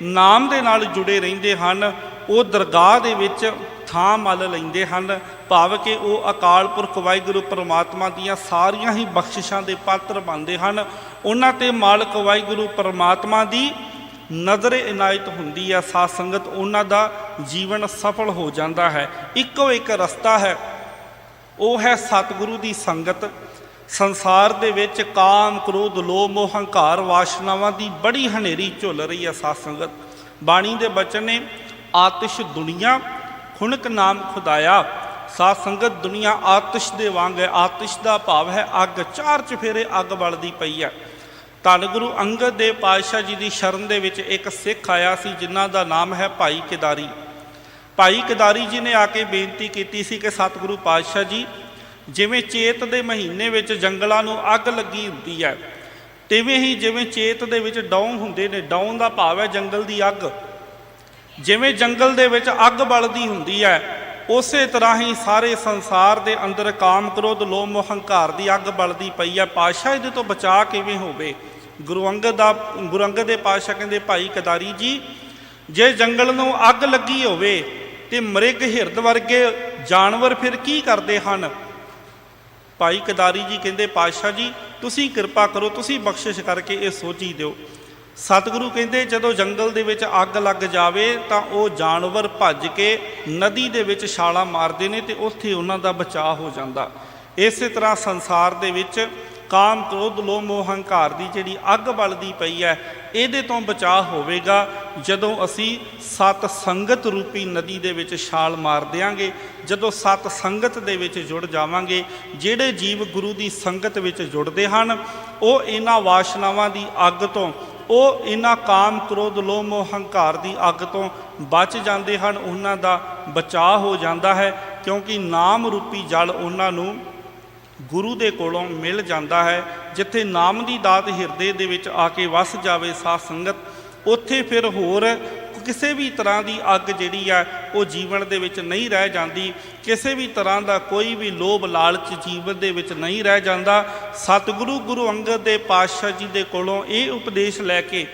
ਨਾਮ ਦੇ ਨਾਲ ਜੁੜੇ ਰਹਿੰਦੇ ਹਨ, ਉਹ ਦਰਗਾਹ ਦੇ ਵਿੱਚ ਥਾਂ ਮੱਲ ਲੈਂਦੇ ਹਨ। ਭਾਵ ਕਿ ਉਹ ਅਕਾਲ ਪੁਰਖ ਵਾਹਿਗੁਰੂ ਪਰਮਾਤਮਾ ਦੀਆਂ ਸਾਰੀਆਂ ਹੀ ਬਖਸ਼ਿਸ਼ਾਂ ਦੇ ਪਾਤਰ ਬਣਦੇ ਹਨ। ਉਹਨਾਂ 'ਤੇ ਮਾਲਕ ਵਾਹਿਗੁਰੂ ਪਰਮਾਤਮਾ ਦੀ ਨਜ਼ਰ ਇਨਾਇਤ ਹੁੰਦੀ ਹੈ। ਸਾਧ ਸੰਗਤ, ਉਹਨਾਂ ਦਾ ਜੀਵਨ ਸਫਲ ਹੋ ਜਾਂਦਾ ਹੈ। ਇੱਕੋ ਇੱਕ ਰਸਤਾ ਹੈ, ਉਹ ਹੈ ਸਤਿਗੁਰੂ ਦੀ ਸੰਗਤ। ਸੰਸਾਰ ਦੇ ਵਿੱਚ ਕਾਮ, ਕ੍ਰੋਧ, ਲੋਭ, ਮੋਹ, ਹੰਕਾਰ, ਵਾਸ਼ਨਾਵਾਂ ਦੀ ਬੜੀ ਹਨੇਰੀ ਝੁੱਲ ਰਹੀ ਹੈ। ਸਾਧ ਸੰਗਤ, ਬਾਣੀ ਦੇ ਬਚਨ ਨੇ, ਆਤਿਸ਼ ਦੁਨੀਆ ਖੁਣਕ ਨਾਮ ਖੁਦਾਇਆ। ਸਾਧ ਸੰਗਤ ਦੁਨੀਆ ਆਤਿਸ਼ ਦੇ ਵਾਂਗ ਹੈ। ਆਤਿਸ਼ ਦਾ ਭਾਵ ਹੈ ਅੱਗ, ਚਾਰ ਚਫੇਰੇ ਅੱਗ ਬਲਦੀ ਪਈ ਹੈ। ਧੰਨ ਗੁਰੂ ਅੰਗਦ ਦੇਵ ਪਾਤਸ਼ਾਹ ਜੀ ਦੀ ਸ਼ਰਨ ਦੇ ਵਿੱਚ ਇੱਕ ਸਿੱਖ ਆਇਆ ਸੀ ਜਿਨ੍ਹਾਂ ਦਾ ਨਾਮ ਹੈ ਭਾਈ ਕੇਦਾਰੀ। ਭਾਈ ਕੇਦਾਰੀ ਜੀ ਨੇ ਆ ਕੇ ਬੇਨਤੀ ਕੀਤੀ ਸੀ ਕਿ ਸਤਿਗੁਰੂ ਪਾਤਸ਼ਾਹ ਜੀ, ਜਿਵੇਂ ਚੇਤ ਦੇ ਮਹੀਨੇ ਵਿੱਚ ਜੰਗਲਾਂ ਨੂੰ ਅੱਗ ਲੱਗੀ ਹੁੰਦੀ ਹੈ, ਤਿਵੇਂ ਹੀ ਜਿਵੇਂ ਚੇਤ ਦੇ ਵਿੱਚ ਡੌਂ ਹੁੰਦੇ ਨੇ, ਡੌਂ ਦਾ ਭਾਵ ਹੈ ਜੰਗਲ ਦੀ ਅੱਗ, ਜਿਵੇਂ ਜੰਗਲ ਦੇ ਵਿੱਚ ਅੱਗ ਬਲਦੀ ਹੁੰਦੀ ਹੈ, ਉਸੇ ਤਰ੍ਹਾਂ ਹੀ ਸਾਰੇ ਸੰਸਾਰ ਦੇ ਅੰਦਰ ਕਾਮ, ਕ੍ਰੋਧ, ਲੋਭ, ਮੋਹ, ਹੰਕਾਰ ਦੀ ਅੱਗ ਬਲਦੀ ਪਈ ਹੈ। ਪਾਤਸ਼ਾਹ ਇਹਦੇ ਤੋਂ ਬਚਾਅ ਕਿਵੇਂ ਹੋਵੇ? ਗੁਰੂ ਅੰਗਦ ਦੇ ਪਾਤਸ਼ਾਹ ਕਹਿੰਦੇ, ਭਾਈ ਕੇਦਾਰੀ ਜੀ, ਜੇ ਜੰਗਲ ਨੂੰ ਅੱਗ ਲੱਗੀ ਹੋਵੇ ਤੇ ਮ੍ਰਿਗ, ਹਿਰਦ ਵਰਗੇ ਜਾਨਵਰ ਫਿਰ ਕੀ ਕਰਦੇ ਹਨ? ਭਾਈ ਕੇਦਾਰੀ ਜੀ ਕਹਿੰਦੇ, ਪਾਤਸ਼ਾਹ ਜੀ ਤੁਸੀਂ ਕਿਰਪਾ ਕਰੋ, ਤੁਸੀਂ ਬਖਸ਼ਿਸ਼ ਕਰਕੇ ਇਹ ਸੋਝੀ ਦਿਓ। ਸਤਿਗੁਰੂ ਕਹਿੰਦੇ, ਜਦੋਂ ਜੰਗਲ ਦੇ ਵਿੱਚ ਅੱਗ ਲੱਗ ਜਾਵੇ ਤਾਂ ਉਹ ਜਾਨਵਰ ਭੱਜ ਕੇ ਨਦੀ ਦੇ ਵਿੱਚ ਛਾਲਾਂ ਮਾਰਦੇ ਨੇ ਤੇ ਉੱਥੇ ਉਹਨਾਂ ਦਾ ਬਚਾਅ ਹੋ ਜਾਂਦਾ। ਇਸੇ ਤਰ੍ਹਾਂ ਸੰਸਾਰ ਦੇ ਵਿੱਚ ਕਾਮ, ਕ੍ਰੋਧ, ਲੋਭ, ਮੋਹ, ਹੰਕਾਰ ਦੀ ਜਿਹੜੀ ਅੱਗ ਬਲਦੀ ਪਈ ਹੈ, ਇਹਦੇ ਤੋਂ ਬਚਾਅ ਹੋਵੇਗਾ ਜਦੋਂ ਅਸੀਂ ਸਤ ਸੰਗਤ ਰੂਪੀ ਨਦੀ ਦੇ ਵਿੱਚ ਛਾਲ ਮਾਰ ਦਿਆਂਗੇ, ਜਦੋਂ ਸਤ ਸੰਗਤ ਦੇ ਵਿੱਚ ਜੁੜ ਜਾਵਾਂਗੇ। ਜਿਹੜੇ ਜੀਵ ਗੁਰੂ ਦੀ ਸੰਗਤ ਵਿੱਚ ਜੁੜਦੇ ਹਨ ਉਹ ਇਹਨਾਂ ਵਾਸ਼ਨਾਵਾਂ ਦੀ ਅੱਗ ਤੋਂ, ਉਹ ਇਹਨਾਂ ਕਾਮ, ਕ੍ਰੋਧ, ਲੋਭ, ਮੋਹ, ਹੰਕਾਰ ਦੀ ਅੱਗ ਤੋਂ ਬਚ ਜਾਂਦੇ ਹਨ, ਉਹਨਾਂ ਦਾ ਬਚਾਅ ਹੋ ਜਾਂਦਾ ਹੈ, ਕਿਉਂਕਿ ਨਾਮ ਰੂਪੀ ਜਲ ਉਹਨਾਂ ਨੂੰ ਗੁਰੂ ਦੇ ਕੋਲੋਂ ਮਿਲ ਜਾਂਦਾ ਹੈ। ਜਿੱਥੇ ਨਾਮ ਦੀ ਦਾਤ ਹਿਰਦੇ ਦੇ ਵਿੱਚ ਆ ਕੇ ਵਸ ਜਾਵੇ ਸਾਧ ਸੰਗਤ, ਉੱਥੇ ਫਿਰ ਹੋਰ ਕਿਸੇ ਵੀ ਤਰ੍ਹਾਂ ਦੀ ਅੱਗ ਜਿਹੜੀ ਹੈ ਉਹ ਜੀਵਨ ਦੇ ਵਿੱਚ ਨਹੀਂ ਰਹਿ ਜਾਂਦੀ। ਕਿਸੇ ਵੀ ਤਰ੍ਹਾਂ ਦਾ ਕੋਈ ਵੀ ਲੋਭ ਲਾਲਚ ਜੀਵਨ ਦੇ ਵਿੱਚ ਨਹੀਂ ਰਹਿ ਜਾਂਦਾ। ਸਤਿਗੁਰੂ ਗੁਰੂ ਅੰਗਦ ਦੇਵ ਪਾਤਸ਼ਾਹ ਜੀ ਦੇ ਕੋਲੋਂ ਇਹ ਉਪਦੇਸ਼ ਲੈ ਕੇ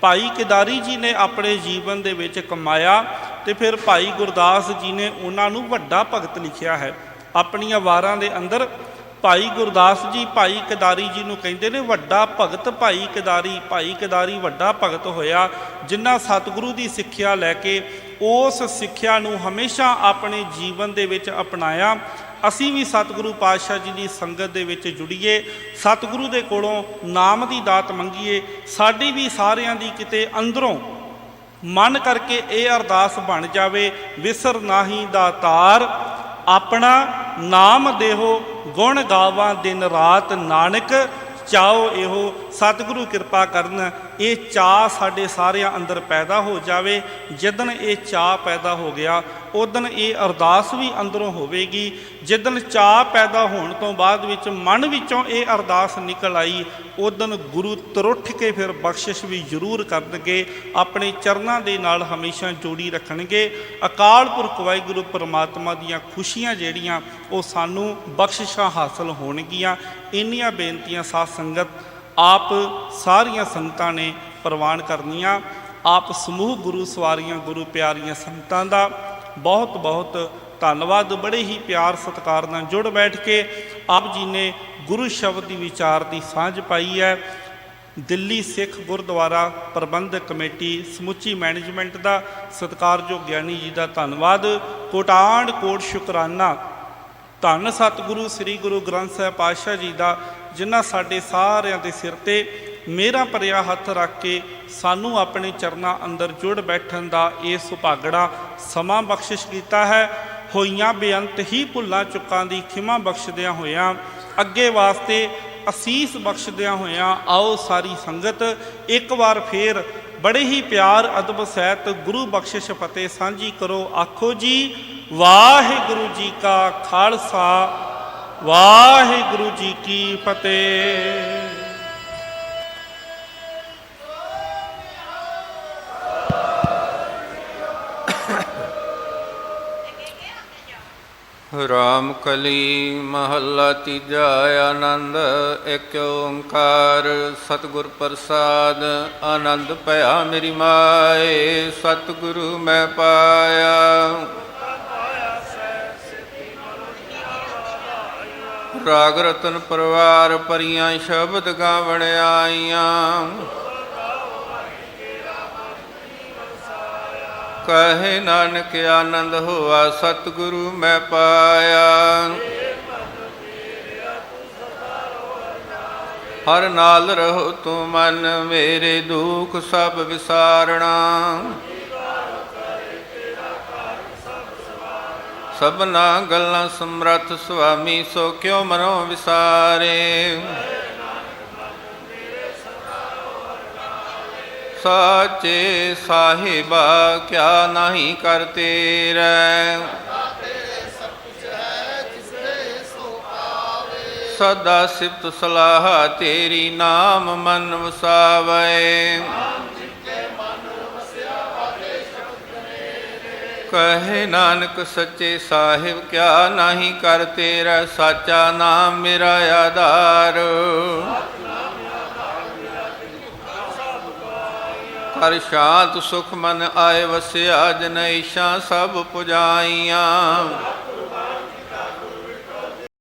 ਭਾਈ ਕੇਦਾਰੀ ਜੀ ਨੇ ਆਪਣੇ ਜੀਵਨ ਦੇ ਵਿੱਚ ਕਮਾਇਆ ਤੇ ਫਿਰ ਭਾਈ ਗੁਰਦਾਸ ਜੀ ਨੇ ਉਹਨਾਂ ਨੂੰ ਵੱਡਾ ਭਗਤ ਲਿਖਿਆ ਹੈ। ਆਪਣੀਆਂ ਵਾਰਾਂ ਦੇ ਅੰਦਰ ਭਾਈ ਗੁਰਦਾਸ ਜੀ ਭਾਈ ਕੇਦਾਰੀ ਜੀ ਨੂੰ ਕਹਿੰਦੇ ਨੇ ਵੱਡਾ ਭਗਤ ਭਾਈ ਕੇਦਾਰੀ। ਭਾਈ ਕੇਦਾਰੀ ਵੱਡਾ ਭਗਤ ਹੋਇਆ ਜਿਨ੍ਹਾਂ ਸਤਿਗੁਰੂ ਦੀ ਸਿੱਖਿਆ ਲੈ ਕੇ ਉਸ ਸਿੱਖਿਆ ਨੂੰ ਹਮੇਸ਼ਾ ਆਪਣੇ ਜੀਵਨ ਦੇ ਵਿੱਚ ਅਪਣਾਇਆ। ਅਸੀਂ ਵੀ ਸਤਿਗੁਰੂ ਪਾਤਸ਼ਾਹ ਜੀ ਦੀ ਸੰਗਤ ਦੇ ਵਿੱਚ ਜੁੜੀਏ, ਸਤਿਗੁਰੂ ਦੇ ਕੋਲੋਂ ਨਾਮ ਦੀ ਦਾਤ ਮੰਗੀਏ। ਸਾਡੀ ਵੀ ਸਾਰਿਆਂ ਦੀ ਕਿਤੇ ਅੰਦਰੋਂ ਮਨ ਕਰਕੇ ਇਹ ਅਰਦਾਸ ਬਣ ਜਾਵੇ, ਵਿਸਰ ਨਾਹੀ ਦਾਤਾਰ ਆਪਣਾ ਨਾਮ ਦੇਹੋ, ਗੁਣ ਗਾਵਾਂ ਦਿਨ ਰਾਤ ਨਾਨਕ ਚਾਓ ਇਹੋ। ਸਤਿਗੁਰੂ ਕਿਰਪਾ ਕਰਨ ਇਹ ਚਾਅ ਸਾਡੇ ਸਾਰਿਆਂ ਅੰਦਰ ਪੈਦਾ ਹੋ ਜਾਵੇ। ਜਿੱਦਣ ਇਹ ਚਾਅ ਪੈਦਾ ਹੋ ਗਿਆ ਉਦਣ ਇਹ ਅਰਦਾਸ ਵੀ ਅੰਦਰੋਂ ਹੋਵੇਗੀ। ਜਿੱਦਣ ਚਾਅ ਪੈਦਾ ਹੋਣ ਤੋਂ ਬਾਅਦ ਵਿੱਚ ਮਨ ਵਿੱਚੋਂ ਇਹ ਅਰਦਾਸ ਨਿਕਲ ਆਈ, ਉਦਣ ਗੁਰੂ ਤਰੁੱਠ ਕੇ ਫਿਰ ਬਖਸ਼ਿਸ਼ ਵੀ ਜ਼ਰੂਰ ਕਰਨਗੇ, ਆਪਣੇ ਚਰਨਾਂ ਦੇ ਨਾਲ ਹਮੇਸ਼ਾ ਜੋੜੀ ਰੱਖਣਗੇ। ਅਕਾਲ ਪੁਰਖ ਵਾਹਿਗੁਰੂ ਪਰਮਾਤਮਾ ਦੀਆਂ ਖੁਸ਼ੀਆਂ ਜਿਹੜੀਆਂ ਉਹ ਸਾਨੂੰ ਬਖਸ਼ਿਸ਼ਾਂ ਹਾਸਲ ਹੋਣਗੀਆਂ। ਇੰਨੀਆਂ ਬੇਨਤੀਆਂ ਸਾਧ ਸੰਗਤ ਆਪ ਸਾਰੀਆਂ ਸੰਗਤਾਂ ਨੇ ਪ੍ਰਵਾਨ ਕਰਨੀਆਂ। ਆਪ ਸਮੂਹ ਗੁਰੂ ਸਵਾਰੀਆਂ ਗੁਰੂ ਪਿਆਰੀਆਂ ਸੰਗਤਾਂ ਦਾ ਬਹੁਤ ਬਹੁਤ ਧੰਨਵਾਦ। ਬੜੇ ਹੀ ਪਿਆਰ ਸਤਿਕਾਰ ਨਾਲ ਜੁੜ ਬੈਠ ਕੇ ਆਪ ਜੀ ਨੇ ਗੁਰੂ ਸ਼ਬਦ ਦੀ ਵਿਚਾਰ ਦੀ ਸਾਂਝ ਪਾਈ ਹੈ। ਦਿੱਲੀ ਸਿੱਖ ਗੁਰਦੁਆਰਾ ਪ੍ਰਬੰਧਕ ਕਮੇਟੀ ਸਮੁੱਚੀ ਮੈਨੇਜਮੈਂਟ ਦਾ, ਸਤਿਕਾਰਯੋਗ ਗਿਆਨੀ ਜੀ ਦਾ ਧੰਨਵਾਦ, ਕੋਟਾਂਡ ਕੋਟ ਸ਼ੁਕਰਾਨਾ। ਧੰਨ ਸਤਿਗੁਰੂ ਸ੍ਰੀ ਗੁਰੂ ਗ੍ਰੰਥ ਸਾਹਿਬ ਪਾਤਸ਼ਾਹ ਜੀ ਦਾ, ਜਿਨ੍ਹਾਂ ਸਾਡੇ ਸਾਰਿਆਂ ਦੇ ਸਿਰ ਤੇ ਮੇਰਾ ਭਰਿਆ ਹੱਥ ਰੱਖ ਕੇ ਸਾਨੂੰ ਆਪਣੇ ਚਰਨਾਂ ਅੰਦਰ ਜੁੜ ਬੈਠਣ ਦਾ ਇਹ ਸੁਭਾਗੜਾ ਸਮਾਂ ਬਖਸ਼ਿਸ਼ ਕੀਤਾ ਹੈ। ਹੋਈਆਂ ਬੇਅੰਤ ਹੀ ਭੁੱਲਾਂ ਚੁੱਕਾਂ ਦੀ ਖਿਮਾ ਬਖਸ਼ਦਿਆਂ ਹੋਇਆਂ, ਅੱਗੇ ਵਾਸਤੇ ਅਸੀਸ ਬਖਸ਼ਦਿਆਂ ਹੋਇਆਂ, ਆਓ ਸਾਰੀ ਸੰਗਤ ਇੱਕ ਵਾਰ ਫੇਰ ਬੜੇ ਹੀ ਪਿਆਰ ਅਦਬ ਸਹਿਤ ਗੁਰੂ ਬਖਸ਼ਿਸ਼ ਫਤਿਹ ਸਾਂਝੀ ਕਰੋ। ਆਖੋ ਜੀ, ਵਾਹਿਗੁਰੂ ਜੀ ਕਾ ਖਾਲਸਾ, ਵਾਹਿਗੁਰੂ ਜੀ ਕੀ ਫਤਿਹ।
ਰਾਮ ਕਲੀ ਮਹੱਲਾ ਤੀਜਾ। ਆਨੰਦ ਏਕ ਓੰਕਾਰ ਸਤਿਗੁਰ ਪ੍ਰਸਾਦ। ਆਨੰਦ ਭਇਆ ਮੇਰੀ ਮਾਏ, ਸਤਿਗੁਰੂ ਮੈਂ ਪਾਇਆ। ਰਾਗ ਰਤਨ ਪਰਵਾਰ ਭਰੀਆਂ ਸ਼ਬਦ ਗਾਵਣ ਆਈਆਂ। ਕਹੇ ਨਾਨਕ ਆਨੰਦ ਹੋਆ ਸਤਿਗੁਰੂ ਮੈਂ ਪਾਇਆ। ਹਰ ਨਾਲ ਰਹੋ ਤੂੰ ਮਨ ਮੇਰੇ, ਦੁਖ ਸਭ ਵਿਸਾਰਣਾ। ਸਭਨਾ ਗੱਲਾਂ ਸਮਰੱਥ ਸੁਆਮੀ, ਸੋ ਕਿਉ ਮਨੋ ਵਿਸਾਰੇ। ਸਾਚੇ ਸਾਹਿਬਾ ਕਿਆ ਨਾਹੀ ਕਰ ਤੇਰੈ, ਸਦਾ ਸਿਫਤ ਸਲਾਹ ਤੇਰੀ, ਨਾਮ ਮਨ ਵਸਾਵੇ। ਕਹੇ ਨਾਨਕ ਸੱਚੇ ਸਾਹਿਬ ਕਿਆ ਨਾਹੀ ਕਰ ਤੇਰਾ, ਸਾਚਾ ਨਾਮ ਮੇਰਾ ਆਧਾਰ। ਹਰ ਸ਼ਾਂਤ ਸੁਖ ਮਨ ਆਏ ਵਸਿਆ, ਜਨੇਸ਼ਾਂ ਸਭ ਪੁਜਾਈਆਂ।